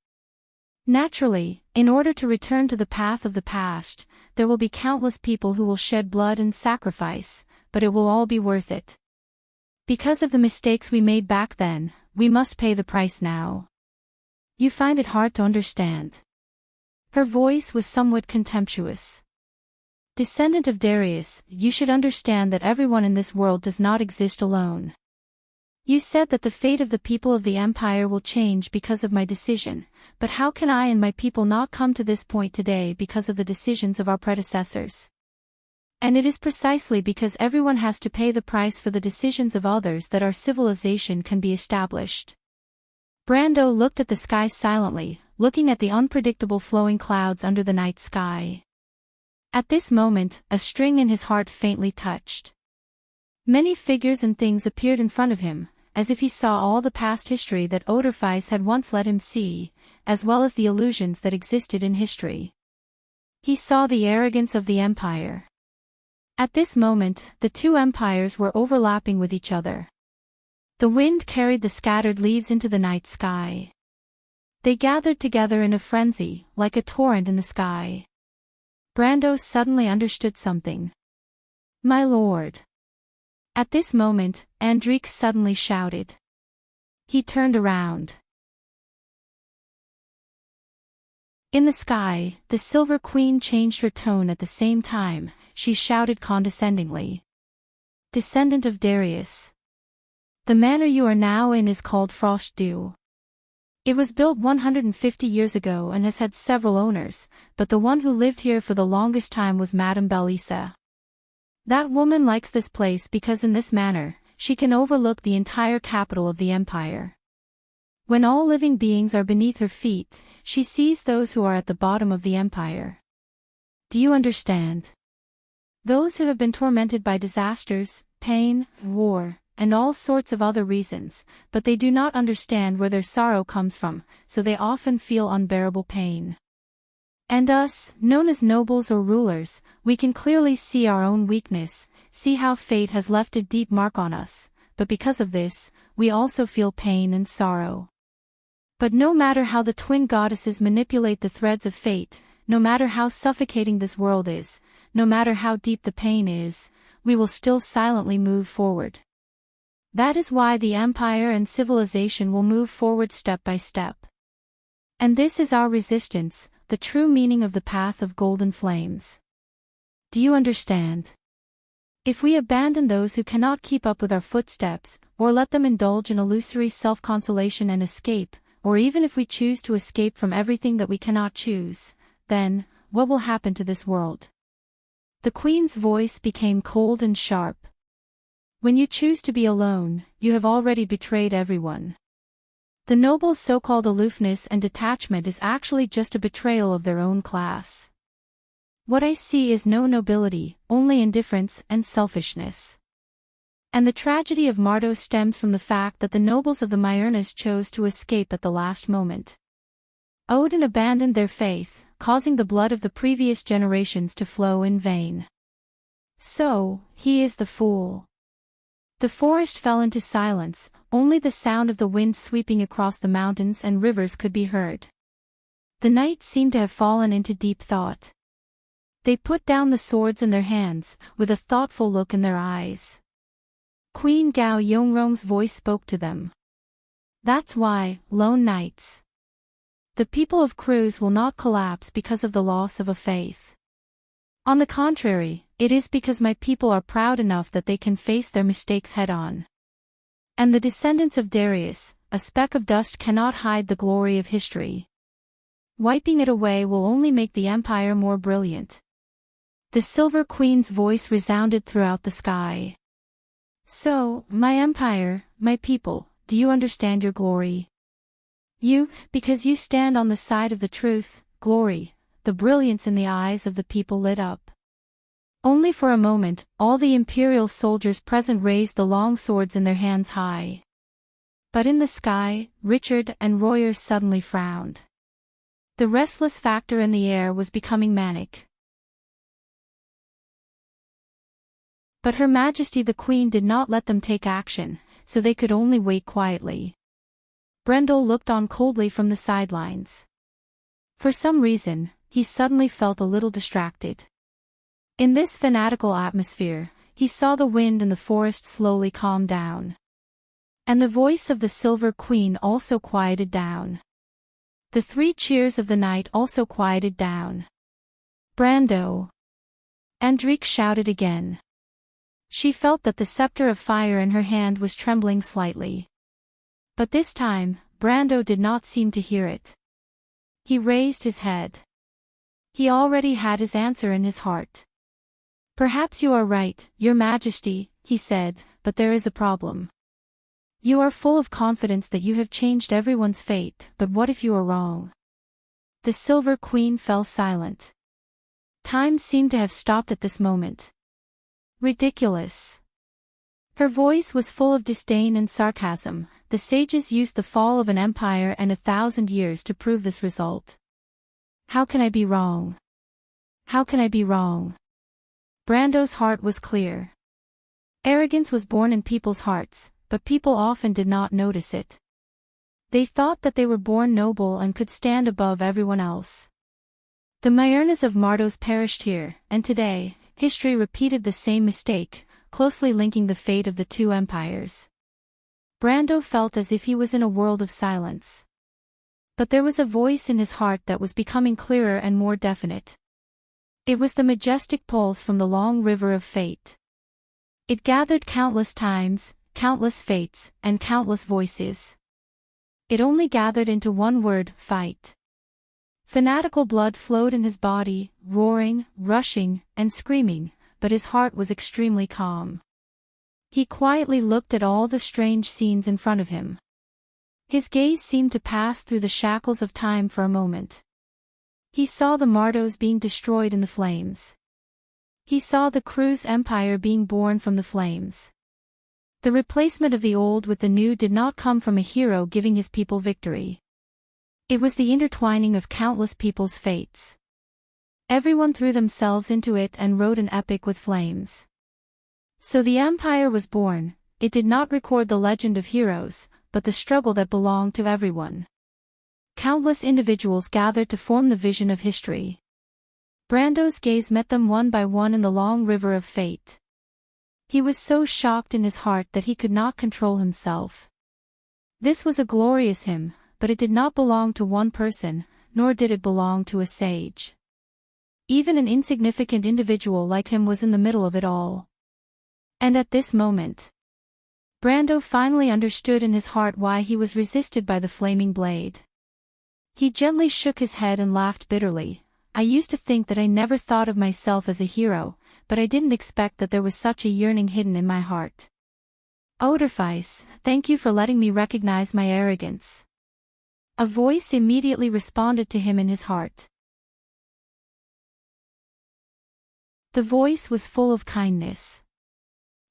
Naturally, in order to return to the path of the past, there will be countless people who will shed blood and sacrifice, but it will all be worth it. Because of the mistakes we made back then, we must pay the price now. You find it hard to understand. Her voice was somewhat contemptuous. Descendant of Darius, you should understand that everyone in this world does not exist alone. You said that the fate of the people of the Empire will change because of my decision, but how can I and my people not come to this point today because of the decisions of our predecessors? And it is precisely because everyone has to pay the price for the decisions of others that our civilization can be established. Brando looked at the sky silently, looking at the unpredictable flowing clouds under the night sky. At this moment, a string in his heart faintly touched. Many figures and things appeared in front of him, as if he saw all the past history that Odorphis had once let him see, as well as the illusions that existed in history. He saw the arrogance of the Empire. At this moment, the 2 empires were overlapping with each other. The wind carried the scattered leaves into the night sky. They gathered together in a frenzy, like a torrent in the sky. Brando suddenly understood something. My lord. At this moment, Andrique suddenly shouted. He turned around. In the sky, the Silver Queen changed her tone at the same time. She shouted condescendingly. Descendant of Darius. The manor you are now in is called Frostdew. It was built 150 years ago and has had several owners, but the one who lived here for the longest time was Madame Belisa. That woman likes this place because in this manner, she can overlook the entire capital of the empire. When all living beings are beneath her feet, she sees those who are at the bottom of the empire. Do you understand? Those who have been tormented by disasters, pain, war, and all sorts of other reasons, but they do not understand where their sorrow comes from, so they often feel unbearable pain. And us, known as nobles or rulers, we can clearly see our own weakness, see how fate has left a deep mark on us, but because of this, we also feel pain and sorrow. But no matter how the twin goddesses manipulate the threads of fate, no matter how suffocating this world is, no matter how deep the pain is, we will still silently move forward. That is why the empire and civilization will move forward step by step. And this is our resistance, the true meaning of the path of golden flames. Do you understand? If we abandon those who cannot keep up with our footsteps, or let them indulge in illusory self-consolation and escape, or even if we choose to escape from everything that we cannot choose, then, what will happen to this world? The Queen's voice became cold and sharp. When you choose to be alone, you have already betrayed everyone. The nobles' so-called aloofness and detachment is actually just a betrayal of their own class. What I see is no nobility, only indifference and selfishness. And the tragedy of Mardos stems from the fact that the nobles of the Myernas chose to escape at the last moment. Odin abandoned their faith, causing the blood of the previous generations to flow in vain. So, he is the fool. The forest fell into silence, only the sound of the wind sweeping across the mountains and rivers could be heard. The knights seemed to have fallen into deep thought. They put down the swords in their hands, with a thoughtful look in their eyes. Queen Gao Yongrong's voice spoke to them. That's why, lone knights. The people of Cruz will not collapse because of the loss of a faith. On the contrary, it is because my people are proud enough that they can face their mistakes head-on. And the descendants of Darius, a speck of dust cannot hide the glory of history. Wiping it away will only make the empire more brilliant. The Silver Queen's voice resounded throughout the sky. So, my empire, my people, do you understand your glory? You, because you stand on the side of the truth, glory, the brilliance in the eyes of the people lit up. Only for a moment, all the imperial soldiers present raised the long swords in their hands high. But in the sky, Richard and Royer suddenly frowned. The restless factor in the air was becoming manic. But Her Majesty the Queen did not let them take action, so they could only wait quietly. Brendel looked on coldly from the sidelines. For some reason, he suddenly felt a little distracted. In this fanatical atmosphere, he saw the wind in the forest slowly calm down. And the voice of the Silver Queen also quieted down. The three cheers of the night also quieted down. Brando! Andrique shouted again. She felt that the scepter of fire in her hand was trembling slightly. But this time, Brando did not seem to hear it. He raised his head. He already had his answer in his heart. Perhaps you are right, Your Majesty, he said, but there is a problem. You are full of confidence that you have changed everyone's fate, but what if you are wrong? The Silver Queen fell silent. Time seemed to have stopped at this moment. Ridiculous. Her voice was full of disdain and sarcasm. The sages used the fall of an empire and 1,000 years to prove this result. How can I be wrong? How can I be wrong? Brando's heart was clear. Arrogance was born in people's hearts, but people often did not notice it. They thought that they were born noble and could stand above everyone else. The Maernas of Mardos perished here, and today, history repeated the same mistake, closely linking the fate of the two empires. Brando felt as if he was in a world of silence. But there was a voice in his heart that was becoming clearer and more definite. It was the majestic pulse from the long river of fate. It gathered countless times, countless fates, and countless voices. It only gathered into one word: fight. Fanatical blood flowed in his body, roaring, rushing, and screaming, but his heart was extremely calm. He quietly looked at all the strange scenes in front of him. His gaze seemed to pass through the shackles of time for a moment. He saw the Mardos being destroyed in the flames. He saw the Cruz Empire being born from the flames. The replacement of the old with the new did not come from a hero giving his people victory. It was the intertwining of countless people's fates. Everyone threw themselves into it and wrote an epic with flames. So the empire was born. It did not record the legend of heroes, but the struggle that belonged to everyone. Countless individuals gathered to form the vision of history. Brando's gaze met them one by one in the long river of fate. He was so shocked in his heart that he could not control himself. This was a glorious hymn, but it did not belong to one person, nor did it belong to a sage. Even an insignificant individual like him was in the middle of it all. And at this moment, Brando finally understood in his heart why he was resisted by the flaming blade. He gently shook his head and laughed bitterly. I used to think that I never thought of myself as a hero, but I didn't expect that there was such a yearning hidden in my heart. Oderfice, thank you for letting me recognize my arrogance. A voice immediately responded to him in his heart. The voice was full of kindness.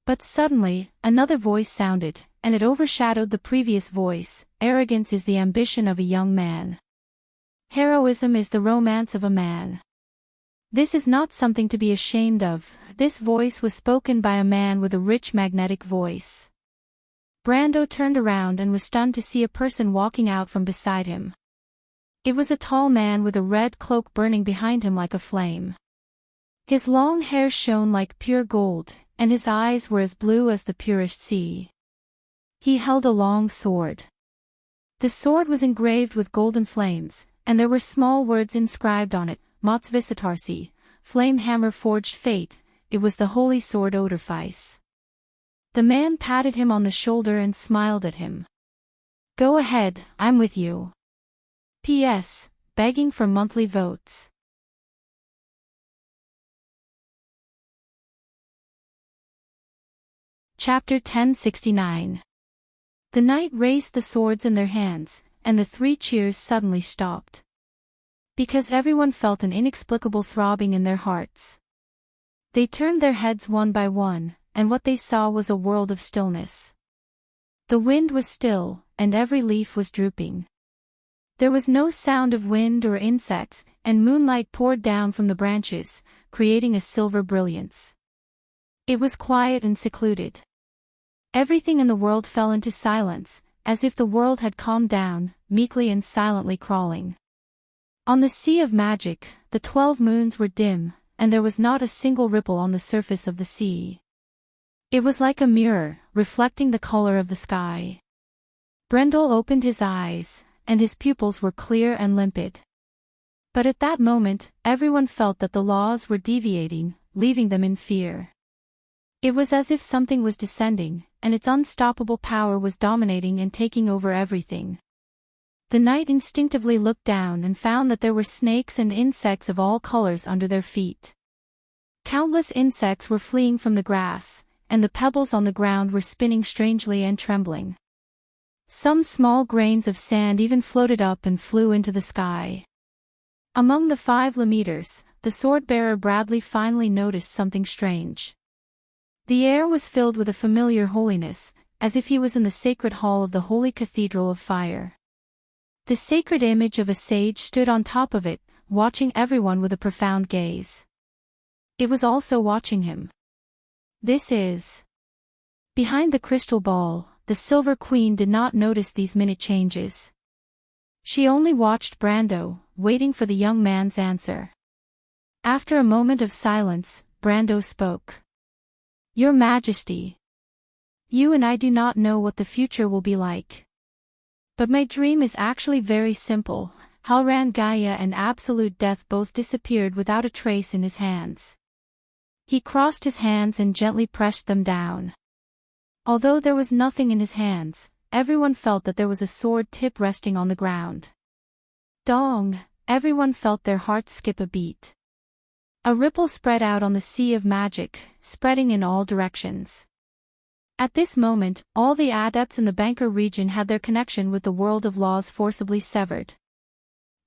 But suddenly, another voice sounded, and it overshadowed the previous voice. Arrogance is the ambition of a young man. Heroism is the romance of a man. This is not something to be ashamed of. This voice was spoken by a man with a rich magnetic voice. Brando turned around and was stunned to see a person walking out from beside him. It was a tall man with a red cloak burning behind him like a flame. His long hair shone like pure gold, and his eyes were as blue as the purest sea. He held a long sword. The sword was engraved with golden flames, and there were small words inscribed on it, Motsvisitarsi, flame hammer forged fate. It was the holy sword Odorfice. The man patted him on the shoulder and smiled at him. Go ahead, I'm with you. P.S. Begging for monthly votes. Chapter 1069. The knight raised the swords in their hands, and the three cheers suddenly stopped. Because everyone felt an inexplicable throbbing in their hearts. They turned their heads one by one, and what they saw was a world of stillness. The wind was still, and every leaf was drooping. There was no sound of wind or insects, and moonlight poured down from the branches, creating a silver brilliance. It was quiet and secluded. Everything in the world fell into silence, as if the world had calmed down, meekly and silently crawling. On the sea of magic, the 12 moons were dim, and there was not a single ripple on the surface of the sea. It was like a mirror, reflecting the color of the sky. Brendel opened his eyes, and his pupils were clear and limpid. But at that moment, everyone felt that the laws were deviating, leaving them in fear. It was as if something was descending, and its unstoppable power was dominating and taking over everything. The knight instinctively looked down and found that there were snakes and insects of all colors under their feet. Countless insects were fleeing from the grass, and the pebbles on the ground were spinning strangely and trembling. Some small grains of sand even floated up and flew into the sky. Among the 5 Lameters, the sword-bearer Bradley finally noticed something strange. The air was filled with a familiar holiness, as if he was in the sacred hall of the Holy Cathedral of Fire. The sacred image of a sage stood on top of it, watching everyone with a profound gaze. It was also watching him. This is. Behind the crystal ball, the Silver Queen did not notice these minute changes. She only watched Brando, waiting for the young man's answer. After a moment of silence, Brando spoke. Your Majesty. You and I do not know what the future will be like. But my dream is actually very simple. Halran Gaia and Absolute Death both disappeared without a trace in his hands. He crossed his hands and gently pressed them down. Although there was nothing in his hands, everyone felt that there was a sword tip resting on the ground. Dong! Everyone felt their hearts skip a beat. A ripple spread out on the sea of magic, spreading in all directions. At this moment, all the adepts in the Banker region had their connection with the world of laws forcibly severed.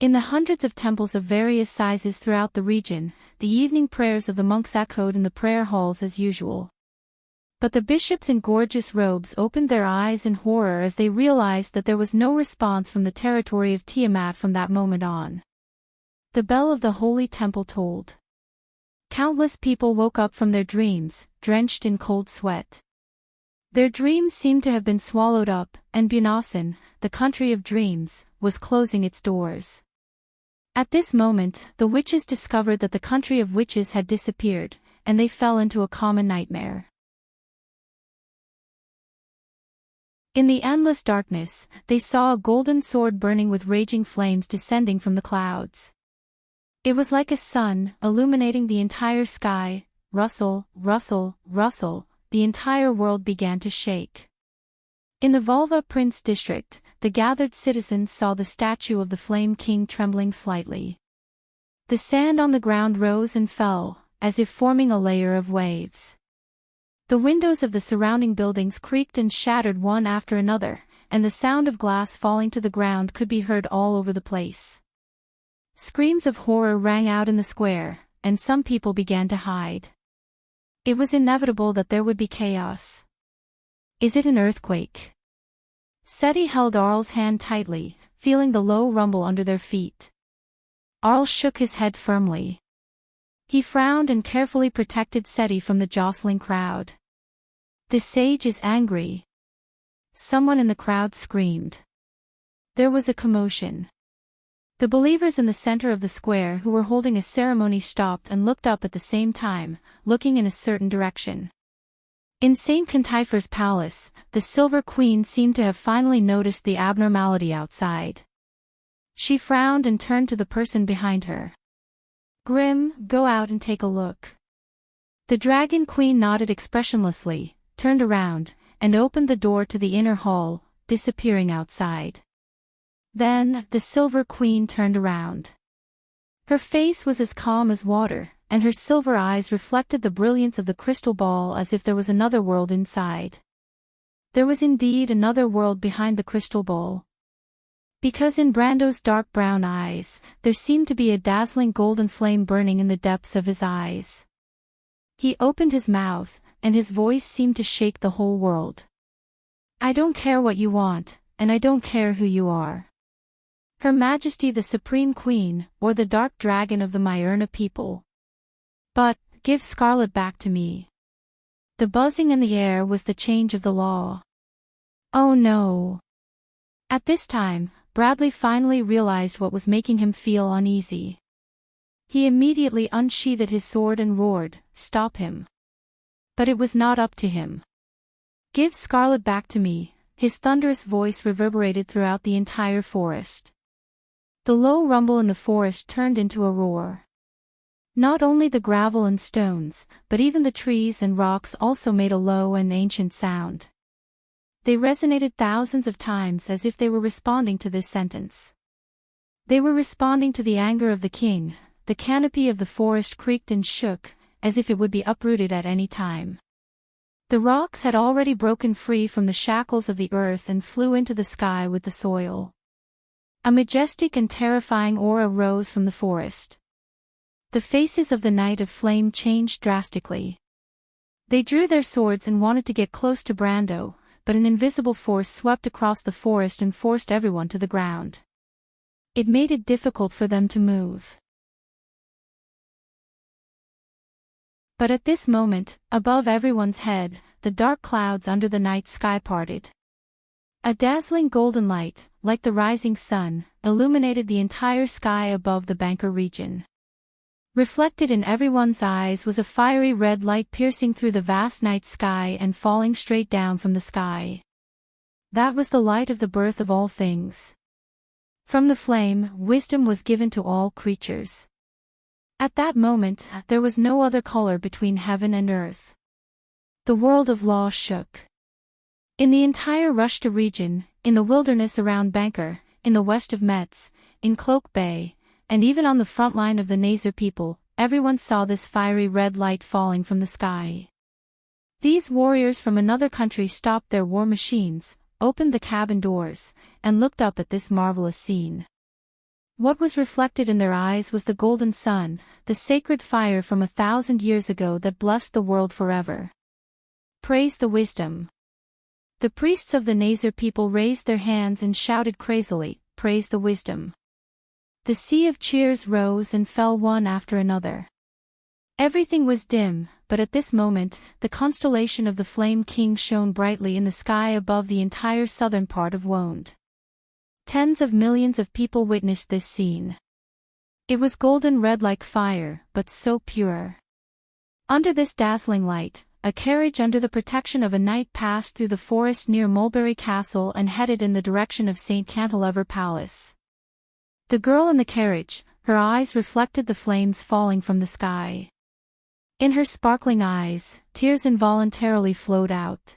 In the hundreds of temples of various sizes throughout the region, the evening prayers of the monks echoed in the prayer halls as usual. But the bishops in gorgeous robes opened their eyes in horror as they realized that there was no response from the territory of Tiamat from that moment on. The bell of the holy temple tolled. Countless people woke up from their dreams, drenched in cold sweat. Their dreams seemed to have been swallowed up, and Bunasan, the country of dreams, was closing its doors. At this moment, the witches discovered that the country of witches had disappeared, and they fell into a common nightmare. In the endless darkness, they saw a golden sword burning with raging flames descending from the clouds. It was like a sun, illuminating the entire sky. Rustle, rustle, rustle, the entire world began to shake. In the Volva Prince district, the gathered citizens saw the statue of the Flame King trembling slightly. The sand on the ground rose and fell, as if forming a layer of waves. The windows of the surrounding buildings creaked and shattered one after another, and the sound of glass falling to the ground could be heard all over the place. Screams of horror rang out in the square, and some people began to hide. It was inevitable that there would be chaos. Is it an earthquake? Seti held Arl's hand tightly, feeling the low rumble under their feet. Arl shook his head firmly. He frowned and carefully protected Seti from the jostling crowd. "The sage is angry." Someone in the crowd screamed. There was a commotion. The believers in the center of the square who were holding a ceremony stopped and looked up at the same time, looking in a certain direction. In Saint Cantifer's palace, the Silver Queen seemed to have finally noticed the abnormality outside. She frowned and turned to the person behind her. "Grim, go out and take a look." The Dragon Queen nodded expressionlessly, turned around, and opened the door to the inner hall, disappearing outside. Then, the Silver Queen turned around. Her face was as calm as water, and her silver eyes reflected the brilliance of the crystal ball as if there was another world inside. There was indeed another world behind the crystal ball. Because in Brando's dark brown eyes, there seemed to be a dazzling golden flame burning in the depths of his eyes. He opened his mouth, and his voice seemed to shake the whole world. "I don't care what you want, and I don't care who you are. Her Majesty the Supreme Queen, or the Dark Dragon of the Myrna people. But, give Scarlet back to me." The buzzing in the air was the change of the law. Oh no! At this time, Bradley finally realized what was making him feel uneasy. He immediately unsheathed his sword and roared, "Stop him." But it was not up to him. "Give Scarlet back to me," his thunderous voice reverberated throughout the entire forest. The low rumble in the forest turned into a roar. Not only the gravel and stones, but even the trees and rocks also made a low and ancient sound. They resonated thousands of times as if they were responding to this sentence. They were responding to the anger of the king. The canopy of the forest creaked and shook, as if it would be uprooted at any time. The rocks had already broken free from the shackles of the earth and flew into the sky with the soil. A majestic and terrifying aura rose from the forest. The faces of the Knight of Flame changed drastically. They drew their swords and wanted to get close to Brando, but an invisible force swept across the forest and forced everyone to the ground. It made it difficult for them to move. But at this moment, above everyone's head, the dark clouds under the night sky parted. A dazzling golden light, like the rising sun, illuminated the entire sky above the Banker region. Reflected in everyone's eyes was a fiery red light piercing through the vast night sky and falling straight down from the sky. That was the light of the birth of all things. From the flame, wisdom was given to all creatures. At that moment, there was no other color between heaven and earth. The world of law shook. In the entire Rushta region, in the wilderness around Banker, in the west of Metz, in Cloak Bay, and even on the front line of the Nazar people, everyone saw this fiery red light falling from the sky. These warriors from another country stopped their war machines, opened the cabin doors, and looked up at this marvelous scene. What was reflected in their eyes was the golden sun, the sacred fire from 1,000 years ago that blessed the world forever. Praise the wisdom. The priests of the Nazar people raised their hands and shouted crazily, "Praise the wisdom." The sea of cheers rose and fell one after another. Everything was dim, but at this moment, the constellation of the Flame King shone brightly in the sky above the entire southern part of Wonde. Tens of millions of people witnessed this scene. It was golden red like fire, but so pure. Under this dazzling light, a carriage under the protection of a knight passed through the forest near Mulberry Castle and headed in the direction of St. Cantilever Palace. The girl in the carriage, her eyes reflected the flames falling from the sky. In her sparkling eyes, tears involuntarily flowed out.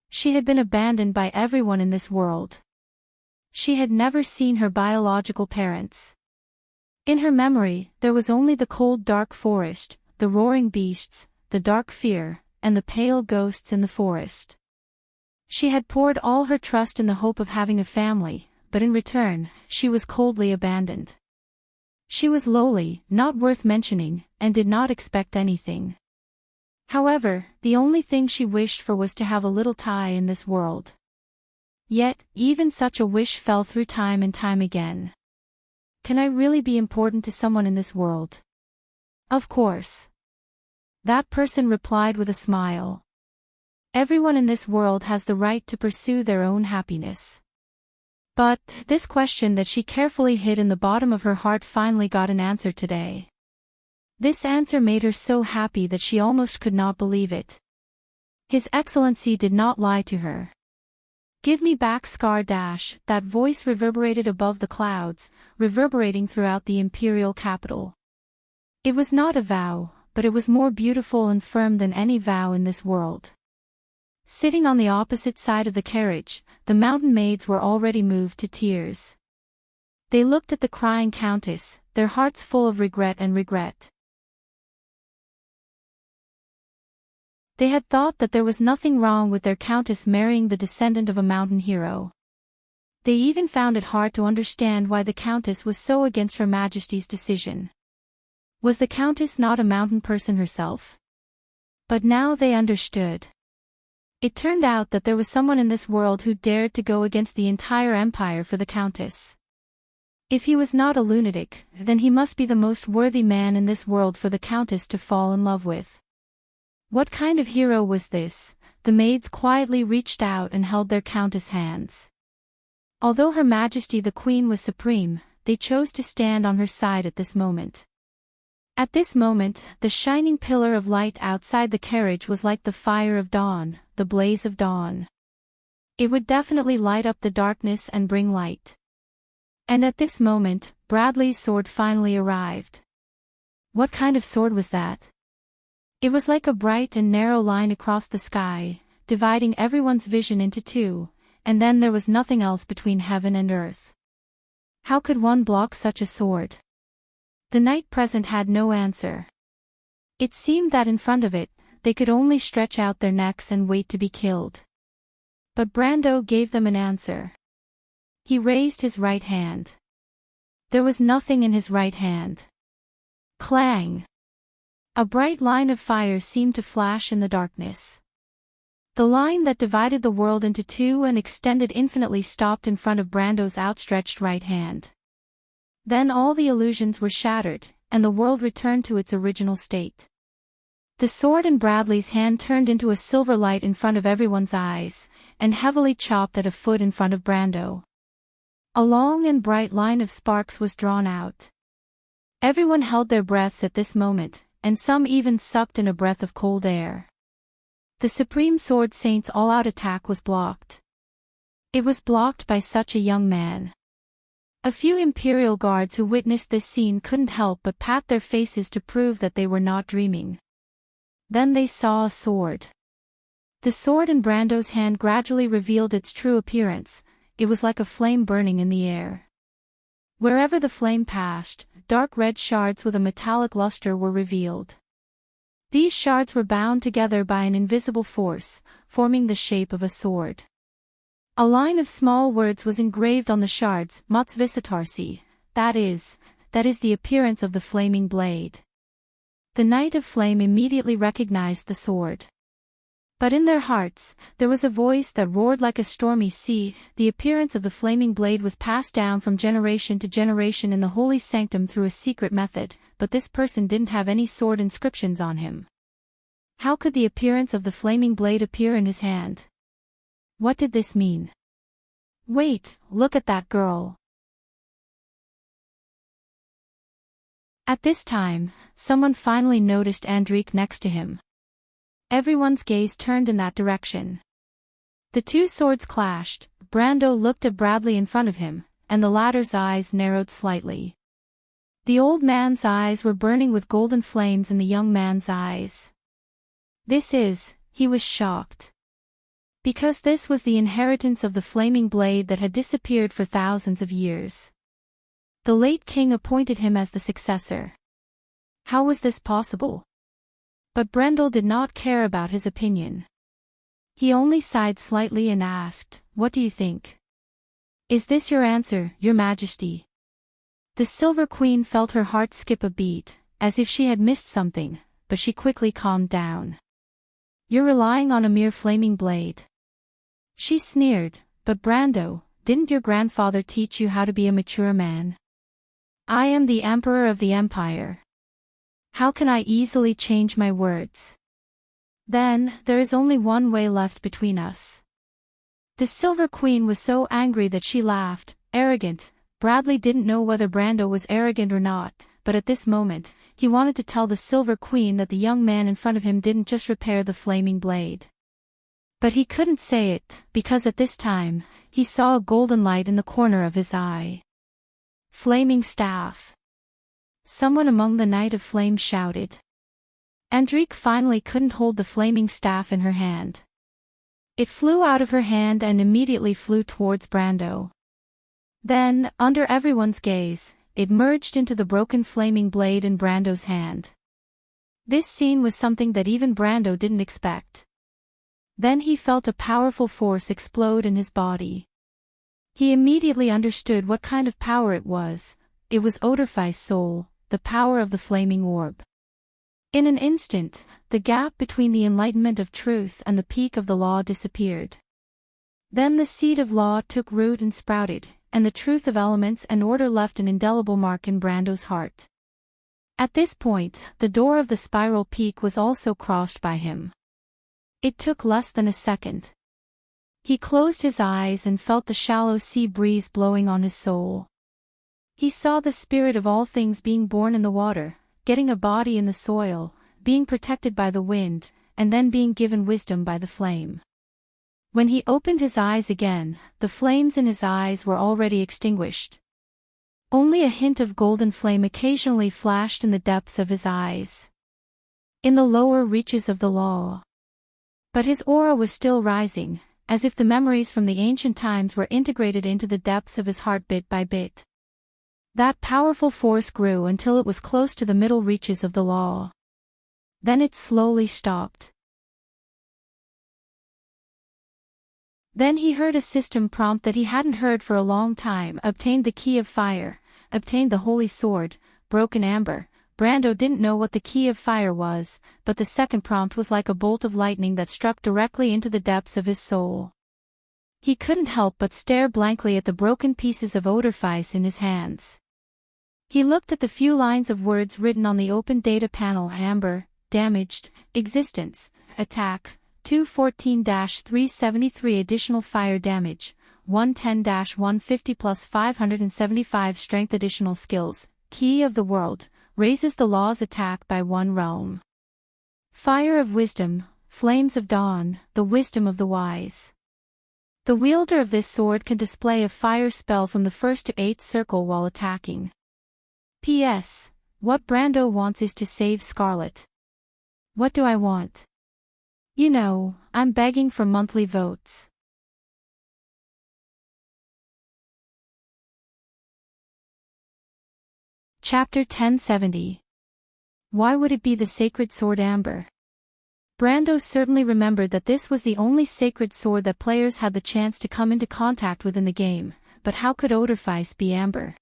She had been abandoned by everyone in this world. She had never seen her biological parents. In her memory, there was only the cold dark forest, the roaring beasts, the dark fear, and the pale ghosts in the forest. She had poured all her trust in the hope of having a family, but in return, she was coldly abandoned. She was lowly, not worth mentioning, and did not expect anything. However, the only thing she wished for was to have a little tie in this world. Yet, even such a wish fell through time and time again. Can I really be important to someone in this world? Of course. That person replied with a smile. Everyone in this world has the right to pursue their own happiness. But, this question that she carefully hid in the bottom of her heart finally got an answer today. This answer made her so happy that she almost could not believe it. His Excellency did not lie to her. Give me back Scar Dash, that voice reverberated above the clouds, reverberating throughout the imperial capital. It was not a vow, but it was more beautiful and firm than any vow in this world. Sitting on the opposite side of the carriage, the mountain maids were already moved to tears. They looked at the crying countess, their hearts full of regret and regret. They had thought that there was nothing wrong with their countess marrying the descendant of a mountain hero. They even found it hard to understand why the countess was so against Her Majesty's decision. Was the countess not a mountain person herself? But now they understood. It turned out that there was someone in this world who dared to go against the entire empire for the countess. If he was not a lunatic, then he must be the most worthy man in this world for the countess to fall in love with. What kind of hero was this? The maids quietly reached out and held their countess' hands. Although Her Majesty the Queen was supreme, they chose to stand on her side at this moment. At this moment, the shining pillar of light outside the carriage was like the fire of dawn, the blaze of dawn. It would definitely light up the darkness and bring light. And at this moment, Bradley's sword finally arrived. What kind of sword was that? It was like a bright and narrow line across the sky, dividing everyone's vision into two, and then there was nothing else between heaven and earth. How could one block such a sword? The knight present had no answer. It seemed that in front of it, they could only stretch out their necks and wait to be killed. But Brando gave them an answer. He raised his right hand. There was nothing in his right hand. Clang! A bright line of fire seemed to flash in the darkness. The line that divided the world into two and extended infinitely stopped in front of Brando's outstretched right hand. Then all the illusions were shattered, and the world returned to its original state. The sword in Bradley's hand turned into a silver light in front of everyone's eyes, and heavily chopped at a foot in front of Brando. A long and bright line of sparks was drawn out. Everyone held their breaths at this moment, and some even sucked in a breath of cold air. The Supreme Sword Saint's all-out attack was blocked. It was blocked by such a young man. A few Imperial guards who witnessed this scene couldn't help but pat their faces to prove that they were not dreaming. Then they saw a sword. The sword in Brando's hand gradually revealed its true appearance. It was like a flame burning in the air. Wherever the flame passed, dark red shards with a metallic luster were revealed. These shards were bound together by an invisible force, forming the shape of a sword. A line of small words was engraved on the shards, Motsvisitarsi, that is the appearance of the flaming blade. The Knight of Flame immediately recognized the sword. But in their hearts, there was a voice that roared like a stormy sea. The appearance of the flaming blade was passed down from generation to generation in the holy sanctum through a secret method, but this person didn't have any sword inscriptions on him. How could the appearance of the flaming blade appear in his hand? What did this mean? Wait, look at that girl. At this time, someone finally noticed Andrique next to him. Everyone's gaze turned in that direction. The two swords clashed. Brando looked at Bradley in front of him, and the latter's eyes narrowed slightly. The old man's eyes were burning with golden flames in the young man's eyes. He was shocked. Because this was the inheritance of the flaming blade that had disappeared for thousands of years. The late king appointed him as the successor. How was this possible? But Brendel did not care about his opinion. He only sighed slightly and asked, "What do you think? Is this your answer, Your Majesty?" The Silver Queen felt her heart skip a beat, as if she had missed something, but she quickly calmed down. "You're relying on a mere flaming blade." She sneered, "But Brando, didn't your grandfather teach you how to be a mature man?" I am the Emperor of the Empire. How can I easily change my words? Then, there is only one way left between us. The Silver Queen was so angry that she laughed, arrogant. Bradley didn't know whether Brando was arrogant or not, but at this moment, he wanted to tell the Silver Queen that the young man in front of him didn't just repair the flaming blade. But he couldn't say it, because at this time, he saw a golden light in the corner of his eye. Flaming staff. Someone among the Night of Flame shouted. Andrique finally couldn't hold the flaming staff in her hand. It flew out of her hand and immediately flew towards Brando. Then, under everyone's gaze, it merged into the broken flaming blade in Brando's hand. This scene was something that even Brando didn't expect. Then he felt a powerful force explode in his body. He immediately understood what kind of power it was. It was Odorfai's soul, the power of the flaming orb. In an instant, the gap between the enlightenment of truth and the peak of the law disappeared. Then the seed of law took root and sprouted, and the truth of elements and order left an indelible mark in Brando's heart. At this point, the door of the spiral peak was also crossed by him. It took less than a second. He closed his eyes and felt the shallow sea breeze blowing on his soul. He saw the spirit of all things being born in the water, getting a body in the soil, being protected by the wind, and then being given wisdom by the flame. When he opened his eyes again, the flames in his eyes were already extinguished. Only a hint of golden flame occasionally flashed in the depths of his eyes. In the lower reaches of the law. But his aura was still rising, as if the memories from the ancient times were integrated into the depths of his heart bit by bit. That powerful force grew until it was close to the middle reaches of the law. Then it slowly stopped. Then he heard a system prompt that he hadn't heard for a long time: obtained the key of fire, obtained the holy sword, broken amber. Brando didn't know what the key of fire was, but the second prompt was like a bolt of lightning that struck directly into the depths of his soul. He couldn't help but stare blankly at the broken pieces of Odorfais in his hands. He looked at the few lines of words written on the open data panel: amber, damaged, existence, attack, 214-373 additional fire damage, 110-150 plus 575 strength additional skills, key of the world, raises the law's attack by 1 realm. Fire of wisdom, flames of dawn, the wisdom of the wise. The wielder of this sword can display a fire spell from the 1st to 8th circle while attacking. P.S. What Brando wants is to save Scarlet. What do I want? You know, I'm begging for monthly votes. Chapter 1070. Why would it be the sacred sword amber? Brando certainly remembered that this was the only sacred sword that players had the chance to come into contact with in the game, but how could Odorfais be amber?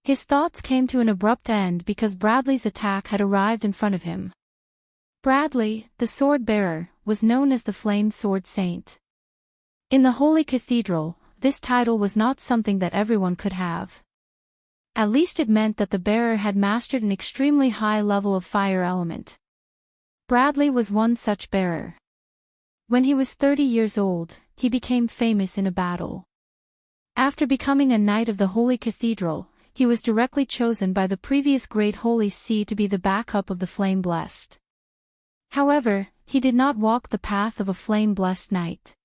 His thoughts came to an abrupt end because Bradley's attack had arrived in front of him. Bradley, the sword bearer, was known as the Flame Sword Saint. In the Holy Cathedral, this title was not something that everyone could have. At least it meant that the bearer had mastered an extremely high level of fire element. Bradley was one such bearer. When he was 30 years old, he became famous in a battle. After becoming a knight of the Holy Cathedral, he was directly chosen by the previous Great Holy See to be the backup of the Flame Blessed. However, he did not walk the path of a Flame Blessed knight.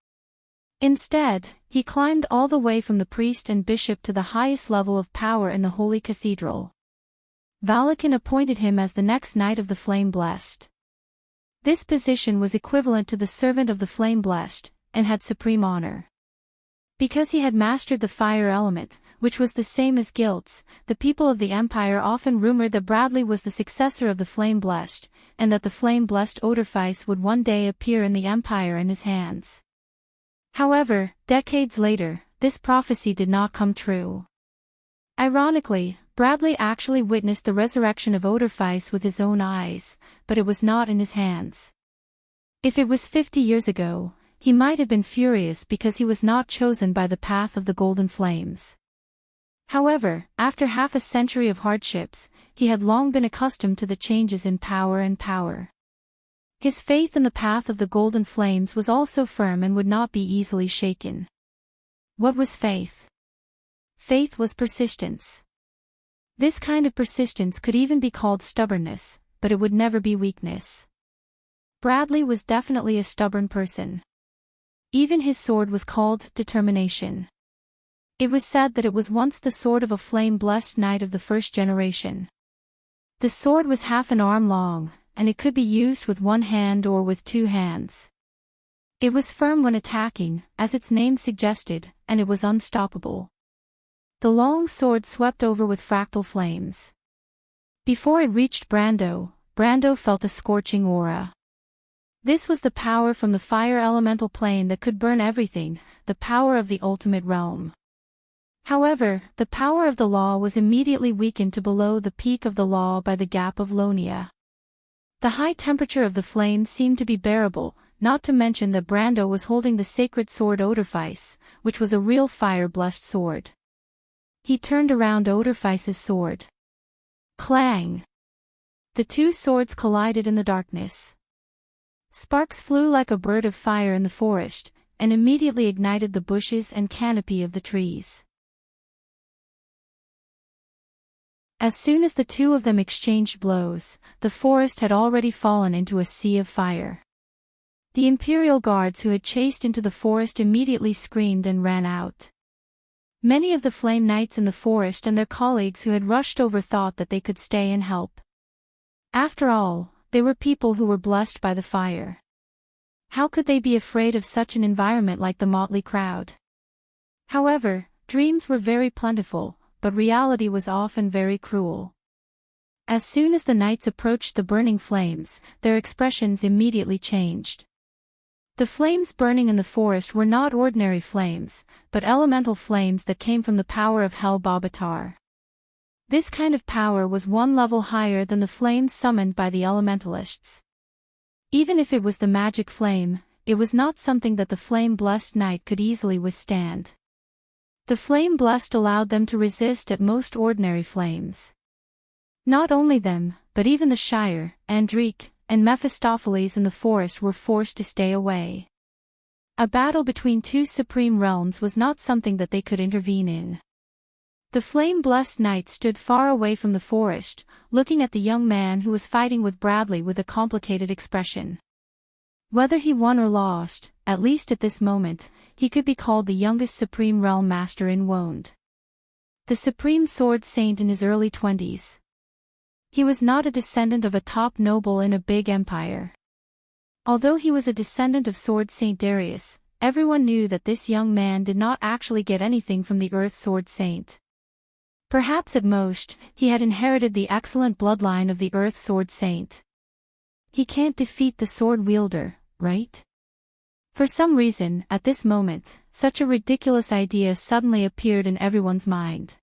Instead, he climbed all the way from the priest and bishop to the highest level of power in the Holy Cathedral. Valakin appointed him as the next knight of the Flame Blessed. This position was equivalent to the servant of the Flame Blessed, and had supreme honor. Because he had mastered the fire element, which was the same as Gilt's, the people of the Empire often rumored that Bradley was the successor of the Flame Blessed, and that the Flame Blessed Odorfais would one day appear in the Empire in his hands. However, decades later, this prophecy did not come true. Ironically, Bradley actually witnessed the resurrection of Odorfais with his own eyes, but it was not in his hands. If it was 50 years ago, he might have been furious because he was not chosen by the path of the golden flames. However, after half a century of hardships, he had long been accustomed to the changes in power and power. His faith in the path of the golden flames was also firm and would not be easily shaken. What was faith? Faith was persistence. This kind of persistence could even be called stubbornness, but it would never be weakness. Bradley was definitely a stubborn person. Even his sword was called determination. It was said that it was once the sword of a flame-blessed knight of the first generation. The sword was half an arm long, and it could be used with one hand or with two hands. It was firm when attacking, as its name suggested, and it was unstoppable. The long sword swept over with fractal flames. Before it reached Brando felt a scorching aura. This was the power from the fire elemental plane that could burn everything, the power of the ultimate realm. However, the power of the law was immediately weakened to below the peak of the law by the gap of Lonia. The high temperature of the flames seemed to be bearable, not to mention that Brando was holding the sacred sword Odorfice, which was a real fire-blessed sword. He turned around Odorfice's sword. Clang! The two swords collided in the darkness. Sparks flew like a bird of fire in the forest, and immediately ignited the bushes and canopy of the trees. As soon as the two of them exchanged blows, the forest had already fallen into a sea of fire. The Imperial guards who had chased into the forest immediately screamed and ran out. Many of the Flame Knights in the forest and their colleagues who had rushed over thought that they could stay and help. After all, they were people who were blessed by the fire. How could they be afraid of such an environment like the motley crowd? However, dreams were very plentiful, but reality was often very cruel. As soon as the knights approached the burning flames, their expressions immediately changed. The flames burning in the forest were not ordinary flames, but elemental flames that came from the power of Hel Babatar. This kind of power was one level higher than the flames summoned by the elementalists. Even if it was the magic flame, it was not something that the flame-blessed knight could easily withstand. The flame blessed allowed them to resist at most ordinary flames. Not only them, but even the Shire, Andrique, and Mephistopheles in the forest were forced to stay away. A battle between two supreme realms was not something that they could intervene in. The flame-blessed knight stood far away from the forest, looking at the young man who was fighting with Bradley with a complicated expression. Whether he won or lost, at least at this moment, he could be called the youngest Supreme Realm Master in Wonde. The Supreme Sword Saint in his early 20s. He was not a descendant of a top noble in a big empire. Although he was a descendant of Sword Saint Darius, everyone knew that this young man did not actually get anything from the Earth Sword Saint. Perhaps at most, he had inherited the excellent bloodline of the Earth Sword Saint. He can't defeat the sword wielder, right? For some reason, at this moment, such a ridiculous idea suddenly appeared in everyone's mind.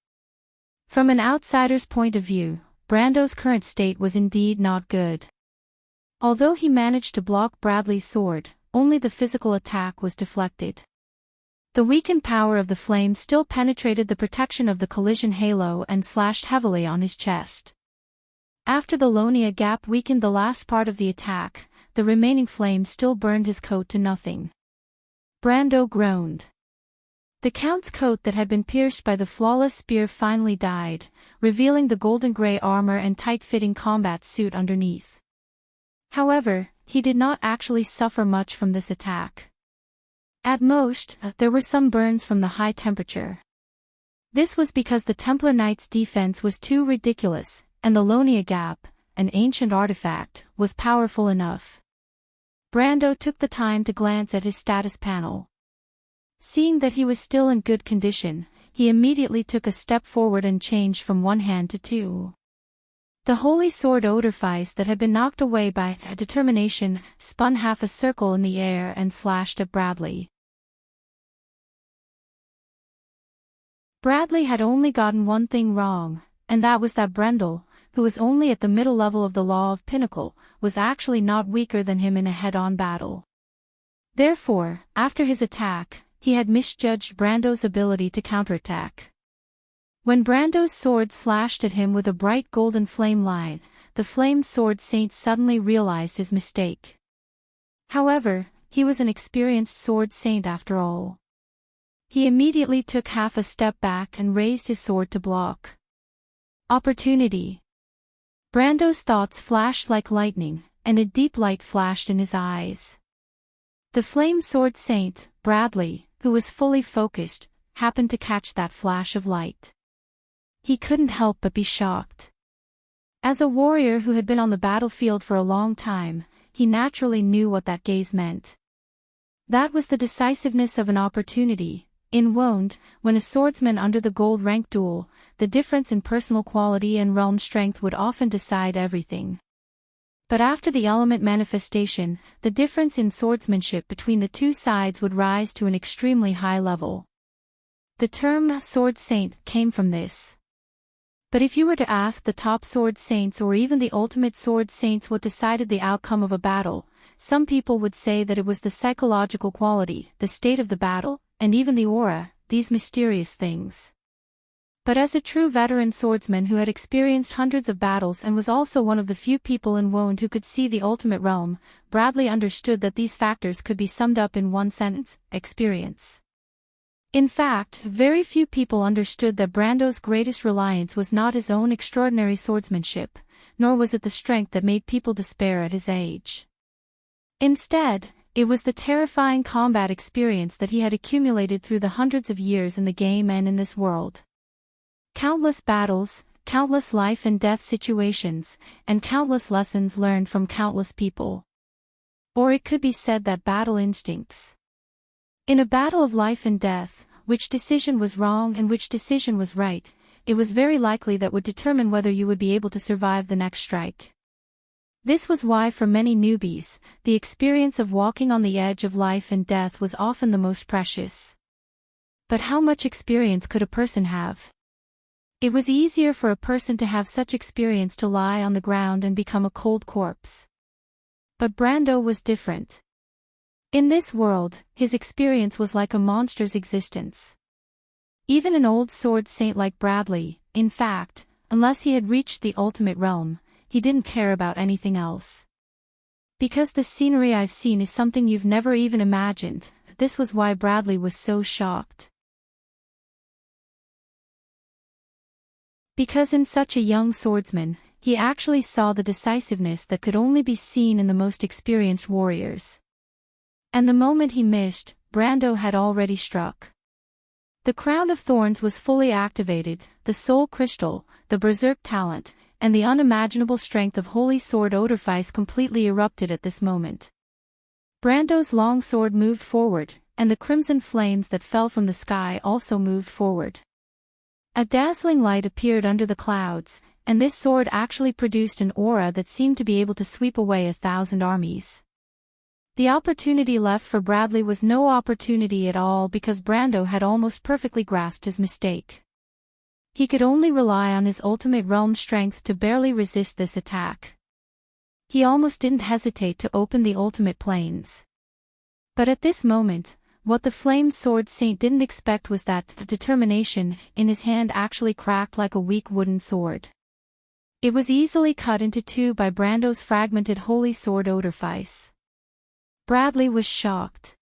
From an outsider's point of view, Brando's current state was indeed not good. Although he managed to block Bradley's sword, only the physical attack was deflected. The weakened power of the flame still penetrated the protection of the collision halo and slashed heavily on his chest. After the Lonia gap weakened the last part of the attack, the remaining flame still burned his coat to nothing. Brando groaned. The Count's coat that had been pierced by the flawless spear finally died, revealing the golden gray armor and tight-fitting combat suit underneath. However, he did not actually suffer much from this attack. At most, there were some burns from the high temperature. This was because the Templar Knight's defense was too ridiculous, and the Lonia Gap, an ancient artifact, was powerful enough. Brando took the time to glance at his status panel. Seeing that he was still in good condition, he immediately took a step forward and changed from one hand to two. The holy sword Odorfice that had been knocked away by determination spun half a circle in the air and slashed at Bradley. Bradley had only gotten one thing wrong, and that was that Brendel, who was only at the middle level of the Law of Pinnacle, was actually not weaker than him in a head-on battle. Therefore, after his attack, he had misjudged Brando's ability to counterattack. When Brando's sword slashed at him with a bright golden flame line, the Flame Sword Saint suddenly realized his mistake. However, he was an experienced sword saint after all. He immediately took half a step back and raised his sword to block. Opportunity. Brando's thoughts flashed like lightning, and a deep light flashed in his eyes. The Flame Sword Saint, Bradley, who was fully focused, happened to catch that flash of light. He couldn't help but be shocked. As a warrior who had been on the battlefield for a long time, he naturally knew what that gaze meant. That was the decisiveness of an opportunity. In Wound, when a swordsman under the gold rank duel, the difference in personal quality and realm strength would often decide everything. But after the element manifestation, the difference in swordsmanship between the two sides would rise to an extremely high level. The term Sword Saint came from this. But if you were to ask the top sword saints or even the ultimate sword saints what decided the outcome of a battle, some people would say that it was the psychological quality, the state of the battle, and even the aura, these mysterious things. But as a true veteran swordsman who had experienced hundreds of battles and was also one of the few people in Wound who could see the ultimate realm, Bradley understood that these factors could be summed up in one sentence: experience. In fact, very few people understood that Brando's greatest reliance was not his own extraordinary swordsmanship, nor was it the strength that made people despair at his age. Instead, it was the terrifying combat experience that he had accumulated through the hundreds of years in the game and in this world. Countless battles, countless life and death situations, and countless lessons learned from countless people. Or it could be said that battle instincts. In a battle of life and death, which decision was wrong and which decision was right, it was very likely that would determine whether you would be able to survive the next strike. This was why for many newbies, the experience of walking on the edge of life and death was often the most precious. But how much experience could a person have? It was easier for a person to have such experience to lie on the ground and become a cold corpse. But Brando was different. In this world, his experience was like a monster's existence. Even an old sword saint like Bradley, in fact, unless he had reached the ultimate realm, he didn't care about anything else. Because the scenery I've seen is something you've never even imagined, this was why Bradley was so shocked. Because in such a young swordsman, he actually saw the decisiveness that could only be seen in the most experienced warriors. And the moment he missed, Brando had already struck. The Crown of Thorns was fully activated, the Soul Crystal, the Berserk talent, and the unimaginable strength of Holy Sword Odorfice completely erupted at this moment. Brando's long sword moved forward, and the crimson flames that fell from the sky also moved forward. A dazzling light appeared under the clouds, and this sword actually produced an aura that seemed to be able to sweep away 1,000 armies. The opportunity left for Bradley was no opportunity at all because Brando had almost perfectly grasped his mistake. He could only rely on his ultimate realm strength to barely resist this attack. He almost didn't hesitate to open the ultimate planes. But at this moment, what the Flame Sword Saint didn't expect was that the determination in his hand actually cracked like a weak wooden sword. It was easily cut into two by Brando's fragmented Holy Sword Odorfice. Bradley was shocked.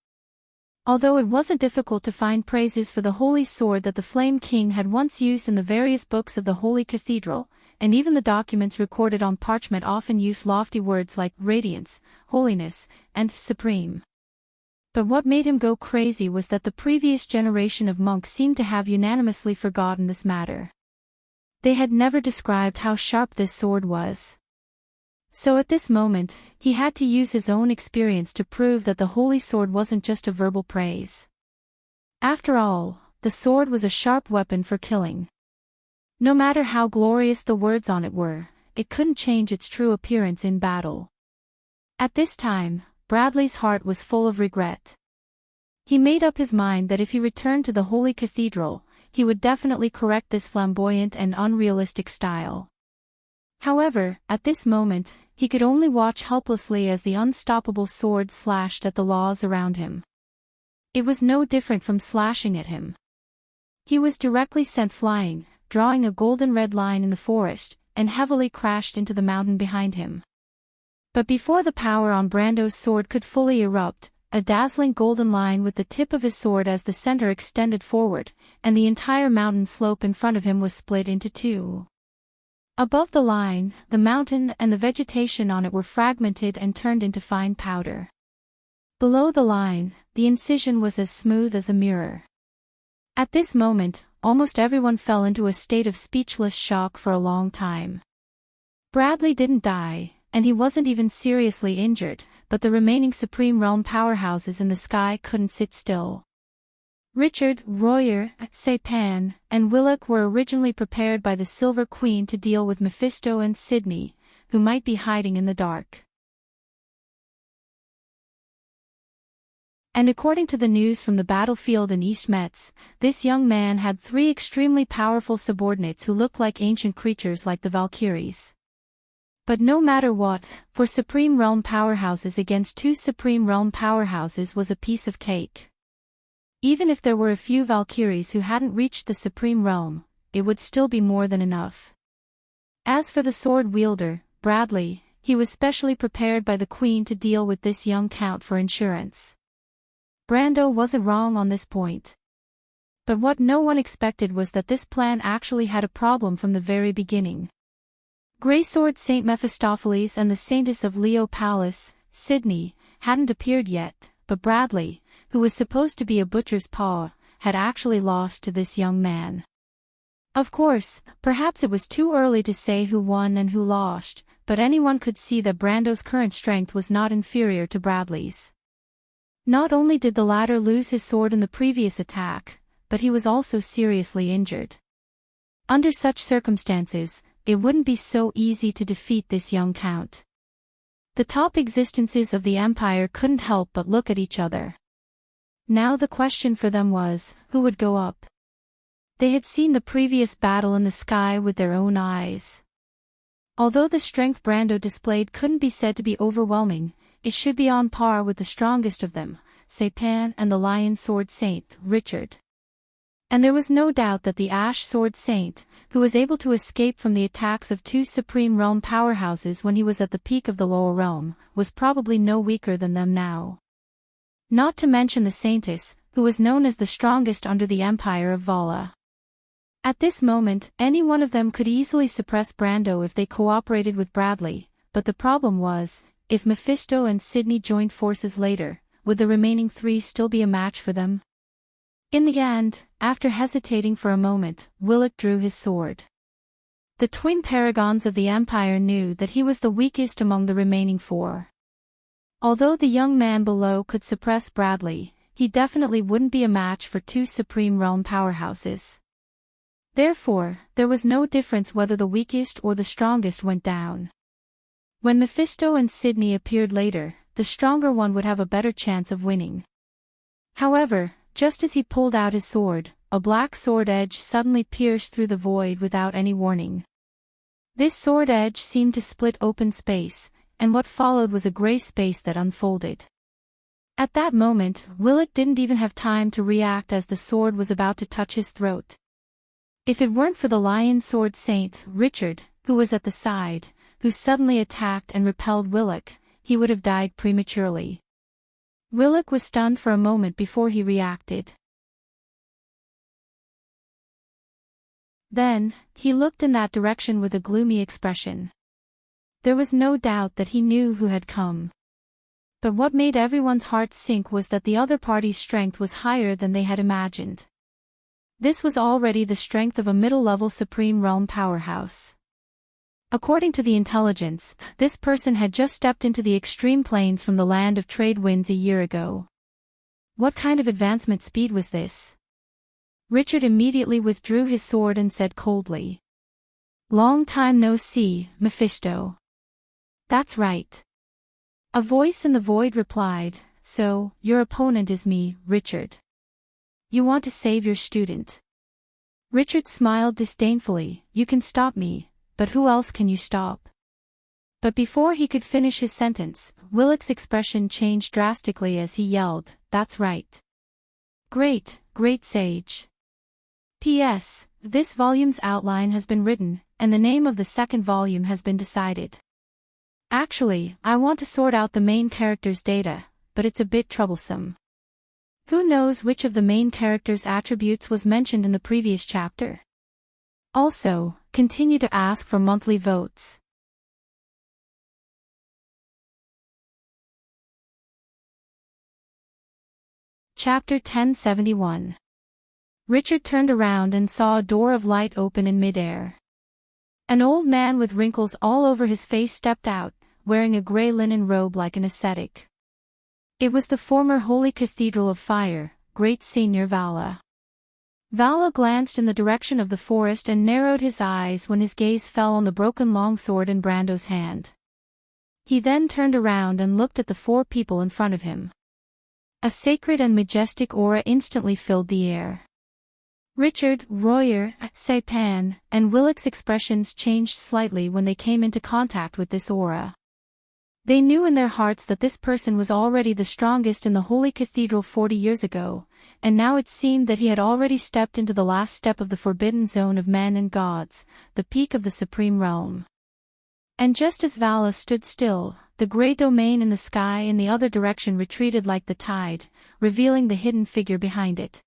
Although it wasn't difficult to find praises for the holy sword that the Flame King had once used in the various books of the Holy Cathedral, and even the documents recorded on parchment often used lofty words like radiance, holiness, and supreme. But what made him go crazy was that the previous generation of monks seemed to have unanimously forgotten this matter. They had never described how sharp this sword was. So at this moment, he had to use his own experience to prove that the holy sword wasn't just a verbal praise. After all, the sword was a sharp weapon for killing. No matter how glorious the words on it were, it couldn't change its true appearance in battle. At this time, Bradley's heart was full of regret. He made up his mind that if he returned to the Holy Cathedral, he would definitely correct this flamboyant and unrealistic style. However, at this moment, he could only watch helplessly as the unstoppable sword slashed at the laws around him. It was no different from slashing at him. He was directly sent flying, drawing a golden red line in the forest, and heavily crashed into the mountain behind him. But before the power on Brando's sword could fully erupt, a dazzling golden line with the tip of his sword as the center extended forward, and the entire mountain slope in front of him was split into two. Above the line, the mountain and the vegetation on it were fragmented and turned into fine powder. Below the line, the incision was as smooth as a mirror. At this moment, almost everyone fell into a state of speechless shock for a long time. Bradley didn't die, and he wasn't even seriously injured, but the remaining Supreme Realm powerhouses in the sky couldn't sit still. Richard, Royer, Sapin, and Willock were originally prepared by the Silver Queen to deal with Mephisto and Sydney, who might be hiding in the dark. And according to the news from the battlefield in East Metz, this young man had 3 extremely powerful subordinates who looked like ancient creatures like the Valkyries. But no matter what, for Supreme Realm powerhouses against 2 Supreme Realm powerhouses was a piece of cake. Even if there were a few Valkyries who hadn't reached the Supreme Realm, it would still be more than enough. As for the sword wielder, Bradley, he was specially prepared by the Queen to deal with this young count for insurance. Brando wasn't wrong on this point. But what no one expected was that this plan actually had a problem from the very beginning. Greysword Saint Mephistopheles and the Saintess of Leo Palace, Sydney, hadn't appeared yet, but Bradley, who was supposed to be a butcher's paw, had actually lost to this young man. Of course, perhaps it was too early to say who won and who lost, but anyone could see that Brando's current strength was not inferior to Bradley's. Not only did the latter lose his sword in the previous attack, but he was also seriously injured. Under such circumstances, it wouldn't be so easy to defeat this young count. The top existences of the Empire couldn't help but look at each other. Now the question for them was, who would go up? They had seen the previous battle in the sky with their own eyes. Although the strength Brando displayed couldn't be said to be overwhelming, it should be on par with the strongest of them, Sapin and the Lion Sword Saint, Richard. And there was no doubt that the Ash Sword Saint, who was able to escape from the attacks of 2 Supreme Realm powerhouses when he was at the peak of the lower realm, was probably no weaker than them now. Not to mention the Saintess, who was known as the strongest under the Empire of Vala. At this moment, any one of them could easily suppress Brando if they cooperated with Bradley, but the problem was, if Mephisto and Sydney joined forces later, would the remaining 3 still be a match for them? In the end, after hesitating for a moment, Willock drew his sword. The twin paragons of the Empire knew that he was the weakest among the remaining 4. Although the young man below could suppress Bradley, he definitely wouldn't be a match for 2 Supreme Realm powerhouses. Therefore, there was no difference whether the weakest or the strongest went down. When Mephisto and Sydney appeared later, the stronger one would have a better chance of winning. However, just as he pulled out his sword, a black sword edge suddenly pierced through the void without any warning. This sword edge seemed to split open space, and what followed was a gray space that unfolded. At that moment, Willock didn't even have time to react as the sword was about to touch his throat. If it weren't for the Lion Sword Saint, Richard, who was at the side, who suddenly attacked and repelled Willock, he would have died prematurely. Willock was stunned for a moment before he reacted. Then, he looked in that direction with a gloomy expression. There was no doubt that he knew who had come. But what made everyone's hearts sink was that the other party's strength was higher than they had imagined. This was already the strength of a middle-level Supreme Realm powerhouse. According to the intelligence, this person had just stepped into the extreme plains from the land of trade winds a year ago. What kind of advancement speed was this? Richard immediately withdrew his sword and said coldly. "Long time no see, Mephisto." "That's right." A voice in the void replied, "So, your opponent is me, Richard. You want to save your student." Richard smiled disdainfully. "You can stop me, but who else can you stop?" But before he could finish his sentence, Willock's expression changed drastically as he yelled, "That's right. Great, great sage. P.S. this volume's outline has been written, and the name of the second volume has been decided. Actually, I want to sort out the main character's data, but it's a bit troublesome. Who knows which of the main character's attributes was mentioned in the previous chapter? Also, continue to ask for monthly votes. Chapter 1071. Richard turned around and saw a door of light open in midair. An old man with wrinkles all over his face stepped out, wearing a gray linen robe like an ascetic. It was the former Holy Cathedral of Fire, Great Senior Vala. Vala glanced in the direction of the forest and narrowed his eyes when his gaze fell on the broken longsword in Brando's hand. He then turned around and looked at the four people in front of him. A sacred and majestic aura instantly filled the air. Richard, Royer, Saipan, and Willick's expressions changed slightly when they came into contact with this aura. They knew in their hearts that this person was already the strongest in the Holy Cathedral 40 years ago, and now it seemed that he had already stepped into the last step of the forbidden zone of men and gods, the peak of the supreme realm. And just as Vala stood still, the grey domain in the sky in the other direction retreated like the tide, revealing the hidden figure behind it.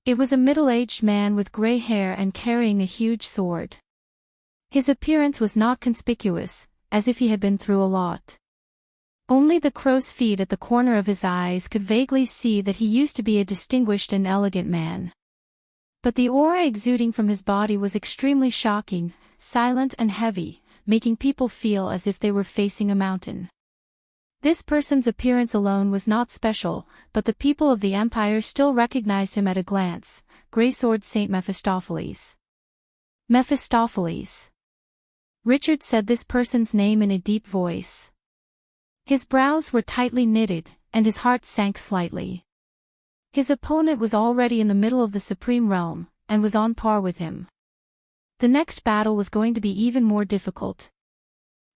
It was a middle-aged man with grey hair and carrying a huge sword. His appearance was not conspicuous, as if he had been through a lot. Only the crow's feet at the corner of his eyes could vaguely see that he used to be a distinguished and elegant man. But the aura exuding from his body was extremely shocking, silent and heavy, making people feel as if they were facing a mountain. This person's appearance alone was not special, but the people of the Empire still recognized him at a glance, Greysword Saint Mephistopheles. Mephistopheles. Richard said this person's name in a deep voice. His brows were tightly knitted, and his heart sank slightly. His opponent was already in the middle of the Supreme Realm, and was on par with him. The next battle was going to be even more difficult.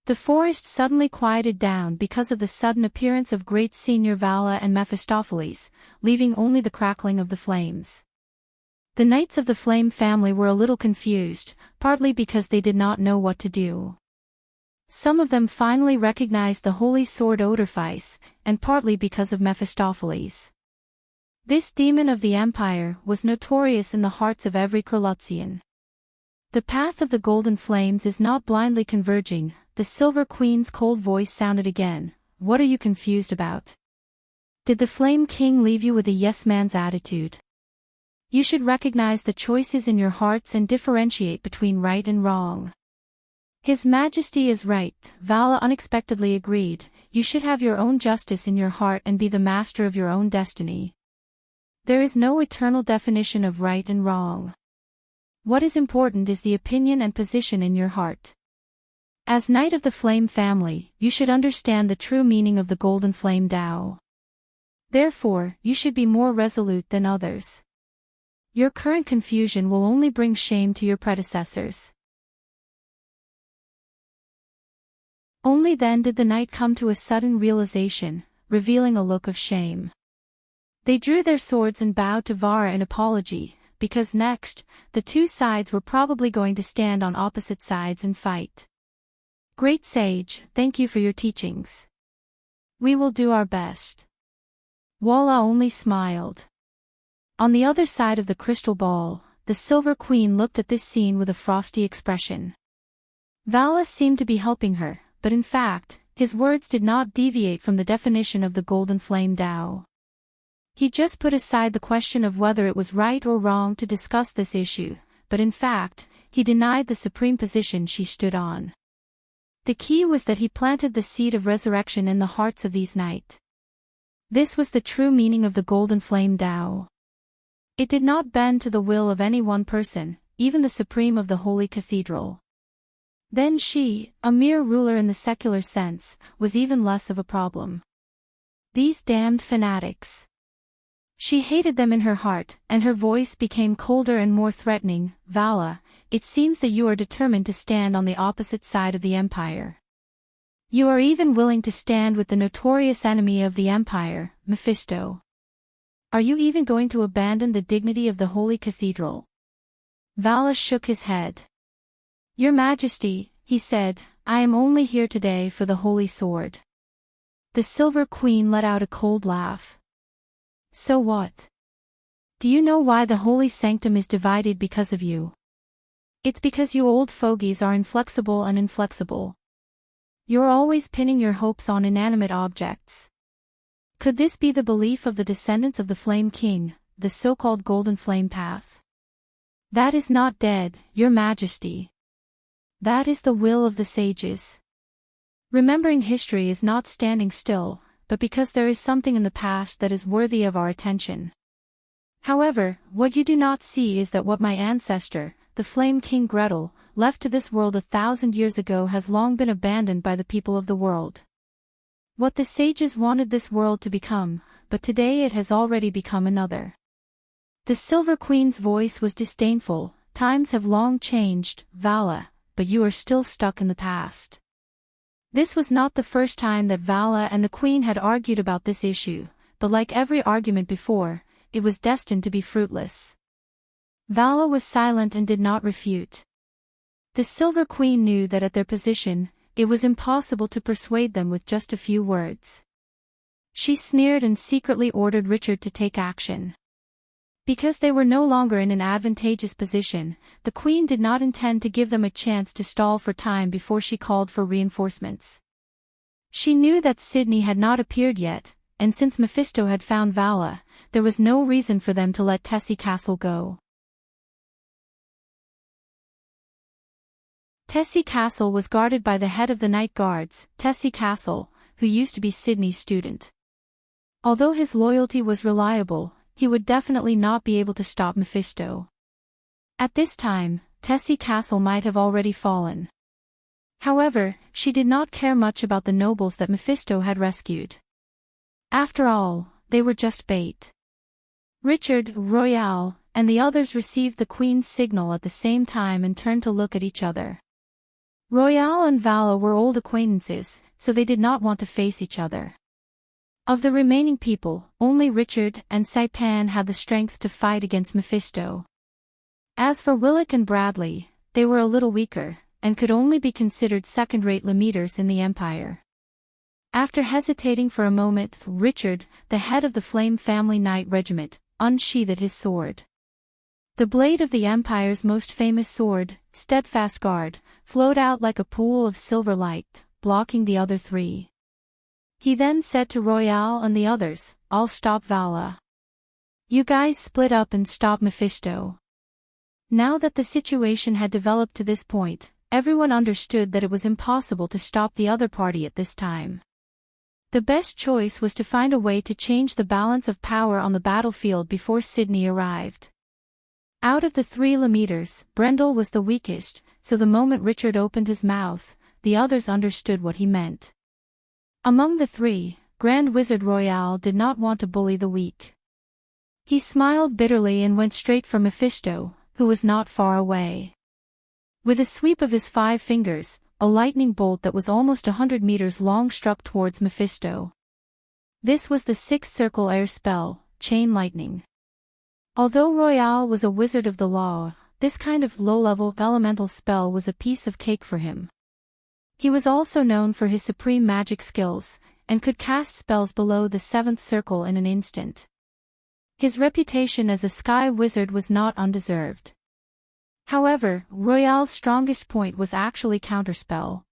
The forest suddenly quieted down because of the sudden appearance of Great Senior Vala and Mephistopheles, leaving only the crackling of the flames. The Knights of the Flame family were a little confused, partly because they did not know what to do. Some of them finally recognized the holy sword Odorfice, and partly because of Mephistopheles. This demon of the Empire was notorious in the hearts of every Krolutzian. The path of the golden flames is not blindly converging, the Silver Queen's cold voice sounded again. What are you confused about? Did the Flame King leave you with a yes man's attitude? You should recognize the choices in your hearts and differentiate between right and wrong. His Majesty is right, Vala unexpectedly agreed. You should have your own justice in your heart and be the master of your own destiny. There is no eternal definition of right and wrong. What is important is the opinion and position in your heart. As Knight of the Flame family, you should understand the true meaning of the Golden Flame Tao. Therefore, you should be more resolute than others. Your current confusion will only bring shame to your predecessors. Only then did the knight come to a sudden realization, revealing a look of shame. They drew their swords and bowed to Vara in apology, because next, the two sides were probably going to stand on opposite sides and fight. Great Sage, thank you for your teachings. We will do our best. Walla only smiled. On the other side of the crystal ball, the Silver Queen looked at this scene with a frosty expression. Vala seemed to be helping her, but in fact, his words did not deviate from the definition of the Golden Flame Tao. He just put aside the question of whether it was right or wrong to discuss this issue, but in fact, he denied the supreme position she stood on. The key was that he planted the seed of resurrection in the hearts of these knights. This was the true meaning of the Golden Flame Tao. It did not bend to the will of any one person, even the Supreme of the Holy Cathedral. Then she, a mere ruler in the secular sense, was even less of a problem. These damned fanatics. She hated them in her heart, and her voice became colder and more threatening. Vala, it seems that you are determined to stand on the opposite side of the Empire. You are even willing to stand with the notorious enemy of the Empire, Mephisto. Are you even going to abandon the dignity of the Holy Cathedral? Vala shook his head. "Your Majesty," he said, "I am only here today for the holy sword." The Silver Queen let out a cold laugh. "So what? Do you know why the holy sanctum is divided because of you? It's because you old fogies are inflexible and inflexible. You're always pinning your hopes on inanimate objects. Could this be the belief of the descendants of the Flame King, the so-called Golden Flame Path? That is not dead, Your Majesty. That is the will of the sages. Remembering history is not standing still, but because there is something in the past that is worthy of our attention. However, what you do not see is that what my ancestor, the Flame King Gretel, left to this world 1,000 years ago has long been abandoned by the people of the world. What the sages wanted this world to become, but today it has already become another." The Silver Queen's voice was disdainful. "Times have long changed, Vala, but you are still stuck in the past." This was not the first time that Vala and the Queen had argued about this issue, but like every argument before, it was destined to be fruitless. Vala was silent and did not refute. The Silver Queen knew that at their position, it was impossible to persuade them with just a few words. She sneered and secretly ordered Richard to take action. Because they were no longer in an advantageous position, the Queen did not intend to give them a chance to stall for time before she called for reinforcements. She knew that Sydney had not appeared yet, and since Mephisto had found Vala, there was no reason for them to let Tessie Castle go. Tessie Castle was guarded by the head of the Night Guards, Tessie Castle, who used to be Sydney's student. Although his loyalty was reliable, he would definitely not be able to stop Mephisto. At this time, Tessie Castle might have already fallen. However, she did not care much about the nobles that Mephisto had rescued. After all, they were just bait. Richard, Royale, and the others received the Queen's signal at the same time and turned to look at each other. Royale and Vala were old acquaintances, so they did not want to face each other. Of the remaining people, only Richard and Saipan had the strength to fight against Mephisto. As for Willick and Bradley, they were a little weaker, and could only be considered second-rate leaders in the Empire. After hesitating for a moment, Richard, the head of the Flame Family Knight Regiment, unsheathed his sword. The blade of the Empire's most famous sword, Steadfast Guard, flowed out like a pool of silver light, blocking the other three. He then said to Royale and the others, "I'll stop Vala. You guys split up and stop Mephisto." Now that the situation had developed to this point, everyone understood that it was impossible to stop the other party at this time. The best choice was to find a way to change the balance of power on the battlefield before Sydney arrived. Out of the three leaders, Brendel was the weakest, so the moment Richard opened his mouth, the others understood what he meant. Among the three, Grand Wizard Royale did not want to bully the weak. He smiled bitterly and went straight for Mephisto, who was not far away. With a sweep of his 5 fingers, a lightning bolt that was almost 100 meters long struck towards Mephisto. This was the 6th circle air spell, Chain Lightning. Although Royale was a wizard of the law, this kind of low-level elemental spell was a piece of cake for him. He was also known for his supreme magic skills, and could cast spells below the 7th circle in an instant. His reputation as a sky wizard was not undeserved. However, Royale's strongest point was actually counterspell.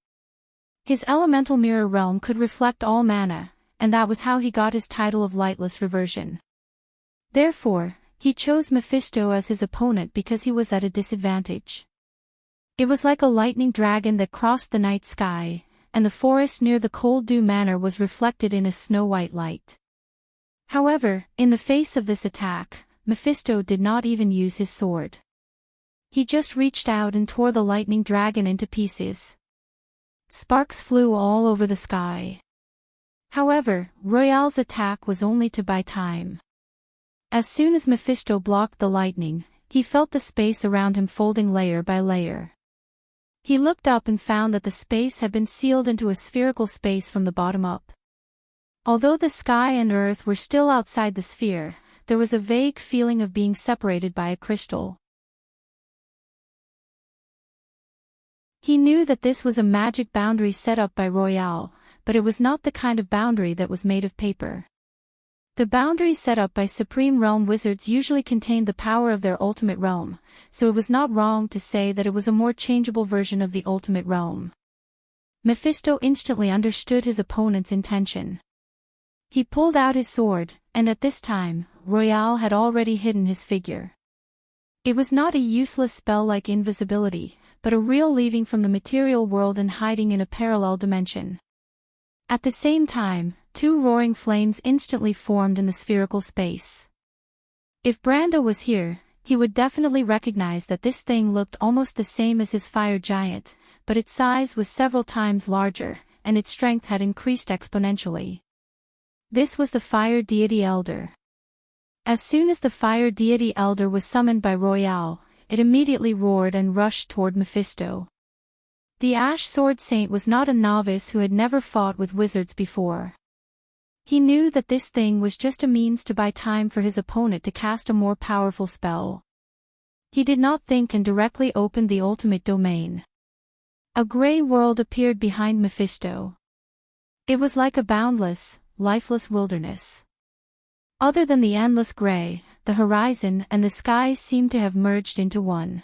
His elemental mirror realm could reflect all mana, and that was how he got his title of Lightless Reversion. Therefore, he chose Mephisto as his opponent because he was at a disadvantage. It was like a lightning dragon that crossed the night sky, and the forest near the Cold Dew Manor was reflected in a snow-white light. However, in the face of this attack, Mephisto did not even use his sword. He just reached out and tore the lightning dragon into pieces. Sparks flew all over the sky. However, Royale's attack was only to buy time. As soon as Mephisto blocked the lightning, he felt the space around him folding layer by layer. He looked up and found that the space had been sealed into a spherical space from the bottom up. Although the sky and earth were still outside the sphere, there was a vague feeling of being separated by a crystal. He knew that this was a magic boundary set up by Royale, but it was not the kind of boundary that was made of paper. The boundaries set up by Supreme Realm wizards usually contained the power of their ultimate realm, so it was not wrong to say that it was a more changeable version of the ultimate realm. Mephisto instantly understood his opponent's intention. He pulled out his sword, and at this time, Royale had already hidden his figure. It was not a useless spell like invisibility, but a real leaving from the material world and hiding in a parallel dimension. At the same time, two roaring flames instantly formed in the spherical space. If Brando was here, he would definitely recognize that this thing looked almost the same as his fire giant, but its size was several times larger, and its strength had increased exponentially. This was the Fire Deity Elder. As soon as the Fire Deity Elder was summoned by Royale, it immediately roared and rushed toward Mephisto. The Ash Sword Saint was not a novice who had never fought with wizards before. He knew that this thing was just a means to buy time for his opponent to cast a more powerful spell. He did not think and directly opened the ultimate domain. A gray world appeared behind Mephisto. It was like a boundless, lifeless wilderness. Other than the endless gray, the horizon and the sky seemed to have merged into one.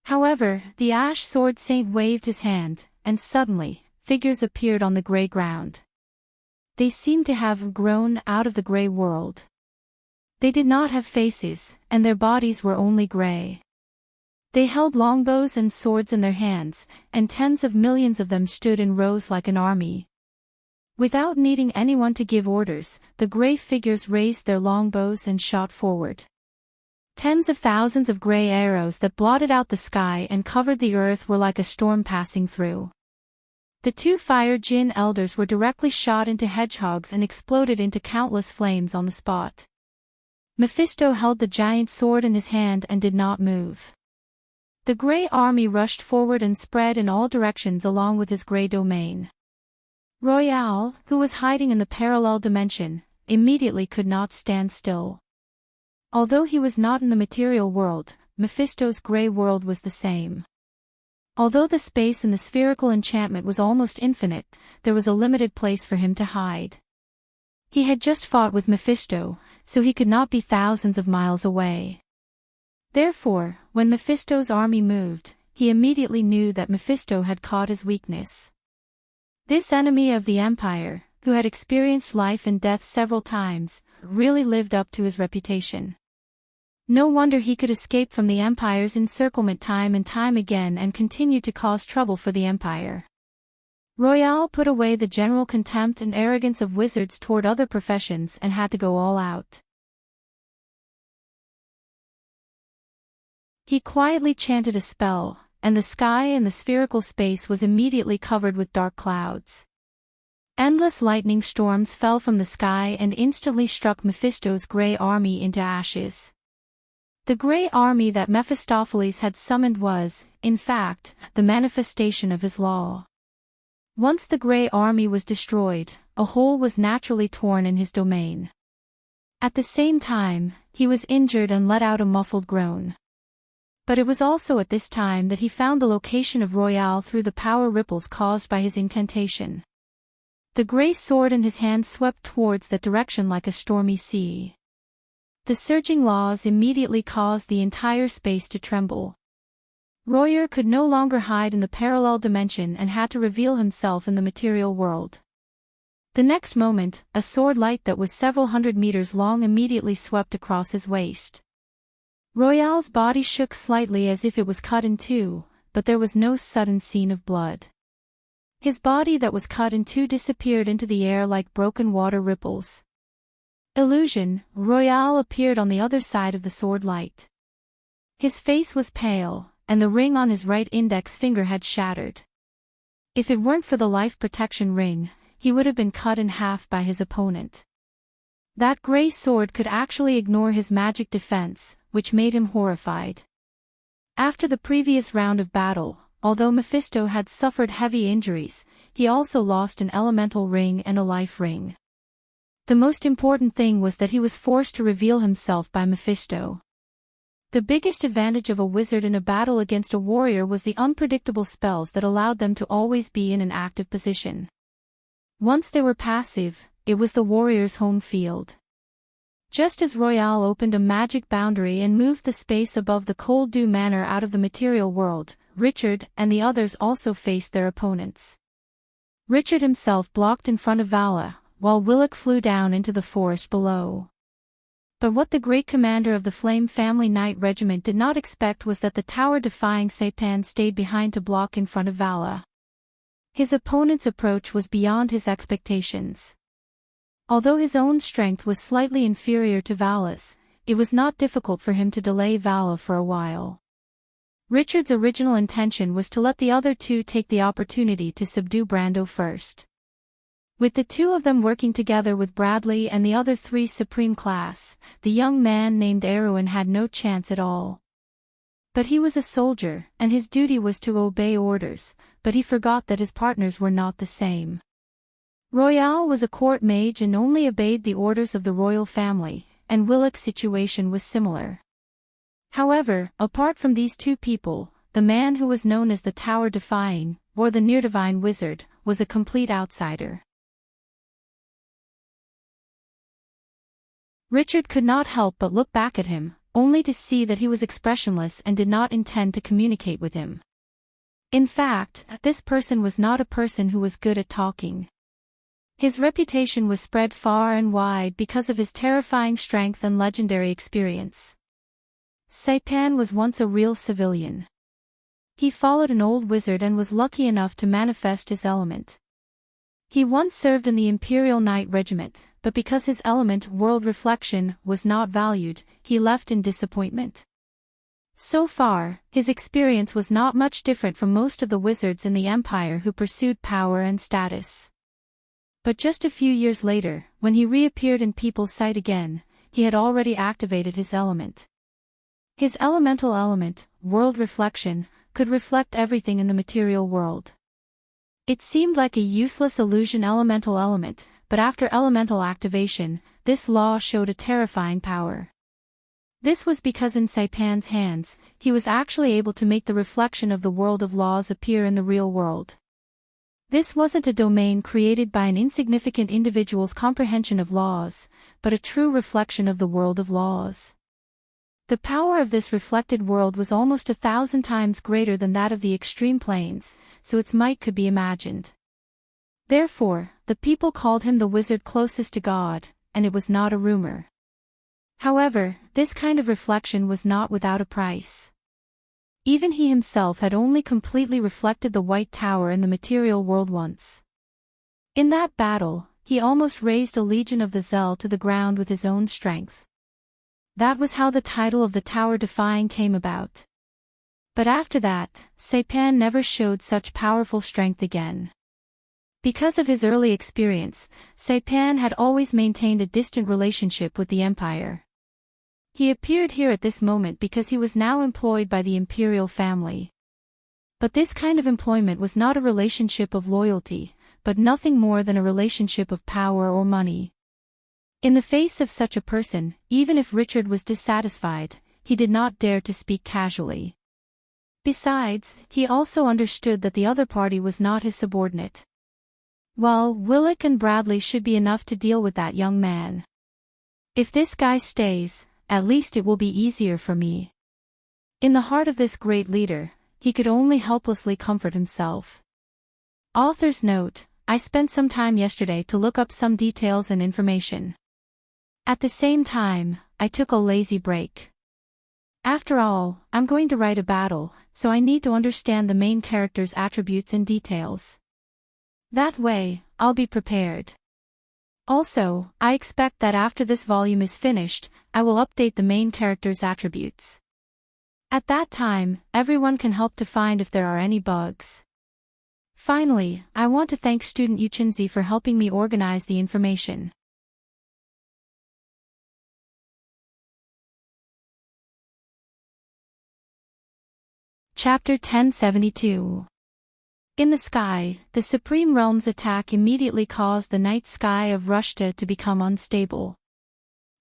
However, the Ash Sword Saint waved his hand, and suddenly, figures appeared on the gray ground. They seemed to have grown out of the gray world. They did not have faces, and their bodies were only gray. They held longbows and swords in their hands, and tens of millions of them stood in rows like an army. Without needing anyone to give orders, the gray figures raised their longbows and shot forward. Tens of thousands of gray arrows that blotted out the sky and covered the earth were like a storm passing through. The two Fire Djinn elders were directly shot into hedgehogs and exploded into countless flames on the spot. Mephisto held the giant sword in his hand and did not move. The gray army rushed forward and spread in all directions along with his gray domain. Royale, who was hiding in the parallel dimension, immediately could not stand still. Although he was not in the material world, Mephisto's gray world was the same. Although the space in the spherical enchantment was almost infinite, there was a limited place for him to hide. He had just fought with Mephisto, so he could not be thousands of miles away. Therefore, when Mephisto's army moved, he immediately knew that Mephisto had caught his weakness. This enemy of the Empire, who had experienced life and death several times, really lived up to his reputation. No wonder he could escape from the Empire's encirclement time and time again and continue to cause trouble for the Empire. Royale put away the general contempt and arrogance of wizards toward other professions and had to go all out. He quietly chanted a spell, and the sky and the spherical space was immediately covered with dark clouds. Endless lightning storms fell from the sky and instantly struck Mephisto's gray army into ashes. The gray army that Mephistopheles had summoned was, in fact, the manifestation of his law. Once the gray army was destroyed, a hole was naturally torn in his domain. At the same time, he was injured and let out a muffled groan. But it was also at this time that he found the location of Royale through the power ripples caused by his incantation. The gray sword in his hand swept towards that direction like a stormy sea. The surging laws immediately caused the entire space to tremble. Royer could no longer hide in the parallel dimension and had to reveal himself in the material world. The next moment, a sword light that was several hundred meters long immediately swept across his waist. Royale's body shook slightly as if it was cut in two, but there was no sudden scene of blood. His body that was cut in two disappeared into the air like broken water ripples. Illusion, Royale appeared on the other side of the sword light. His face was pale, and the ring on his right index finger had shattered. If it weren't for the life protection ring, he would have been cut in half by his opponent. That gray sword could actually ignore his magic defense, which made him horrified. After the previous round of battle, although Mephisto had suffered heavy injuries, he also lost an elemental ring and a life ring. The most important thing was that he was forced to reveal himself by Mephisto. The biggest advantage of a wizard in a battle against a warrior was the unpredictable spells that allowed them to always be in an active position. Once they were passive, it was the warrior's home field. Just as Royale opened a magic boundary and moved the space above the Cold Dew Manor out of the material world, Richard and the others also faced their opponents. Richard himself blocked in front of Vala, while Willock flew down into the forest below. But what the great commander of the Flame Family Knight Regiment did not expect was that the tower-defying Saipan stayed behind to block in front of Vala. His opponent's approach was beyond his expectations. Although his own strength was slightly inferior to Vala's, it was not difficult for him to delay Vala for a while. Richard's original intention was to let the other two take the opportunity to subdue Brando first. With the two of them working together with Bradley and the other three Supreme Class, the young man named Erwin had no chance at all. But he was a soldier, and his duty was to obey orders, but he forgot that his partners were not the same. Royale was a court mage and only obeyed the orders of the royal family, and Willock's situation was similar. However, apart from these two people, the man who was known as the Tower-Defying, or the Near-Divine Wizard, was a complete outsider. Richard could not help but look back at him, only to see that he was expressionless and did not intend to communicate with him. In fact, this person was not a person who was good at talking. His reputation was spread far and wide because of his terrifying strength and legendary experience. Saipan was once a real civilian. He followed an old wizard and was lucky enough to manifest his element. He once served in the Imperial Knight Regiment, but because his element, world reflection, was not valued, he left in disappointment. So far, his experience was not much different from most of the wizards in the Empire who pursued power and status. But just a few years later, when he reappeared in people's sight again, he had already activated his element. His elemental element, world reflection, could reflect everything in the material world. It seemed like a useless illusion elemental element, but after elemental activation, this law showed a terrifying power. This was because in Saipan's hands, he was actually able to make the reflection of the world of laws appear in the real world. This wasn't a domain created by an insignificant individual's comprehension of laws, but a true reflection of the world of laws. The power of this reflected world was almost 1,000 times greater than that of the extreme planes, so its might could be imagined. Therefore, the people called him the wizard closest to God, and it was not a rumor. However, this kind of reflection was not without a price. Even he himself had only completely reflected the White Tower in the material world once. In that battle, he almost razed a legion of the Zell to the ground with his own strength. That was how the title of the Tower-Defying came about. But after that, Saipan never showed such powerful strength again. Because of his early experience, Saipan had always maintained a distant relationship with the Empire. He appeared here at this moment because he was now employed by the imperial family. But this kind of employment was not a relationship of loyalty, but nothing more than a relationship of power or money. In the face of such a person, even if Richard was dissatisfied, he did not dare to speak casually. Besides, he also understood that the other party was not his subordinate. Well, Willock and Bradley should be enough to deal with that young man. If this guy stays, at least it will be easier for me. In the heart of this great leader, he could only helplessly comfort himself. Author's note: I spent some time yesterday to look up some details and information. At the same time, I took a lazy break. After all, I'm going to write a battle, so I need to understand the main character's attributes and details. That way, I'll be prepared. Also, I expect that after this volume is finished, I will update the main character's attributes. At that time, everyone can help to find if there are any bugs. Finally, I want to thank student Yuchenzi for helping me organize the information. Chapter 1072. In the sky, the Supreme Realm's attack immediately caused the night sky of Rushta to become unstable.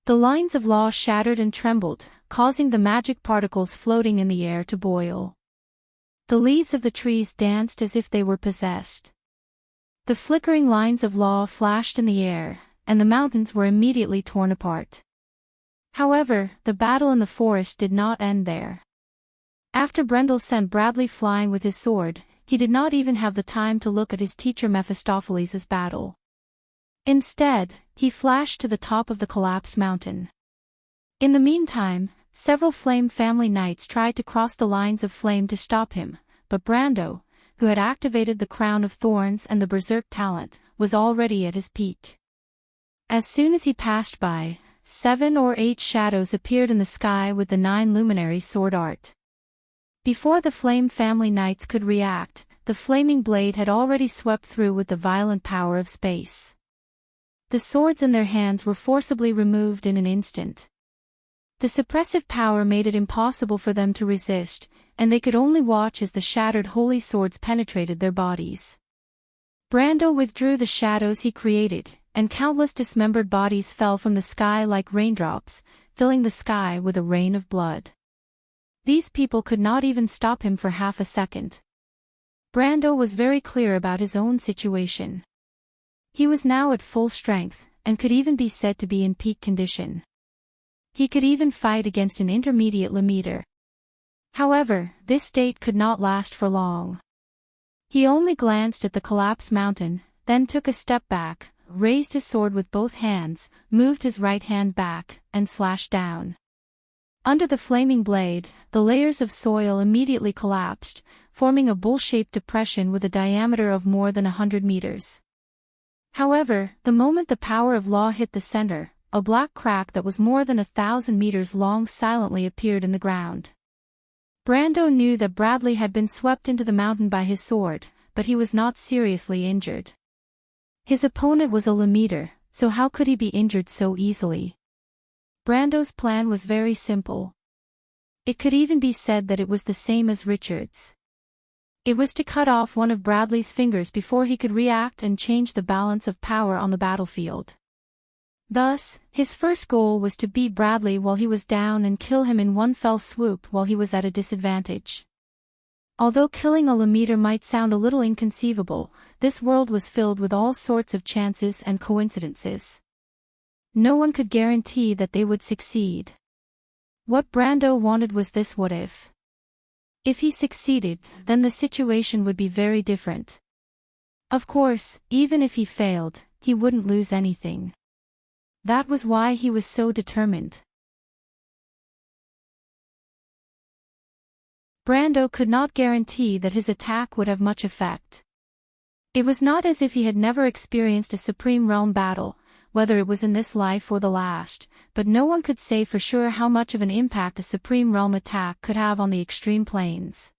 The lines of law shattered and trembled, causing the magic particles floating in the air to boil. The leaves of the trees danced as if they were possessed. The flickering lines of law flashed in the air, and the mountains were immediately torn apart. However, the battle in the forest did not end there. After Brendel sent Bradley flying with his sword, he did not even have the time to look at his teacher Mephistopheles' battle. Instead, he flashed to the top of the collapsed mountain. In the meantime, several Flame family knights tried to cross the lines of flame to stop him, but Brando, who had activated the Crown of Thorns and the Berserk talent, was already at his peak. As soon as he passed by, 7 or 8 shadows appeared in the sky with the 9 luminaries' sword art. Before the Flame family knights could react, the flaming blade had already swept through with the violent power of space. The swords in their hands were forcibly removed in an instant. The suppressive power made it impossible for them to resist, and they could only watch as the shattered holy swords penetrated their bodies. Brando withdrew the shadows he created, and countless dismembered bodies fell from the sky like raindrops, filling the sky with a rain of blood. These people could not even stop him for half a second. Brando was very clear about his own situation. He was now at full strength, and could even be said to be in peak condition. He could even fight against an intermediate Lemaitre. However, this state could not last for long. He only glanced at the collapsed mountain, then took a step back, raised his sword with both hands, moved his right hand back, and slashed down. Under the flaming blade, the layers of soil immediately collapsed, forming a bowl-shaped depression with a diameter of more than 100 meters. However, the moment the power of law hit the center, a black crack that was more than 1,000 meters long silently appeared in the ground. Brando knew that Bradley had been swept into the mountain by his sword, but he was not seriously injured. His opponent was a Lemaitre, so how could he be injured so easily? Brando's plan was very simple. It could even be said that it was the same as Richard's. It was to cut off one of Bradley's fingers before he could react and change the balance of power on the battlefield. Thus, his first goal was to beat Bradley while he was down and kill him in one fell swoop while he was at a disadvantage. Although killing a Lemaitre might sound a little inconceivable, this world was filled with all sorts of chances and coincidences. No one could guarantee that they would succeed. What Brando wanted was this what if. If he succeeded, then the situation would be very different. Of course, even if he failed, he wouldn't lose anything. That was why he was so determined. Brando could not guarantee that his attack would have much effect. It was not as if he had never experienced a Supreme Realm battle, whether it was in this life or the last, but no one could say for sure how much of an impact a Supreme Realm attack could have on the extreme planes.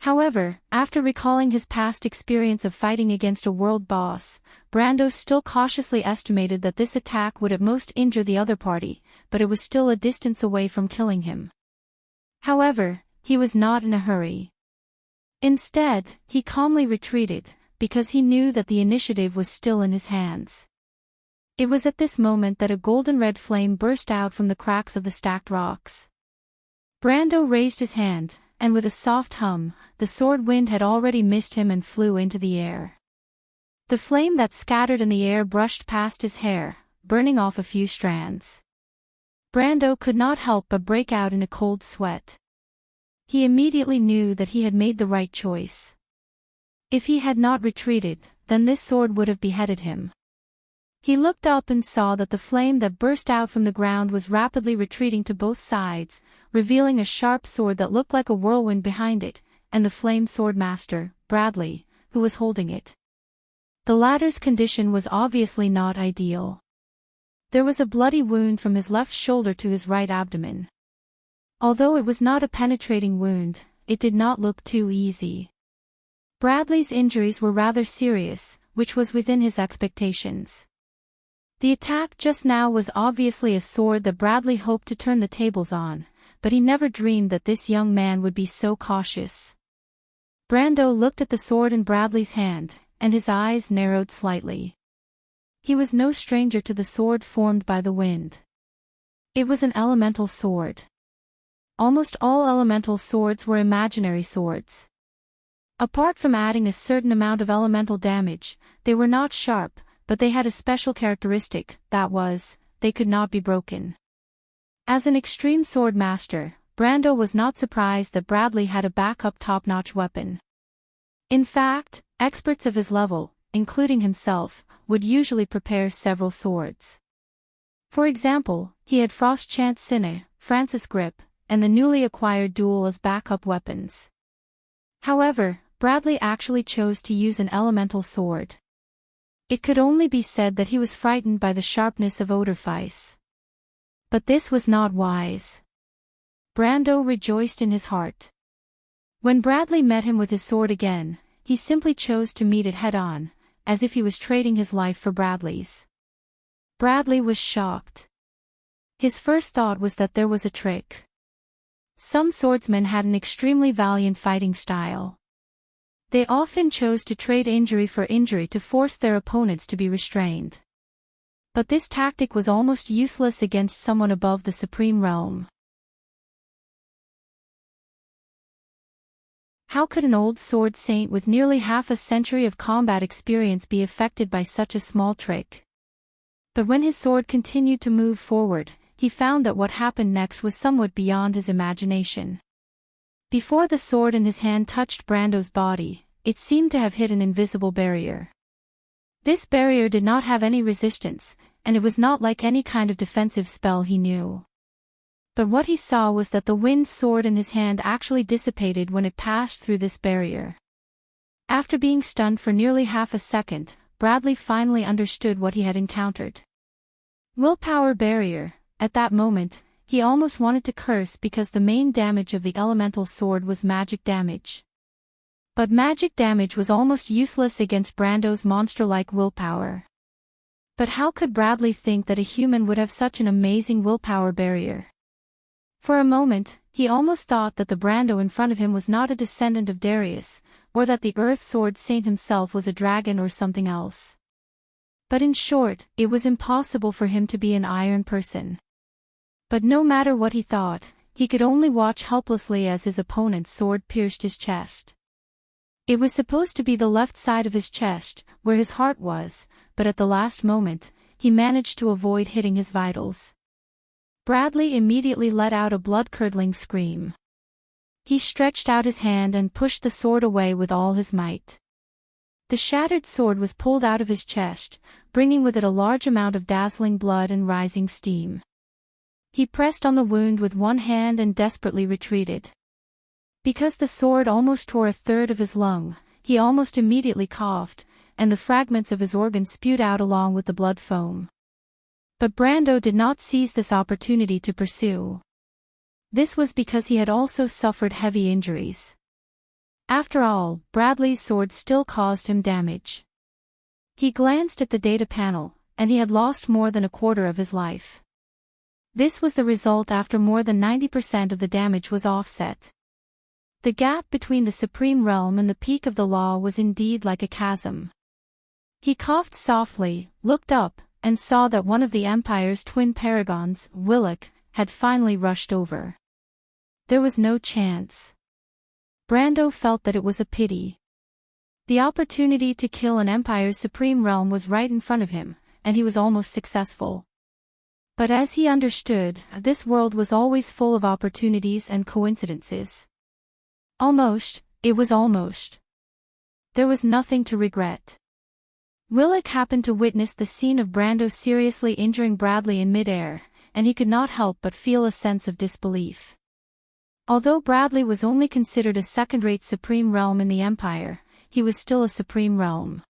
However, after recalling his past experience of fighting against a world boss, Brando still cautiously estimated that this attack would at most injure the other party, but it was still a distance away from killing him. However, he was not in a hurry. Instead, he calmly retreated, because he knew that the initiative was still in his hands. It was at this moment that a golden-red flame burst out from the cracks of the stacked rocks. Brando raised his hand, and with a soft hum, the sword wind had already missed him and flew into the air. The flame that scattered in the air brushed past his hair, burning off a few strands. Brando could not help but break out in a cold sweat. He immediately knew that he had made the right choice. If he had not retreated, then this sword would have beheaded him. He looked up and saw that the flame that burst out from the ground was rapidly retreating to both sides, revealing a sharp sword that looked like a whirlwind behind it, and the flame sword master, Bradley, who was holding it. The latter's condition was obviously not ideal. There was a bloody wound from his left shoulder to his right abdomen. Although it was not a penetrating wound, it did not look too easy. Bradley's injuries were rather serious, which was within his expectations. The attack just now was obviously a sword that Bradley hoped to turn the tables on, but he never dreamed that this young man would be so cautious. Brando looked at the sword in Bradley's hand, and his eyes narrowed slightly. He was no stranger to the sword formed by the wind. It was an elemental sword. Almost all elemental swords were imaginary swords. Apart from adding a certain amount of elemental damage, they were not sharp, but they had a special characteristic, that was, they could not be broken. As an extreme sword master, Brando was not surprised that Bradley had a backup top-notch weapon. In fact, experts of his level, including himself, would usually prepare several swords. For example, he had Frost Chant Cine, Francis Grip, and the newly acquired duel as backup weapons. However, Bradley actually chose to use an elemental sword. It could only be said that he was frightened by the sharpness of Odorfice. But this was not wise. Brando rejoiced in his heart. When Bradley met him with his sword again, he simply chose to meet it head-on, as if he was trading his life for Bradley's. Bradley was shocked. His first thought was that there was a trick. Some swordsmen had an extremely valiant fighting style. They often chose to trade injury for injury to force their opponents to be restrained. But this tactic was almost useless against someone above the supreme realm. How could an old sword saint with nearly half a century of combat experience be affected by such a small trick? But when his sword continued to move forward, he found that what happened next was somewhat beyond his imagination. Before the sword in his hand touched Brando's body, it seemed to have hit an invisible barrier. This barrier did not have any resistance, and it was not like any kind of defensive spell he knew. But what he saw was that the wind sword in his hand actually dissipated when it passed through this barrier. After being stunned for nearly half a second, Bradley finally understood what he had encountered. Willpower barrier. At that moment, he almost wanted to curse because the main damage of the elemental sword was magic damage. But magic damage was almost useless against Brando's monster-like willpower. But how could Bradley think that a human would have such an amazing willpower barrier? For a moment, he almost thought that the Brando in front of him was not a descendant of Darius, or that the Earth Sword Saint himself was a dragon or something else. But in short, it was impossible for him to be an iron person. But no matter what he thought, he could only watch helplessly as his opponent's sword pierced his chest. It was supposed to be the left side of his chest, where his heart was, but at the last moment, he managed to avoid hitting his vitals. Bradley immediately let out a blood-curdling scream. He stretched out his hand and pushed the sword away with all his might. The shattered sword was pulled out of his chest, bringing with it a large amount of dazzling blood and rising steam. He pressed on the wound with one hand and desperately retreated. Because the sword almost tore a third of his lung, he almost immediately coughed, and the fragments of his organs spewed out along with the blood foam. But Brando did not seize this opportunity to pursue. This was because he had also suffered heavy injuries. After all, Bradley's sword still caused him damage. He glanced at the data panel, and he had lost more than a quarter of his life. This was the result after more than 90% of the damage was offset. The gap between the supreme realm and the peak of the law was indeed like a chasm. He coughed softly, looked up, and saw that one of the Empire's twin paragons, Willock, had finally rushed over. There was no chance. Brando felt that it was a pity. The opportunity to kill an Empire's supreme realm was right in front of him, and he was almost successful. But as he understood, this world was always full of opportunities and coincidences. Almost, it was almost. There was nothing to regret. Willock happened to witness the scene of Brando seriously injuring Bradley in midair, and he could not help but feel a sense of disbelief. Although Bradley was only considered a second-rate supreme realm in the Empire, he was still a supreme realm.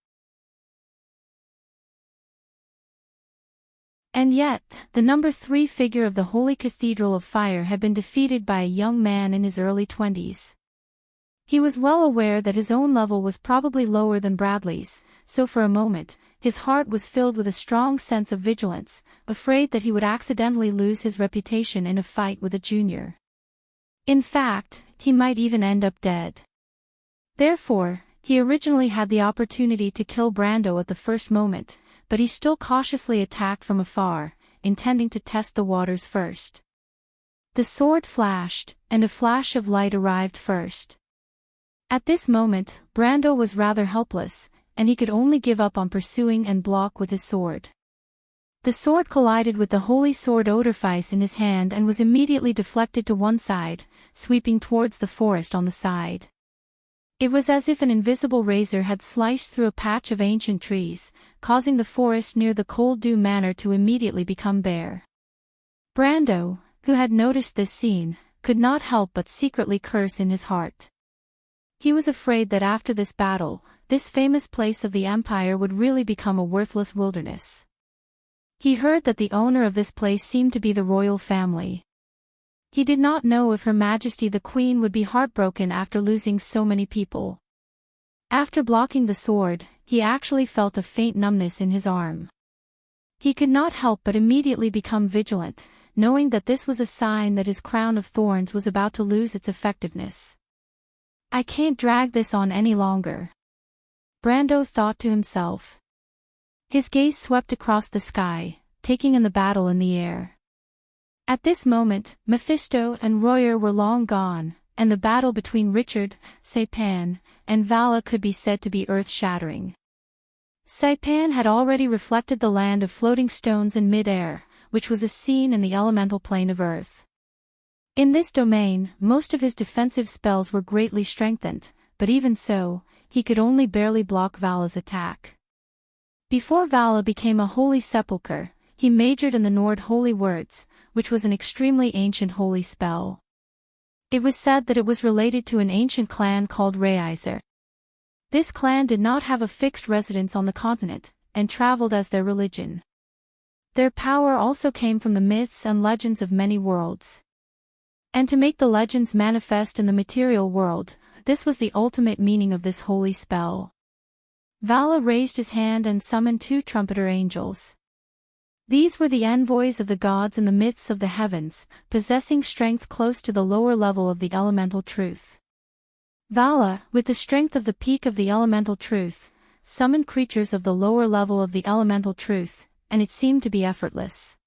And yet, the number 3 figure of the Holy Cathedral of Fire had been defeated by a young man in his early 20s. He was well aware that his own level was probably lower than Bradley's, so for a moment, his heart was filled with a strong sense of vigilance, afraid that he would accidentally lose his reputation in a fight with a junior. In fact, he might even end up dead. Therefore, he originally had the opportunity to kill Brando at the first moment, but he still cautiously attacked from afar, intending to test the waters first. The sword flashed, and a flash of light arrived first. At this moment, Brando was rather helpless, and he could only give up on pursuing and block with his sword. The sword collided with the holy sword Odorfice in his hand and was immediately deflected to one side, sweeping towards the forest on the side. It was as if an invisible razor had sliced through a patch of ancient trees, causing the forest near the Cold Dew Manor to immediately become bare. Brando, who had noticed this scene, could not help but secretly curse in his heart. He was afraid that after this battle, this famous place of the Empire would really become a worthless wilderness. He heard that the owner of this place seemed to be the royal family. He did not know if Her Majesty the Queen would be heartbroken after losing so many people. After blocking the sword, he actually felt a faint numbness in his arm. He could not help but immediately become vigilant, knowing that this was a sign that his crown of thorns was about to lose its effectiveness. "I can't drag this on any longer," Brando thought to himself. His gaze swept across the sky, taking in the battle in the air. At this moment, Mephisto and Royer were long gone, and the battle between Richard, Saipan, and Vala could be said to be earth-shattering. Saipan had already reflected the land of floating stones in mid-air, which was a scene in the elemental plane of Earth. In this domain, most of his defensive spells were greatly strengthened, but even so, he could only barely block Vala's attack. Before Vala became a holy sepulchre, he majored in the Nord Holy Words, which was an extremely ancient holy spell. It was said that it was related to an ancient clan called Reiser. This clan did not have a fixed residence on the continent, and traveled as their religion. Their power also came from the myths and legends of many worlds. And to make the legends manifest in the material world, this was the ultimate meaning of this holy spell. Vala raised his hand and summoned 2 trumpeter angels. These were the envoys of the gods in the myths of the heavens, possessing strength close to the lower level of the elemental truth. Vala, with the strength of the peak of the elemental truth, summoned creatures of the lower level of the elemental truth, and it seemed to be effortless.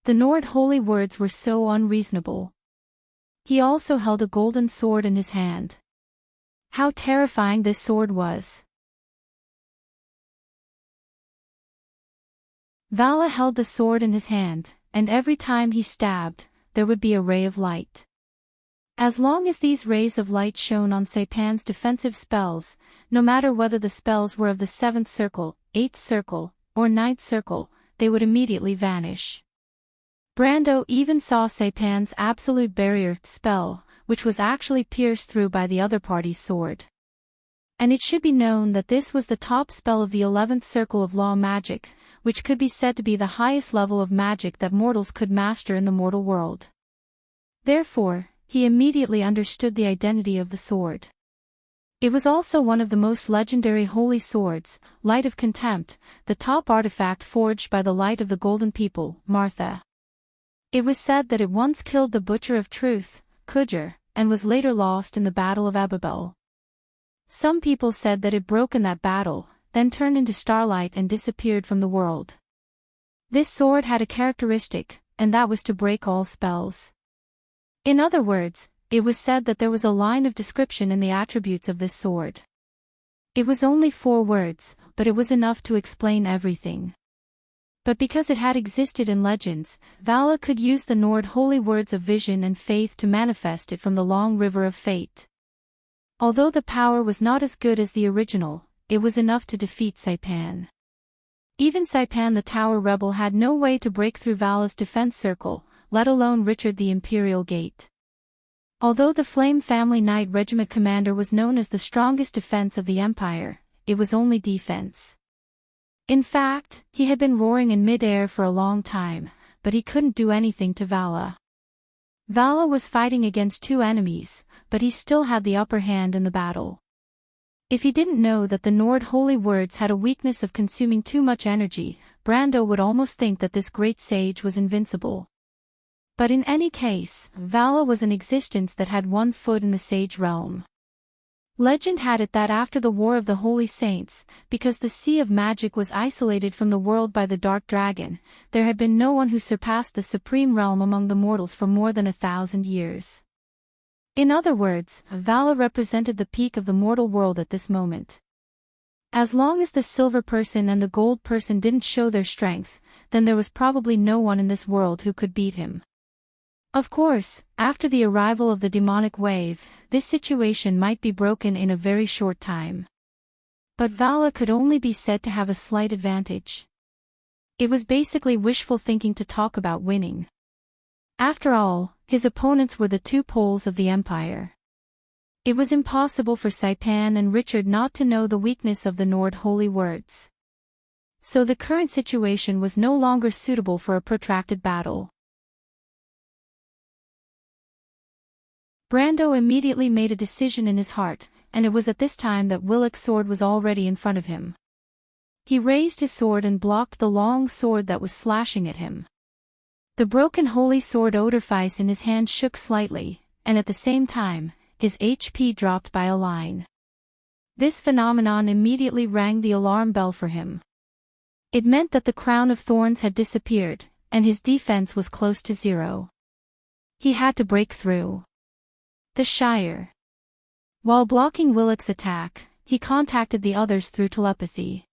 The Nord holy words were so unreasonable. He also held a golden sword in his hand. How terrifying this sword was! Vala held the sword in his hand, and every time he stabbed, there would be a ray of light. As long as these rays of light shone on Saipan's defensive spells, no matter whether the spells were of the 7th circle, 8th circle, or 9th circle, they would immediately vanish. Brando even saw Saipan's absolute barrier spell, which was actually pierced through by the other party's sword. And it should be known that this was the top spell of the 11th circle of law magic, which could be said to be the highest level of magic that mortals could master in the mortal world. Therefore, he immediately understood the identity of the sword. It was also one of the most legendary holy swords, Light of Contempt, the top artifact forged by the Light of the Golden People, Martha. It was said that it once killed the Butcher of Truth, Kudger, and was later lost in the Battle of Ababel. Some people said that it broke in that battle, then turned into starlight and disappeared from the world. This sword had a characteristic, and that was to break all spells. In other words, it was said that there was a line of description in the attributes of this sword. It was only 4 words, but it was enough to explain everything. But because it had existed in legends, Vala could use the Nord holy words of vision and faith to manifest it from the long river of fate. Although the power was not as good as the original, it was enough to defeat Saipan. Even Saipan the Tower Rebel had no way to break through Vala's defense circle, let alone Richard the Imperial Gate. Although the Flame Family Knight Regiment commander was known as the strongest defense of the Empire, it was only defense. In fact, he had been roaring in mid-air for a long time, but he couldn't do anything to Vala. Vala was fighting against 2 enemies, but he still had the upper hand in the battle. If he didn't know that the Nord holy words had a weakness of consuming too much energy, Brando would almost think that this great sage was invincible. But in any case, Vala was an existence that had 1 foot in the sage realm. Legend had it that after the War of the Holy Saints, because the Sea of Magic was isolated from the world by the Dark Dragon, there had been no one who surpassed the supreme realm among the mortals for more than 1,000 years. In other words, Vala represented the peak of the mortal world at this moment. As long as the silver person and the gold person didn't show their strength, then there was probably no one in this world who could beat him. Of course, after the arrival of the demonic wave, this situation might be broken in a very short time. But Vala could only be said to have a slight advantage. It was basically wishful thinking to talk about winning. After all, his opponents were the two poles of the Empire. It was impossible for Saipan and Richard not to know the weakness of the Nord holy words. So the current situation was no longer suitable for a protracted battle. Brando immediately made a decision in his heart, and it was at this time that Willock's sword was already in front of him. He raised his sword and blocked the long sword that was slashing at him. The broken holy sword Odorfice in his hand shook slightly, and at the same time, his HP dropped by a line. This phenomenon immediately rang the alarm bell for him. It meant that the crown of thorns had disappeared, and his defense was close to zero. He had to break through. The Shire. While blocking Willock's attack, he contacted the others through telepathy.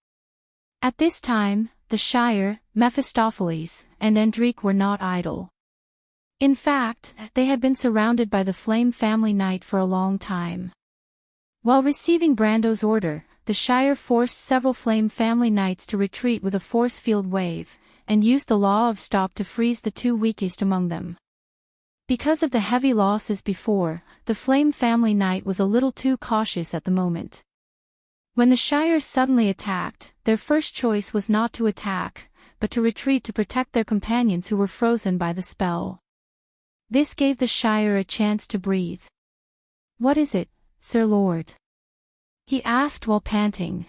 At this time, the Shire, Mephistopheles, and Enrich were not idle. In fact, they had been surrounded by the Flame Family Knight for a long time. While receiving Brando's order, the Shire forced several Flame Family Knights to retreat with a force field wave, and used the Law of Stop to freeze the two weakest among them. Because of the heavy losses before, the Flame Family Knight was a little too cautious at the moment. When the Shire suddenly attacked, their first choice was not to attack, but to retreat to protect their companions who were frozen by the spell. This gave the Shire a chance to breathe. "What is it, Sir Lord?" he asked while panting.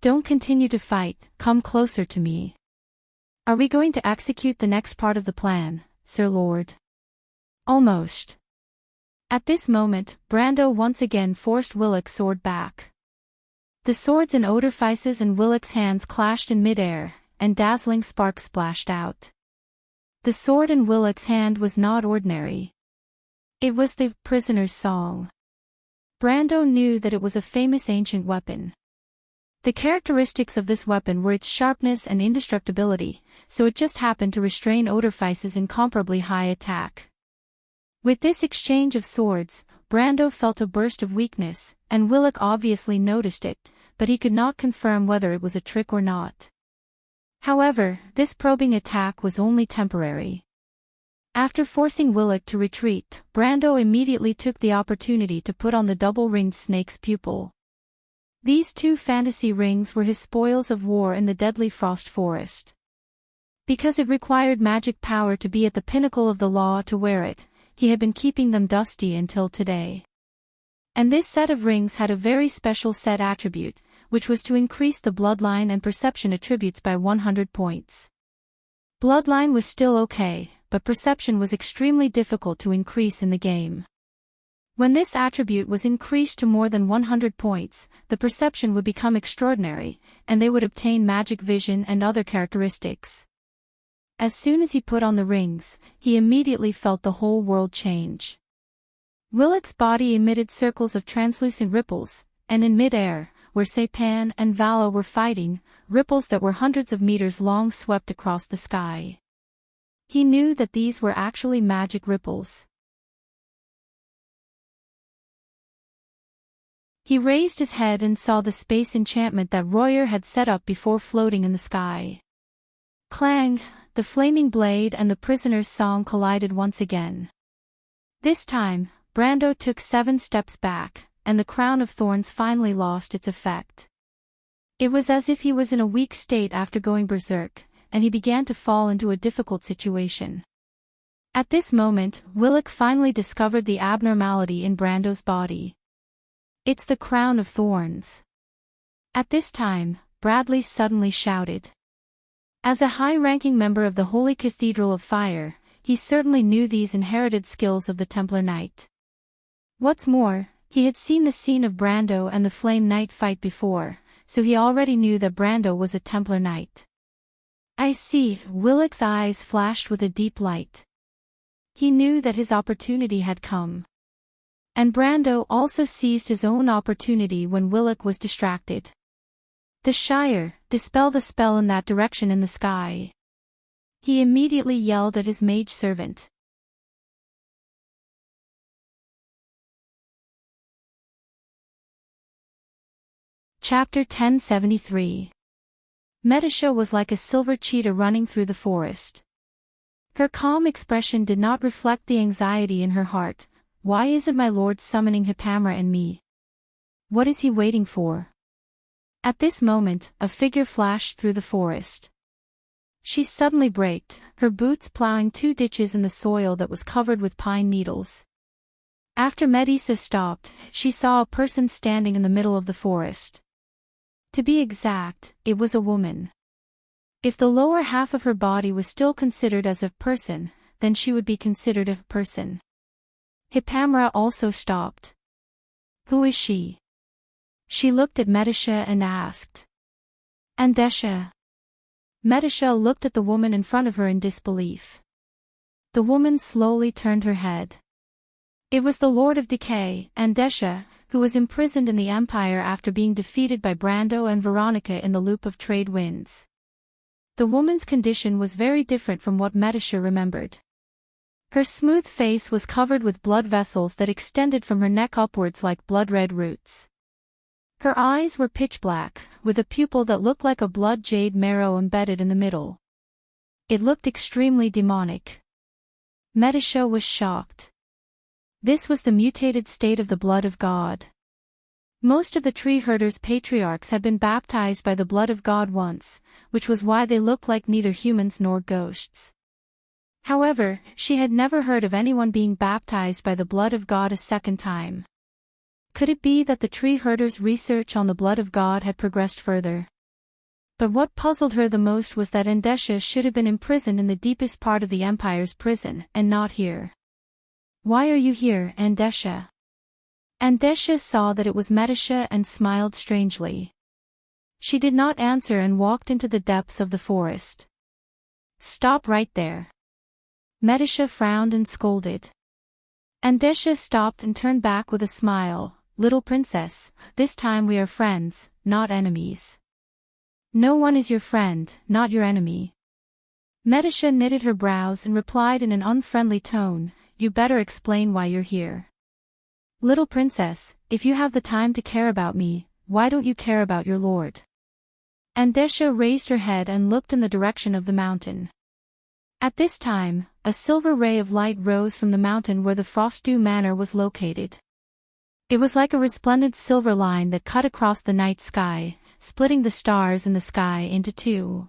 "Don't continue to fight, come closer to me." "Are we going to execute the next part of the plan, Sir Lord?" "Almost." At this moment, Brando once again forced Willock's sword back. The swords in Odorfice's and Willock's hands clashed in midair, and dazzling sparks splashed out. The sword in Willock's hand was not ordinary. It was the prisoner's song. Brando knew that it was a famous ancient weapon. The characteristics of this weapon were its sharpness and indestructibility, so it just happened to restrain Odorfice's incomparably high attack. With this exchange of swords, Brando felt a burst of weakness, and Willock obviously noticed it, but he could not confirm whether it was a trick or not. However, this probing attack was only temporary. After forcing Willock to retreat, Brando immediately took the opportunity to put on the double-ringed snake's pupil. These two fantasy rings were his spoils of war in the deadly frost forest. Because it required magic power to be at the pinnacle of the law to wear it, he had been keeping them dusty until today. And this set of rings had a very special set attribute, which was to increase the bloodline and perception attributes by 100 points. Bloodline was still okay, but perception was extremely difficult to increase in the game. When this attribute was increased to more than 100 points, the perception would become extraordinary, and they would obtain magic vision and other characteristics. As soon as he put on the rings, he immediately felt the whole world change. Willock's body emitted circles of translucent ripples, and in mid-air, where Saipan and Vala were fighting, ripples that were hundreds of meters long swept across the sky. He knew that these were actually magic ripples. He raised his head and saw the space enchantment that Royer had set up before floating in the sky. Clang! The flaming blade and the prisoner's song collided once again. This time, Brando took 7 steps back, and the crown of thorns finally lost its effect. It was as if he was in a weak state after going berserk, and he began to fall into a difficult situation. At this moment, Willock finally discovered the abnormality in Brando's body. "It's the crown of thorns." At this time, Bradley suddenly shouted. As a high-ranking member of the Holy Cathedral of Fire, he certainly knew these inherited skills of the Templar Knight. What's more, He had seen the scene of Brando and the Flame Knight fight before, so he already knew that Brando was a Templar Knight. I see, Willick's eyes flashed with a deep light. He knew that his opportunity had come. And Brando also seized his own opportunity when Willick was distracted. The Shire, dispel the spell in that direction in the sky. He immediately yelled at his mage servant. Chapter 1073. Medisha was like a silver cheetah running through the forest. Her calm expression did not reflect the anxiety in her heart. Why isn't my lord summoning Hipamra and me? What is he waiting for? At this moment, a figure flashed through the forest. She suddenly braked, her boots plowing 2 ditches in the soil that was covered with pine needles. After Medisha stopped, she saw a person standing in the middle of the forest. To be exact, it was a woman. If the lower half of her body was still considered as a person, then she would be considered a person. Hipamra also stopped. Who is she? She looked at Medisha and asked. Andesha. Medisha looked at the woman in front of her in disbelief. The woman slowly turned her head. It was the Lord of Decay, Andesha, who was imprisoned in the Empire after being defeated by Brando and Veronica in the Loop of Trade Winds. The woman's condition was very different from what Medisha remembered. Her smooth face was covered with blood vessels that extended from her neck upwards like blood-red roots. Her eyes were pitch black, with a pupil that looked like a blood jade marrow embedded in the middle. It looked extremely demonic. Medisha was shocked. This was the mutated state of the blood of God. Most of the tree herders' patriarchs had been baptized by the blood of God once, which was why they looked like neither humans nor ghosts. However, she had never heard of anyone being baptized by the blood of God a second time. Could it be that the tree herders' research on the blood of God had progressed further? But what puzzled her the most was that Andesha should have been imprisoned in the deepest part of the Empire's prison, and not here. Why are you here, Andesha? Andesha saw that it was Medisha and smiled strangely. She did not answer and walked into the depths of the forest. Stop right there. Medisha frowned and scolded. Andesha stopped and turned back with a smile. Little princess, this time we are friends, not enemies. No one is your friend, not your enemy. Medisha knitted her brows and replied in an unfriendly tone, you better explain why you're here. Little princess, if you have the time to care about me, why don't you care about your lord? Andesha raised her head and looked in the direction of the mountain. At this time, a silver ray of light rose from the mountain where the Frostdew Manor was located. It was like a resplendent silver line that cut across the night sky, splitting the stars in the sky into 2.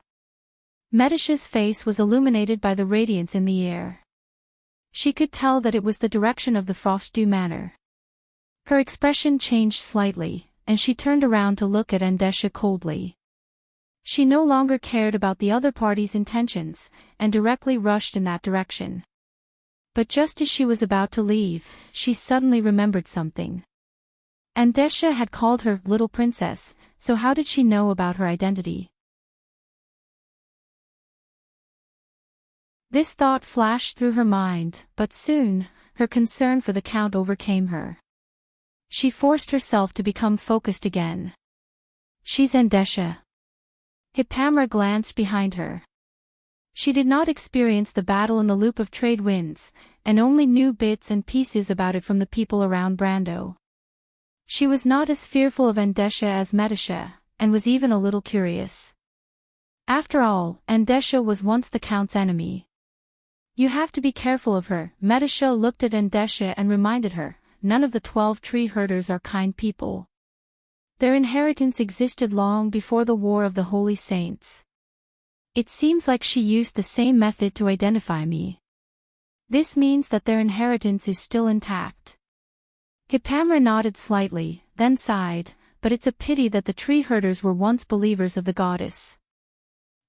Medisha's face was illuminated by the radiance in the air. She could tell that it was the direction of the Frostdew Manor. Her expression changed slightly, and she turned around to look at Andesha coldly. She no longer cared about the other party's intentions, and directly rushed in that direction. But just as she was about to leave, she suddenly remembered something. Andesha had called her little princess, so how did she know about her identity? This thought flashed through her mind, but soon, her concern for the Count overcame her. She forced herself to become focused again. She's Andesha. Hipamra glanced behind her. She did not experience the battle in the Loop of Trade Winds, and only knew bits and pieces about it from the people around Brando. She was not as fearful of Andesha as Medisha, and was even a little curious. After all, Andesha was once the Count's enemy. You have to be careful of her. Medisha looked at Andesha and reminded her, none of the 12 tree herders are kind people. Their inheritance existed long before the War of the Holy Saints. It seems like she used the same method to identify me. This means that their inheritance is still intact. Hipamra nodded slightly, then sighed, but it's a pity that the tree herders were once believers of the goddess.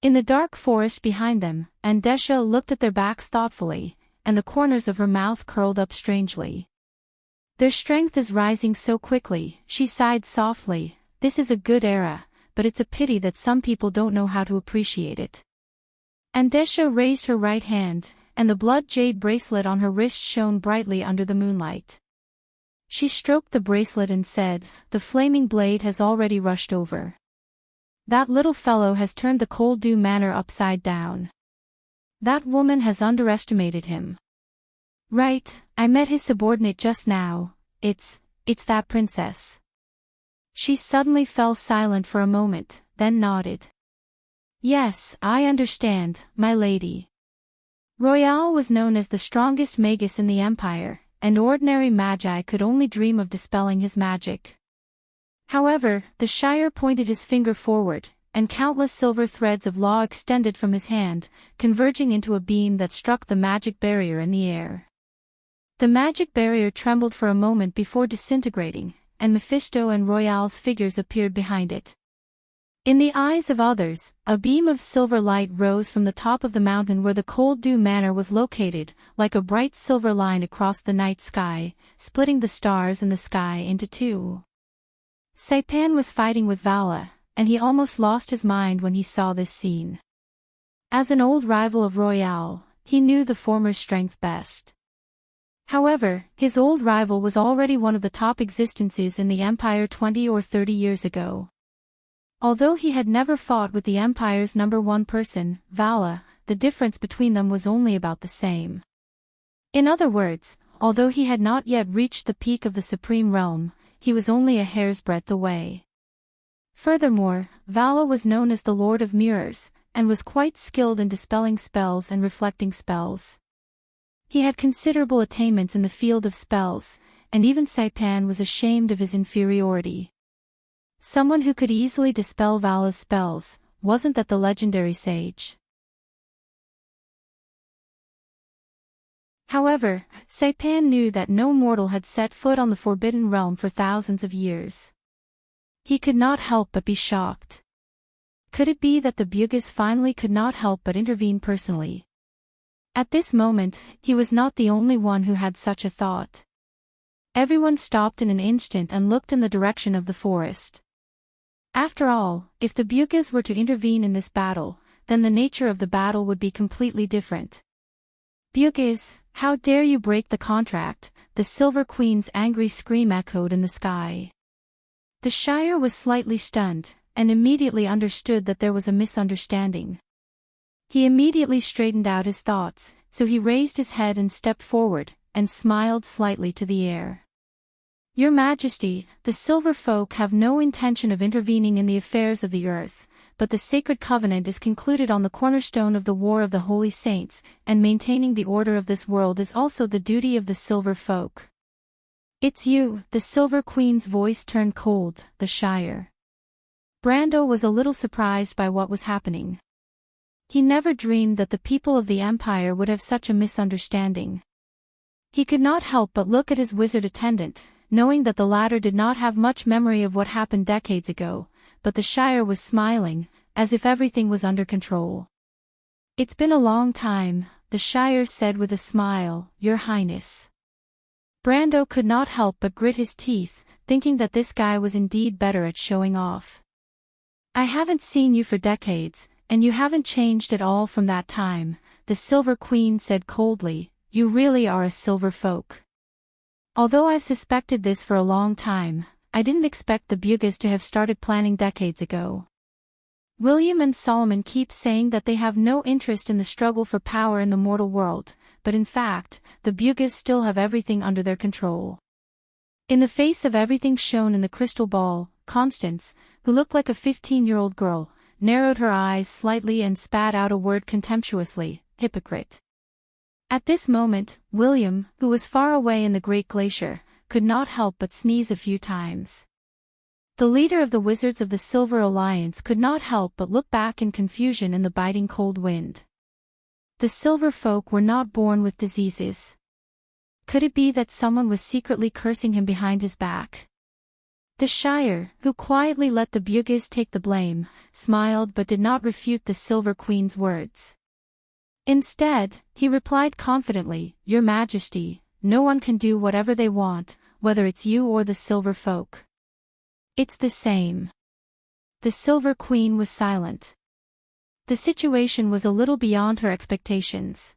In the dark forest behind them, Andesha looked at their backs thoughtfully, and the corners of her mouth curled up strangely. Their strength is rising so quickly, she sighed softly. This is a good era, but it's a pity that some people don't know how to appreciate it. Andesha raised her right hand, and the blood jade bracelet on her wrist shone brightly under the moonlight. She stroked the bracelet and said, "The flaming blade has already rushed over. That little fellow has turned the Cold Dew Manor upside down. That woman has underestimated him." "Right, I met his subordinate just now. It's that princess." She suddenly fell silent for a moment, then nodded. "Yes, I understand, my lady." Royale was known as the strongest magus in the empire, and ordinary magi could only dream of dispelling his magic. However, the Shire pointed his finger forward, and countless silver threads of law extended from his hand, converging into a beam that struck the magic barrier in the air. The magic barrier trembled for a moment before disintegrating, and Mephisto and Royale's figures appeared behind it. In the eyes of others, a beam of silver light rose from the top of the mountain where the Cold Dew Manor was located, like a bright silver line across the night sky, splitting the stars in the sky into two. Saipan was fighting with Vala, and he almost lost his mind when he saw this scene. As an old rival of Royale, he knew the former's strength best. However, his old rival was already one of the top existences in the Empire 20 or 30 years ago. Although he had never fought with the Empire's number one person, Vala, the difference between them was only about the same. In other words, although he had not yet reached the peak of the Supreme Realm, he was only a hair's breadth away. Furthermore, Vala was known as the Lord of Mirrors, and was quite skilled in dispelling spells and reflecting spells. He had considerable attainments in the field of spells, and even Saipan was ashamed of his inferiority. Someone who could easily dispel Vala's spells, wasn't that the legendary sage? However, Saipan knew that no mortal had set foot on the Forbidden Realm for thousands of years. He could not help but be shocked. Could it be that the Bugis finally could not help but intervene personally? At this moment, he was not the only one who had such a thought. Everyone stopped in an instant and looked in the direction of the forest. After all, if the Bugis were to intervene in this battle, then the nature of the battle would be completely different. "Bugis, how dare you break the contract?" the Silver Queen's angry scream echoed in the sky. The Shire was slightly stunned, and immediately understood that there was a misunderstanding. He immediately straightened out his thoughts, so he raised his head and stepped forward, and smiled slightly to the air. "Your Majesty, the Silver Folk have no intention of intervening in the affairs of the earth, but the Sacred Covenant is concluded on the cornerstone of the War of the Holy Saints, and maintaining the order of this world is also the duty of the Silver Folk." "It's you," the Silver Queen's voice turned cold, "the Shire." Brando was a little surprised by what was happening. He never dreamed that the people of the Empire would have such a misunderstanding. He could not help but look at his wizard attendant, knowing that the latter did not have much memory of what happened decades ago, but the Shire was smiling, as if everything was under control. "It's been a long time," the Shire said with a smile, "Your Highness." Brando could not help but grit his teeth, thinking that this guy was indeed better at showing off. "I haven't seen you for decades, and you haven't changed at all from that time," the Silver Queen said coldly. "You really are a Silver Folk. Although I've suspected this for a long time, I didn't expect the Bugis to have started planning decades ago. William and Solomon keep saying that they have no interest in the struggle for power in the mortal world, but in fact, the Bugis still have everything under their control." In the face of everything shown in the crystal ball, Constance, who looked like a 15-year-old girl, narrowed her eyes slightly and spat out a word contemptuously, "Hypocrite." At this moment, William, who was far away in the Great Glacier, could not help but sneeze a few times. The leader of the Wizards of the Silver Alliance could not help but look back in confusion in the biting cold wind. The Silver Folk were not born with diseases. Could it be that someone was secretly cursing him behind his back? The Shire, who quietly let the Bugis take the blame, smiled but did not refute the Silver Queen's words. Instead, he replied confidently, "Your Majesty, no one can do whatever they want, whether it's you or the Silver Folk. It's the same. The Silver Queen was silent. The situation was a little beyond her expectations.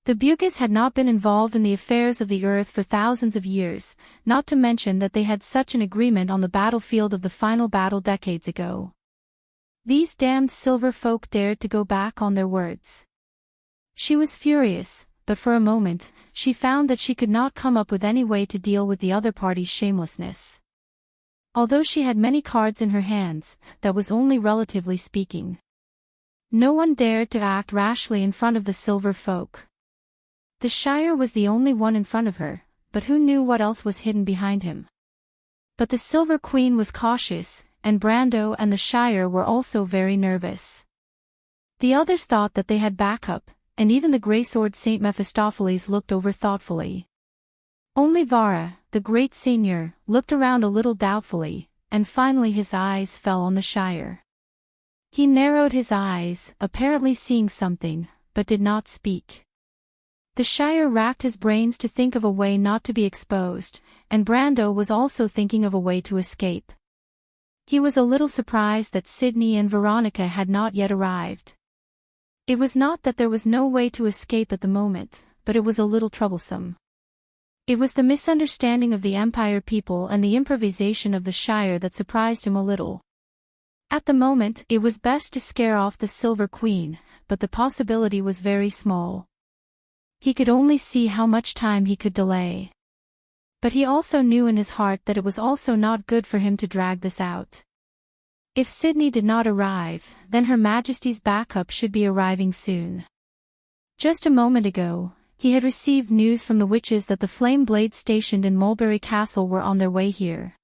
The Bugis had not been involved in the affairs of the earth for thousands of years, not to mention that they had such an agreement on the battlefield of the final battle decades ago. These damned Silver Folk dared to go back on their words. She was furious, but for a moment, she found that she could not come up with any way to deal with the other party's shamelessness. Although she had many cards in her hands, that was only relatively speaking. No one dared to act rashly in front of the Silver Folk. The Shire was the only one in front of her, but who knew what else was hidden behind him? But the Silver Queen was cautious, and Brando and the Shire were also very nervous. The others thought that they had backup, and even the Greysword Saint Mephistopheles looked over thoughtfully. Only Vara, the great seigneur, looked around a little doubtfully, and finally his eyes fell on the Shire. He narrowed his eyes, apparently seeing something, but did not speak. The Shire racked his brains to think of a way not to be exposed, and Brando was also thinking of a way to escape. He was a little surprised that Sydney and Veronica had not yet arrived. It was not that there was no way to escape at the moment, but it was a little troublesome. It was the misunderstanding of the Empire people and the improvisation of the Shire that surprised him a little. At the moment, it was best to scare off the Silver Queen, but the possibility was very small. He could only see how much time he could delay. But he also knew in his heart that it was also not good for him to drag this out. If Sydney did not arrive, then Her Majesty's backup should be arriving soon. Just a moment ago, he had received news from the witches that the flame blades stationed in Mulberry Castle were on their way here.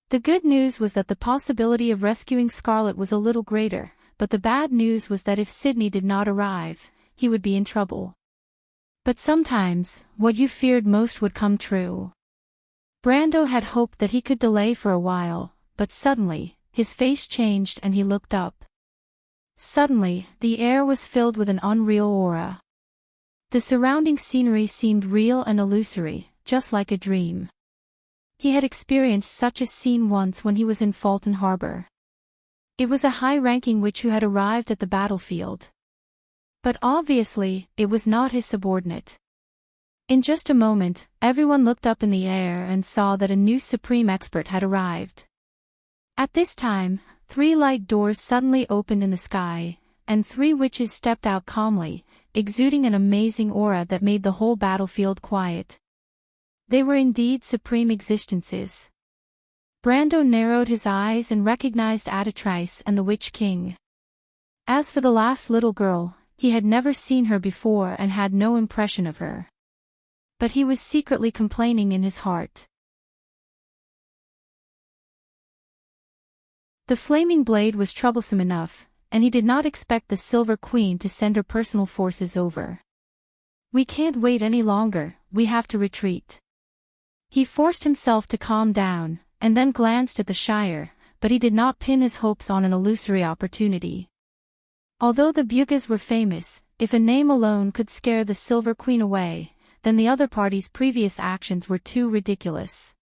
The good news was that the possibility of rescuing Scarlet was a little greater, but the bad news was that if Sydney did not arrive, he would be in trouble. But sometimes, what you feared most would come true. Brando had hoped that he could delay for a while, but suddenly, his face changed and he looked up. Suddenly, the air was filled with an unreal aura. The surrounding scenery seemed real and illusory, just like a dream. He had experienced such a scene once when he was in Fulton Harbor. It was a high-ranking witch who had arrived at the battlefield. But obviously, it was not his subordinate. In just a moment, everyone looked up in the air and saw that a new supreme expert had arrived. At this time, 3 light doors suddenly opened in the sky, and 3 witches stepped out calmly, exuding an amazing aura that made the whole battlefield quiet. They were indeed supreme existences. Brando narrowed his eyes and recognized Adatrice and the Witch King. As for the last little girl, he had never seen her before and had no impression of her. But he was secretly complaining in his heart. The flaming blade was troublesome enough, and he did not expect the Silver Queen to send her personal forces over. "We can't wait any longer, we have to retreat." He forced himself to calm down, and then glanced at the Shire, but he did not pin his hopes on an illusory opportunity. Although the Bugis were famous, if a name alone could scare the Silver Queen away, then the other party's previous actions were too ridiculous.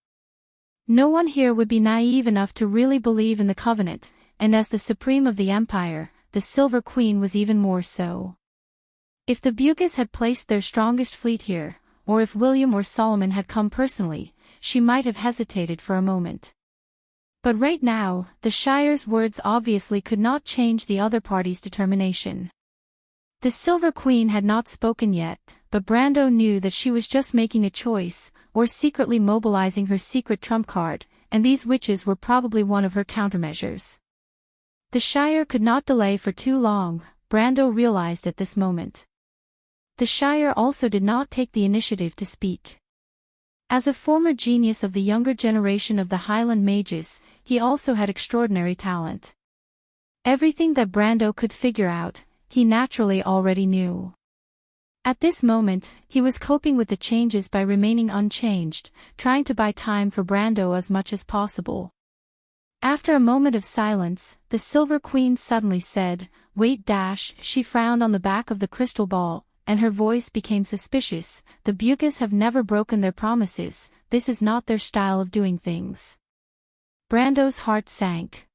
No one here would be naive enough to really believe in the Covenant, and as the Supreme of the Empire, the Silver Queen was even more so. If the Bugis had placed their strongest fleet here, or if William or Solomon had come personally, she might have hesitated for a moment. But right now, the Shire's words obviously could not change the other party's determination. The Silver Queen had not spoken yet, but Brando knew that she was just making a choice, or secretly mobilizing her secret trump card, and these witches were probably one of her countermeasures. The Shire could not delay for too long, Brando realized at this moment. The Shire also did not take the initiative to speak. As a former genius of the younger generation of the Highland mages, he also had extraordinary talent. Everything that Brando could figure out, he naturally already knew. At this moment, he was coping with the changes by remaining unchanged, trying to buy time for Brando as much as possible. After a moment of silence, the Silver Queen suddenly said, "Wait dash," she frowned on the back of the crystal ball, and her voice became suspicious. The Bucas have never broken their promises, this is not their style of doing things. Brando's heart sank.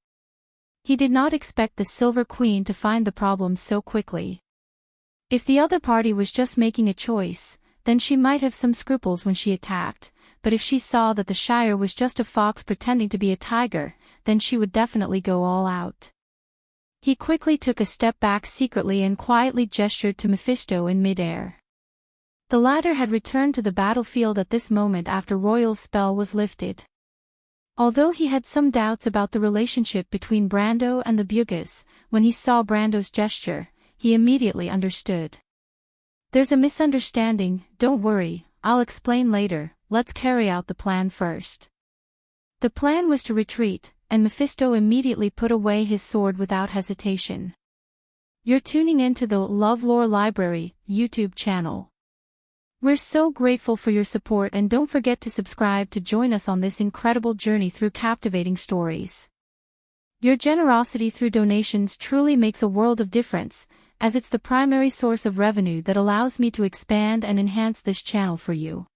He did not expect the Silver Queen to find the problem so quickly. If the other party was just making a choice, then she might have some scruples when she attacked, but if she saw that the Shire was just a fox pretending to be a tiger, then she would definitely go all out. He quickly took a step back secretly and quietly gestured to Mephisto in mid-air. The latter had returned to the battlefield at this moment after Royal's spell was lifted. Although he had some doubts about the relationship between Brando and the Bucas, when he saw Brando's gesture, he immediately understood. There's a misunderstanding, don't worry, I'll explain later, let's carry out the plan first. The plan was to retreat, and Mephisto immediately put away his sword without hesitation. You're tuning into the LoveLore Library YouTube channel. We're so grateful for your support, and don't forget to subscribe to join us on this incredible journey through captivating stories. Your generosity through donations truly makes a world of difference, as it's the primary source of revenue that allows me to expand and enhance this channel for you.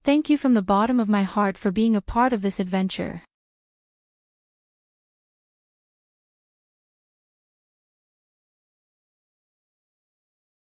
Thank you from the bottom of my heart for being a part of this adventure.